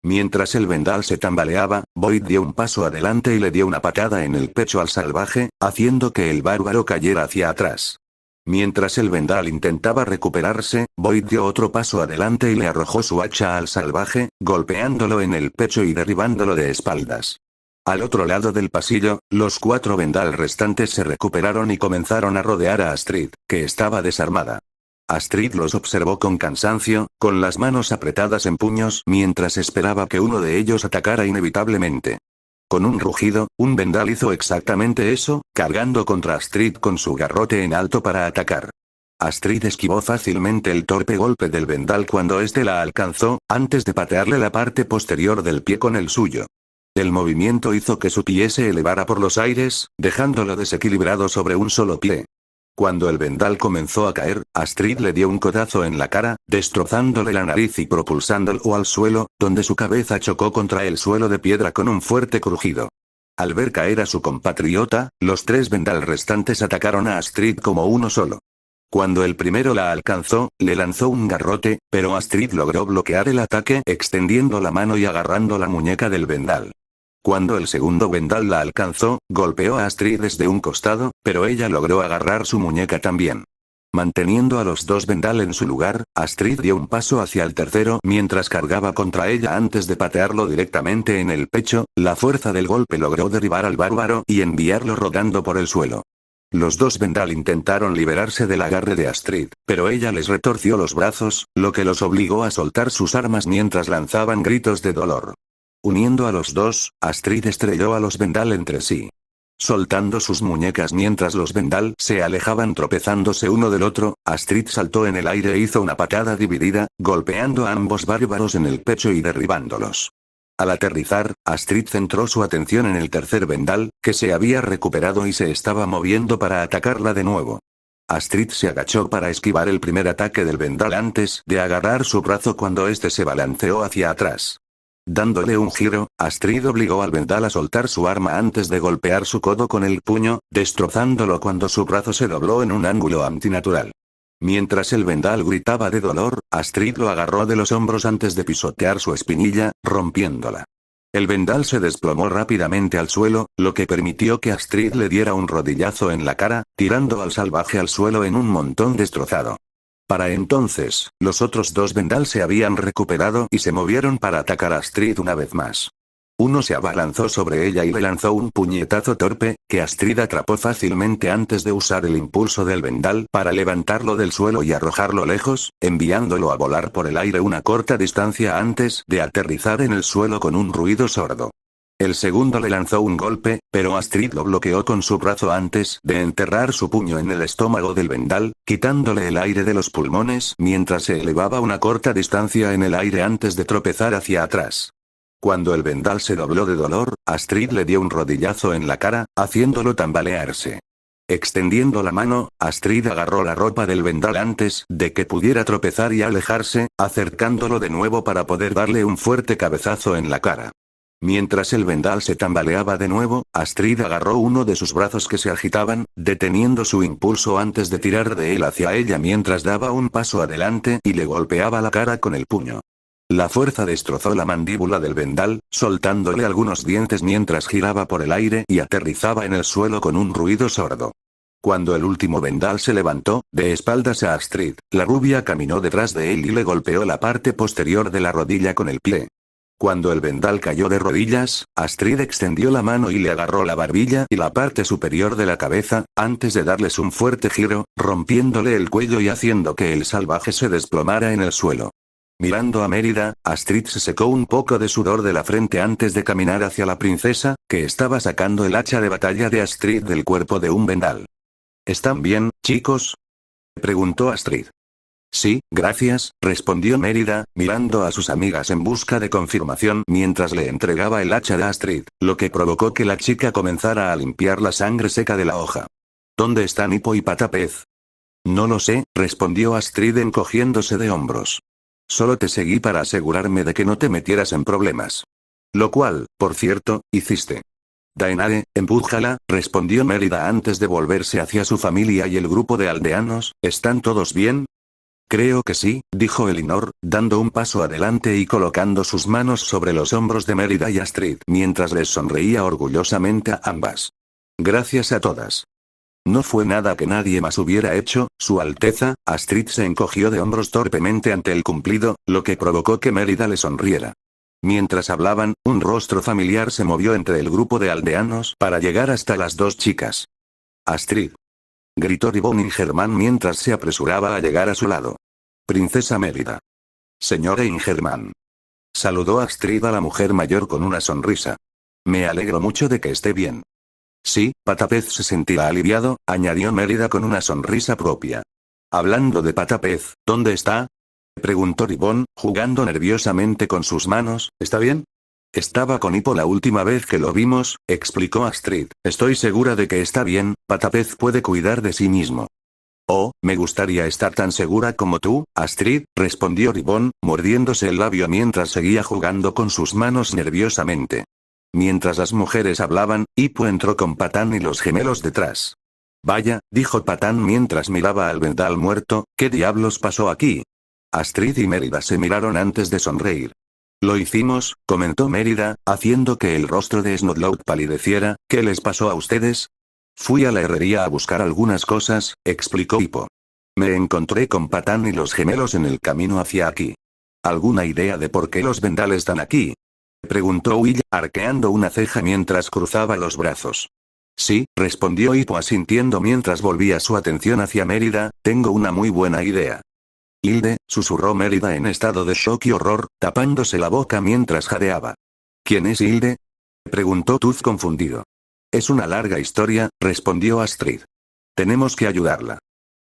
Mientras el vendal se tambaleaba, Boyd dio un paso adelante y le dio una patada en el pecho al salvaje, haciendo que el bárbaro cayera hacia atrás. Mientras el vendal intentaba recuperarse, Boyd dio otro paso adelante y le arrojó su hacha al salvaje, golpeándolo en el pecho y derribándolo de espaldas. Al otro lado del pasillo, los 4 vendal restantes se recuperaron y comenzaron a rodear a Astrid, que estaba desarmada. Astrid los observó con cansancio, con las manos apretadas en puños mientras esperaba que uno de ellos atacara inevitablemente. Con un rugido, un vendal hizo exactamente eso, cargando contra Astrid con su garrote en alto para atacar. Astrid esquivó fácilmente el torpe golpe del vendal cuando éste la alcanzó, antes de patearle la parte posterior del pie con el suyo. El movimiento hizo que su pie se elevara por los aires, dejándolo desequilibrado sobre un solo pie. Cuando el vendal comenzó a caer, Astrid le dio un codazo en la cara, destrozándole la nariz y propulsándolo al suelo, donde su cabeza chocó contra el suelo de piedra con un fuerte crujido. Al ver caer a su compatriota, los 3 vendal restantes atacaron a Astrid como uno solo. Cuando el primero la alcanzó, le lanzó un garrote, pero Astrid logró bloquear el ataque extendiendo la mano y agarrando la muñeca del vendal. Cuando el segundo vendal la alcanzó, golpeó a Astrid desde un costado, pero ella logró agarrar su muñeca también. Manteniendo a los 2 vendal en su lugar, Astrid dio un paso hacia el tercero mientras cargaba contra ella antes de patearlo directamente en el pecho. La fuerza del golpe logró derribar al bárbaro y enviarlo rodando por el suelo. Los 2 vendal intentaron liberarse del agarre de Astrid, pero ella les retorció los brazos, lo que los obligó a soltar sus armas mientras lanzaban gritos de dolor. Uniendo a los 2, Astrid estrelló a los vendal entre sí. Soltando sus muñecas mientras los vendal se alejaban tropezándose uno del otro, Astrid saltó en el aire e hizo una patada dividida, golpeando a ambos bárbaros en el pecho y derribándolos. Al aterrizar, Astrid centró su atención en el tercer vendal, que se había recuperado y se estaba moviendo para atacarla de nuevo. Astrid se agachó para esquivar el primer ataque del vendal antes de agarrar su brazo cuando este se balanceó hacia atrás. Dándole un giro, Astrid obligó al vendal a soltar su arma antes de golpear su codo con el puño, destrozándolo cuando su brazo se dobló en un ángulo antinatural. Mientras el vendal gritaba de dolor, Astrid lo agarró de los hombros antes de pisotear su espinilla, rompiéndola. El vendal se desplomó rápidamente al suelo, lo que permitió que Astrid le diera un rodillazo en la cara, tirando al salvaje al suelo en un montón destrozado. Para entonces, los otros 2 vendal se habían recuperado y se movieron para atacar a Astrid una vez más. Uno se abalanzó sobre ella y le lanzó un puñetazo torpe, que Astrid atrapó fácilmente antes de usar el impulso del vendal para levantarlo del suelo y arrojarlo lejos, enviándolo a volar por el aire una corta distancia antes de aterrizar en el suelo con un ruido sordo. El segundo le lanzó un golpe, pero Astrid lo bloqueó con su brazo antes de enterrar su puño en el estómago del vendal, quitándole el aire de los pulmones mientras se elevaba una corta distancia en el aire antes de tropezar hacia atrás. Cuando el vendal se dobló de dolor, Astrid le dio un rodillazo en la cara, haciéndolo tambalearse. Extendiendo la mano, Astrid agarró la ropa del vendal antes de que pudiera tropezar y alejarse, acercándolo de nuevo para poder darle un fuerte cabezazo en la cara. Mientras el vendal se tambaleaba de nuevo, Astrid agarró uno de sus brazos que se agitaban, deteniendo su impulso antes de tirar de él hacia ella mientras daba un paso adelante y le golpeaba la cara con el puño. La fuerza destrozó la mandíbula del vendal, soltándole algunos dientes mientras giraba por el aire y aterrizaba en el suelo con un ruido sordo. Cuando el último vendal se levantó, de espaldas a Astrid, la rubia caminó detrás de él y le golpeó la parte posterior de la rodilla con el pie. Cuando el vendal cayó de rodillas, Astrid extendió la mano y le agarró la barbilla y la parte superior de la cabeza, antes de darles un fuerte giro, rompiéndole el cuello y haciendo que el salvaje se desplomara en el suelo. Mirando a Mérida, Astrid se secó un poco de sudor de la frente antes de caminar hacia la princesa, que estaba sacando el hacha de batalla de Astrid del cuerpo de un vendal. ¿Están bien, chicos?, preguntó Astrid. Sí, gracias, respondió Mérida, mirando a sus amigas en busca de confirmación mientras le entregaba el hacha de Astrid, lo que provocó que la chica comenzara a limpiar la sangre seca de la hoja. ¿Dónde están Hippo y Patapez? No lo sé, respondió Astrid encogiéndose de hombros. Solo te seguí para asegurarme de que no te metieras en problemas. Lo cual, por cierto, hiciste. Daenae, empújala, respondió Mérida antes de volverse hacia su familia y el grupo de aldeanos. ¿Están todos bien? Creo que sí, dijo Elinor, dando un paso adelante y colocando sus manos sobre los hombros de Mérida y Astrid mientras les sonreía orgullosamente a ambas. Gracias a todas. No fue nada que nadie más hubiera hecho, Su Alteza. Astrid se encogió de hombros torpemente ante el cumplido, lo que provocó que Mérida le sonriera. Mientras hablaban, un rostro familiar se movió entre el grupo de aldeanos para llegar hasta las dos chicas. Astrid. Gritó Ribón Ingerman mientras se apresuraba a llegar a su lado. Princesa Mérida. Señora Ingerman. Saludó Astrid a la mujer mayor con una sonrisa. Me alegro mucho de que esté bien. Sí, Patapez se sentirá aliviado, añadió Mérida con una sonrisa propia. Hablando de Patapez, ¿dónde está? Preguntó Ribón, jugando nerviosamente con sus manos. ¿Está bien? Estaba con Hippo la última vez que lo vimos, explicó Astrid. Estoy segura de que está bien, Patapez puede cuidar de sí mismo. Oh, me gustaría estar tan segura como tú, Astrid, respondió Ribón, mordiéndose el labio mientras seguía jugando con sus manos nerviosamente. Mientras las mujeres hablaban, Hippo entró con Patán y los gemelos detrás. Vaya, dijo Patán mientras miraba al vendal muerto, ¿qué diablos pasó aquí? Astrid y Mérida se miraron antes de sonreír. Lo hicimos, comentó Mérida, haciendo que el rostro de Snowdlow palideciera. ¿Qué les pasó a ustedes? Fui a la herrería a buscar algunas cosas, explicó Hippo. Me encontré con Patán y los gemelos en el camino hacia aquí. ¿Alguna idea de por qué los vendales están aquí? Preguntó Will, arqueando una ceja mientras cruzaba los brazos. Sí, respondió Hippo asintiendo mientras volvía su atención hacia Mérida, tengo una muy buena idea. Hilde, susurró Mérida en estado de shock y horror, tapándose la boca mientras jadeaba. ¿Quién es Hilde? Preguntó Tuz confundido. Es una larga historia, respondió Astrid. Tenemos que ayudarla.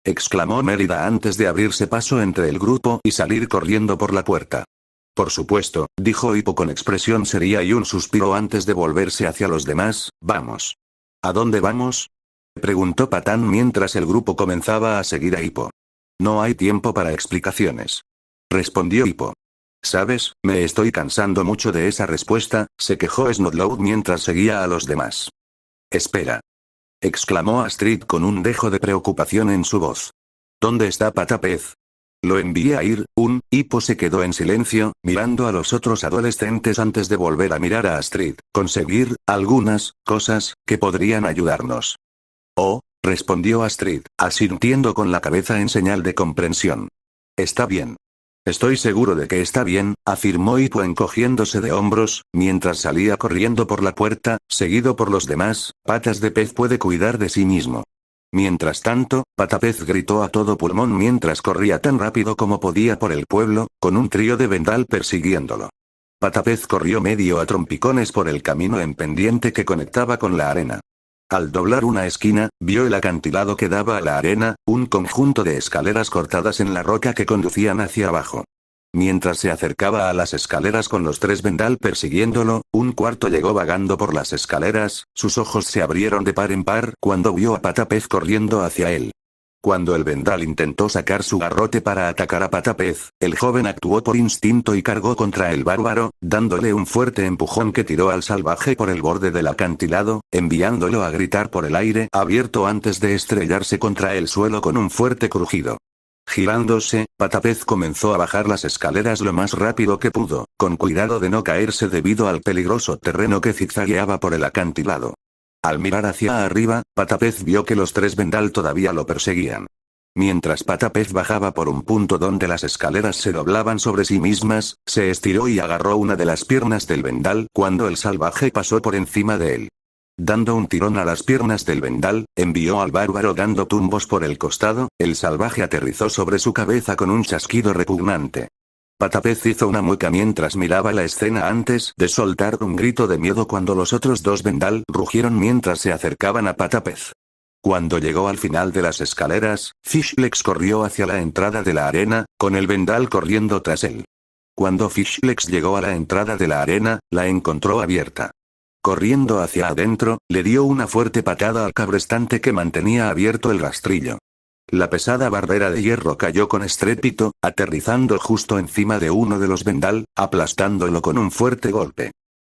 Exclamó Mérida antes de abrirse paso entre el grupo y salir corriendo por la puerta. Por supuesto, dijo Hippo con expresión seria y un suspiro antes de volverse hacia los demás. Vamos. ¿A dónde vamos? Preguntó Patán mientras el grupo comenzaba a seguir a Hippo. No hay tiempo para explicaciones. Respondió Hippo. ¿Sabes? Me estoy cansando mucho de esa respuesta, se quejó Snowdlow mientras seguía a los demás. Espera. Exclamó Astrid con un dejo de preocupación en su voz. ¿Dónde está Patapez? Lo envié a ir, Hippo se quedó en silencio, mirando a los otros adolescentes antes de volver a mirar a Astrid, conseguir algunas cosas que podrían ayudarnos. Oh, respondió Astrid, asintiendo con la cabeza en señal de comprensión. Está bien. Estoy seguro de que está bien, afirmó Hippo encogiéndose de hombros, mientras salía corriendo por la puerta, seguido por los demás. Patas de pez puede cuidar de sí mismo. Mientras tanto, Patapez gritó a todo pulmón mientras corría tan rápido como podía por el pueblo, con un trío de vendal persiguiéndolo. Patapez corrió medio a trompicones por el camino en pendiente que conectaba con la arena. Al doblar una esquina, vio el acantilado que daba a la arena, un conjunto de escaleras cortadas en la roca que conducían hacia abajo. Mientras se acercaba a las escaleras con los tres vendal persiguiéndolo, un cuarto llegó vagando por las escaleras, sus ojos se abrieron de par en par cuando vio a Patapez corriendo hacia él. Cuando el vendal intentó sacar su garrote para atacar a Patapez, el joven actuó por instinto y cargó contra el bárbaro, dándole un fuerte empujón que tiró al salvaje por el borde del acantilado, enviándolo a gritar por el aire abierto antes de estrellarse contra el suelo con un fuerte crujido. Girándose, Patapez comenzó a bajar las escaleras lo más rápido que pudo, con cuidado de no caerse debido al peligroso terreno que zigzagueaba por el acantilado. Al mirar hacia arriba, Patapez vio que los tres vendal todavía lo perseguían. Mientras Patapez bajaba por un punto donde las escaleras se doblaban sobre sí mismas, se estiró y agarró una de las piernas del vendal cuando el salvaje pasó por encima de él. Dando un tirón a las piernas del vendal, envió al bárbaro dando tumbos por el costado, el salvaje aterrizó sobre su cabeza con un chasquido repugnante. Patapez hizo una mueca mientras miraba la escena antes de soltar un grito de miedo cuando los otros dos vendal rugieron mientras se acercaban a Patapez. Cuando llegó al final de las escaleras, Fishlex corrió hacia la entrada de la arena, con el vendal corriendo tras él. Cuando Fishlex llegó a la entrada de la arena, la encontró abierta. Corriendo hacia adentro, le dio una fuerte patada al cabrestante que mantenía abierto el rastrillo. La pesada barrera de hierro cayó con estrépito, aterrizando justo encima de uno de los vendal, aplastándolo con un fuerte golpe.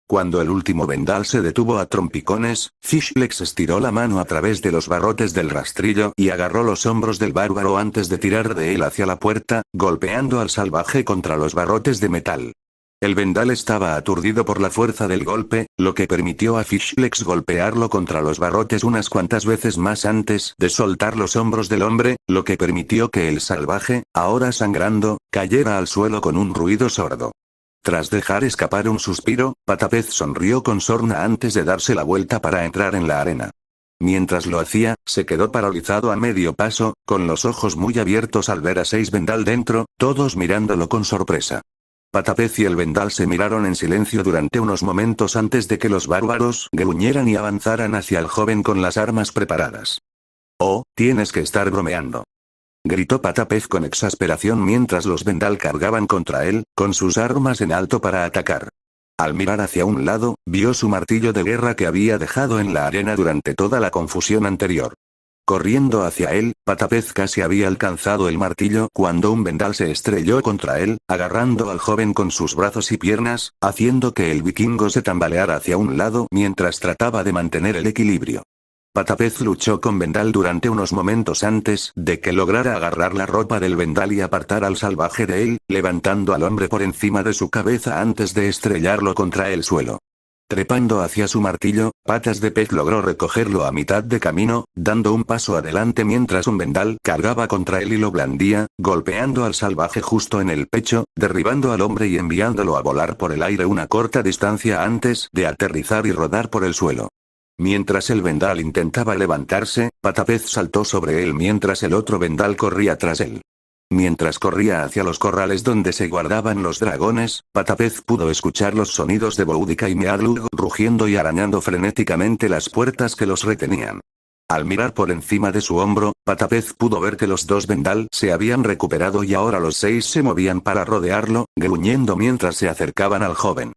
Cuando el último vendal se detuvo a trompicones, Fishlex estiró la mano a través de los barrotes del rastrillo y agarró los hombros del bárbaro antes de tirar de él hacia la puerta, golpeando al salvaje contra los barrotes de metal. El vendal estaba aturdido por la fuerza del golpe, lo que permitió a Fishlex golpearlo contra los barrotes unas cuantas veces más antes de soltar los hombros del hombre, lo que permitió que el salvaje, ahora sangrando, cayera al suelo con un ruido sordo. Tras dejar escapar un suspiro, Patapez sonrió con sorna antes de darse la vuelta para entrar en la arena. Mientras lo hacía, se quedó paralizado a medio paso, con los ojos muy abiertos al ver a 6 vendal dentro, todos mirándolo con sorpresa. Patapez y el vendal se miraron en silencio durante unos momentos antes de que los bárbaros gruñeran y avanzaran hacia el joven con las armas preparadas. «Oh, tienes que estar bromeando», gritó Patapez con exasperación mientras los vendal cargaban contra él, con sus armas en alto para atacar. Al mirar hacia un lado, vio su martillo de guerra que había dejado en la arena durante toda la confusión anterior. Corriendo hacia él, Patapez casi había alcanzado el martillo cuando un vendal se estrelló contra él, agarrando al joven con sus brazos y piernas, haciendo que el vikingo se tambaleara hacia un lado mientras trataba de mantener el equilibrio. Patapez luchó con vendal durante unos momentos antes de que lograra agarrar la ropa del vendal y apartar al salvaje de él, levantando al hombre por encima de su cabeza antes de estrellarlo contra el suelo. Trepando hacia su martillo, Patas de Pez logró recogerlo a mitad de camino, dando un paso adelante mientras un vendal cargaba contra él y lo blandía, golpeando al salvaje justo en el pecho, derribando al hombre y enviándolo a volar por el aire una corta distancia antes de aterrizar y rodar por el suelo. Mientras el vendal intentaba levantarse, Patapez saltó sobre él mientras el otro vendal corría tras él. Mientras corría hacia los corrales donde se guardaban los dragones, Patapez pudo escuchar los sonidos de Boudica y Meadlug rugiendo y arañando frenéticamente las puertas que los retenían. Al mirar por encima de su hombro, Patapez pudo ver que los 2 vendal se habían recuperado y ahora los 6 se movían para rodearlo, gruñendo mientras se acercaban al joven.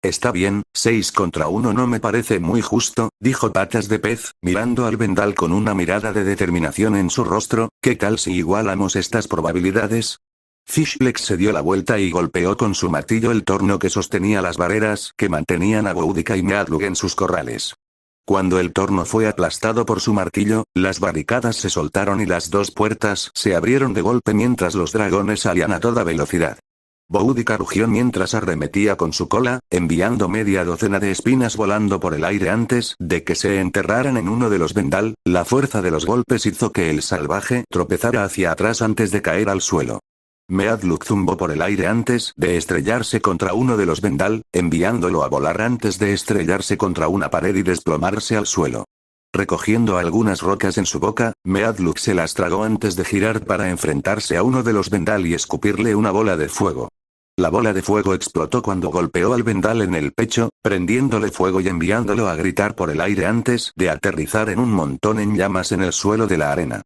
«Está bien, 6 contra 1 no me parece muy justo», dijo Patas de Pez, mirando al vendal con una mirada de determinación en su rostro. «¿Qué tal si igualamos estas probabilidades?» Fishlex se dio la vuelta y golpeó con su martillo el torno que sostenía las barreras que mantenían a Boudica y Meadlug en sus corrales. Cuando el torno fue aplastado por su martillo, las barricadas se soltaron y las 2 puertas se abrieron de golpe mientras los dragones salían a toda velocidad. Boudica rugió mientras arremetía con su cola, enviando media docena de espinas volando por el aire antes de que se enterraran en uno de los vendal. La fuerza de los golpes hizo que el salvaje tropezara hacia atrás antes de caer al suelo. Meadlug zumbó por el aire antes de estrellarse contra uno de los vendal, enviándolo a volar antes de estrellarse contra una pared y desplomarse al suelo. Recogiendo algunas rocas en su boca, Meadlug se las tragó antes de girar para enfrentarse a uno de los vendal y escupirle una bola de fuego. La bola de fuego explotó cuando golpeó al vendal en el pecho, prendiéndole fuego y enviándolo a gritar por el aire antes de aterrizar en un montón en llamas en el suelo de la arena.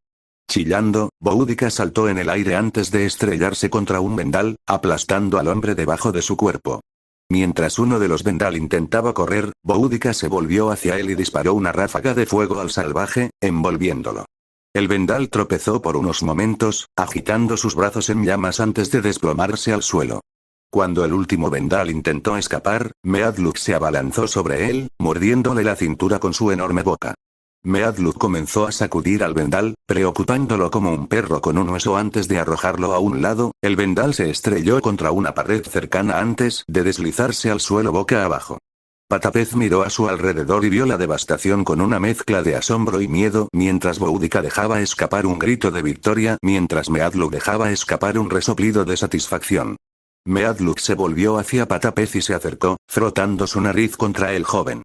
Chillando, Boudica saltó en el aire antes de estrellarse contra un vendal, aplastando al hombre debajo de su cuerpo. Mientras uno de los vendal intentaba correr, Boudica se volvió hacia él y disparó una ráfaga de fuego al salvaje, envolviéndolo. El vendal tropezó por unos momentos, agitando sus brazos en llamas antes de desplomarse al suelo. Cuando el último vendal intentó escapar, Meadlug se abalanzó sobre él, mordiéndole la cintura con su enorme boca. Meadlug comenzó a sacudir al vendal, preocupándolo como un perro con un hueso antes de arrojarlo a un lado. El vendal se estrelló contra una pared cercana antes de deslizarse al suelo boca abajo. Patapez miró a su alrededor y vio la devastación con una mezcla de asombro y miedo mientras Boudica dejaba escapar un grito de victoria mientras Meadlug dejaba escapar un resoplido de satisfacción. Meadlug se volvió hacia Patapez y se acercó, frotando su nariz contra el joven.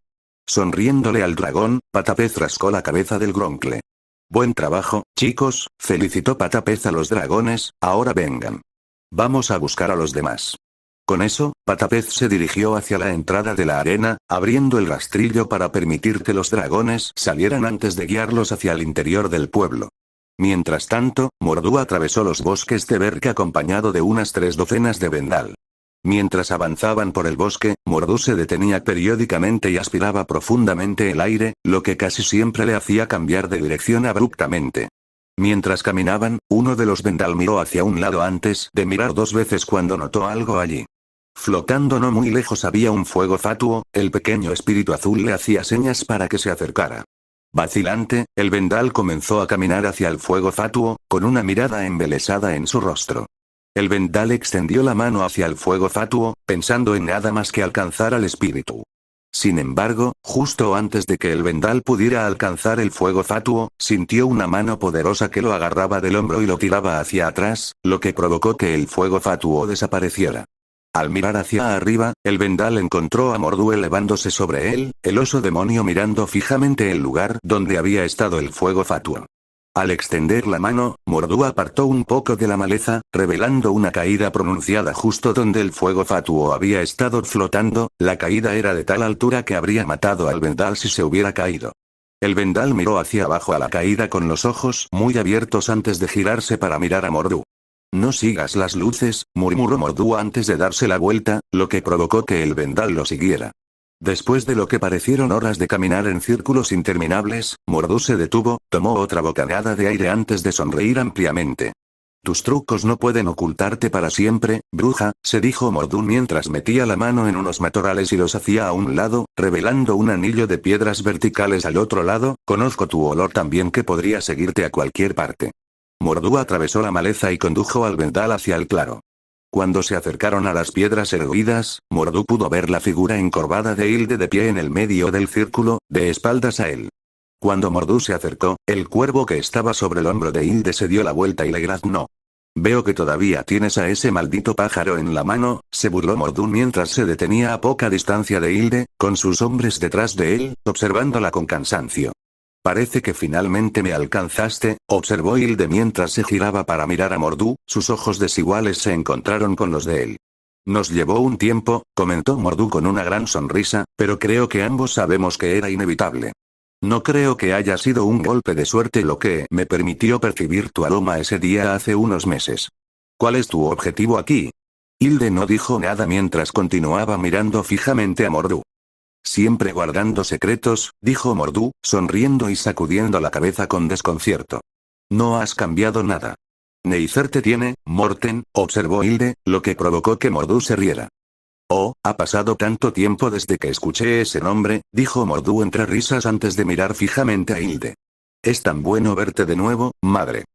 Sonriéndole al dragón, Patapez rascó la cabeza del Gronkle. «Buen trabajo, chicos», felicitó Patapez a los dragones. «Ahora vengan. Vamos a buscar a los demás». Con eso, Patapez se dirigió hacia la entrada de la arena, abriendo el rastrillo para permitir que los dragones salieran antes de guiarlos hacia el interior del pueblo. Mientras tanto, Mordu atravesó los bosques de Berk acompañado de unas 3 docenas de Vendal. Mientras avanzaban por el bosque, Mordu se detenía periódicamente y aspiraba profundamente el aire, lo que casi siempre le hacía cambiar de dirección abruptamente. Mientras caminaban, uno de los Vendal miró hacia un lado antes de mirar 2 veces cuando notó algo allí. Flotando no muy lejos había un fuego fatuo, el pequeño espíritu azul le hacía señas para que se acercara. Vacilante, el Vendal comenzó a caminar hacia el fuego fatuo, con una mirada embelesada en su rostro. El Vendal extendió la mano hacia el fuego fatuo, pensando en nada más que alcanzar al espíritu. Sin embargo, justo antes de que el Vendal pudiera alcanzar el fuego fatuo, sintió una mano poderosa que lo agarraba del hombro y lo tiraba hacia atrás, lo que provocó que el fuego fatuo desapareciera. Al mirar hacia arriba, el Vendal encontró a Mordu elevándose sobre él, el oso demonio mirando fijamente el lugar donde había estado el fuego fatuo. Al extender la mano, Mordu apartó un poco de la maleza, revelando una caída pronunciada justo donde el fuego fatuo había estado flotando. La caída era de tal altura que habría matado al Vendal si se hubiera caído. El Vendal miró hacia abajo a la caída con los ojos muy abiertos antes de girarse para mirar a Mordu. No sigas las luces, murmuró Mordu antes de darse la vuelta, lo que provocó que el Vendal lo siguiera. Después de lo que parecieron horas de caminar en círculos interminables, Mordu se detuvo, tomó otra bocanada de aire antes de sonreír ampliamente. Tus trucos no pueden ocultarte para siempre, bruja, se dijo Mordu mientras metía la mano en unos matorrales y los hacía a un lado, revelando un anillo de piedras verticales al otro lado. Conozco tu olor tan bien que podría seguirte a cualquier parte. Mordu atravesó la maleza y condujo al Vendal hacia el claro. Cuando se acercaron a las piedras erguidas, Mordu pudo ver la figura encorvada de Hilde de pie en el medio del círculo, de espaldas a él. Cuando Mordu se acercó, el cuervo que estaba sobre el hombro de Hilde se dio la vuelta y le graznó. Veo que todavía tienes a ese maldito pájaro en la mano, se burló Mordu mientras se detenía a poca distancia de Hilde, con sus hombres detrás de él, observándola con cansancio. Parece que finalmente me alcanzaste, observó Hilde mientras se giraba para mirar a Mordu, sus ojos desiguales se encontraron con los de él. Nos llevó un tiempo, comentó Mordu con una gran sonrisa, pero creo que ambos sabemos que era inevitable. No creo que haya sido un golpe de suerte lo que me permitió percibir tu aroma ese día hace unos meses. ¿Cuál es tu objetivo aquí? Hilde no dijo nada mientras continuaba mirando fijamente a Mordu. Siempre guardando secretos, dijo Mordu, sonriendo y sacudiendo la cabeza con desconcierto. No has cambiado nada. Neither te tiene, Morten, observó Hilde, lo que provocó que Mordu se riera. Oh, ha pasado tanto tiempo desde que escuché ese nombre, dijo Mordu entre risas antes de mirar fijamente a Hilde. Es tan bueno verte de nuevo, madre.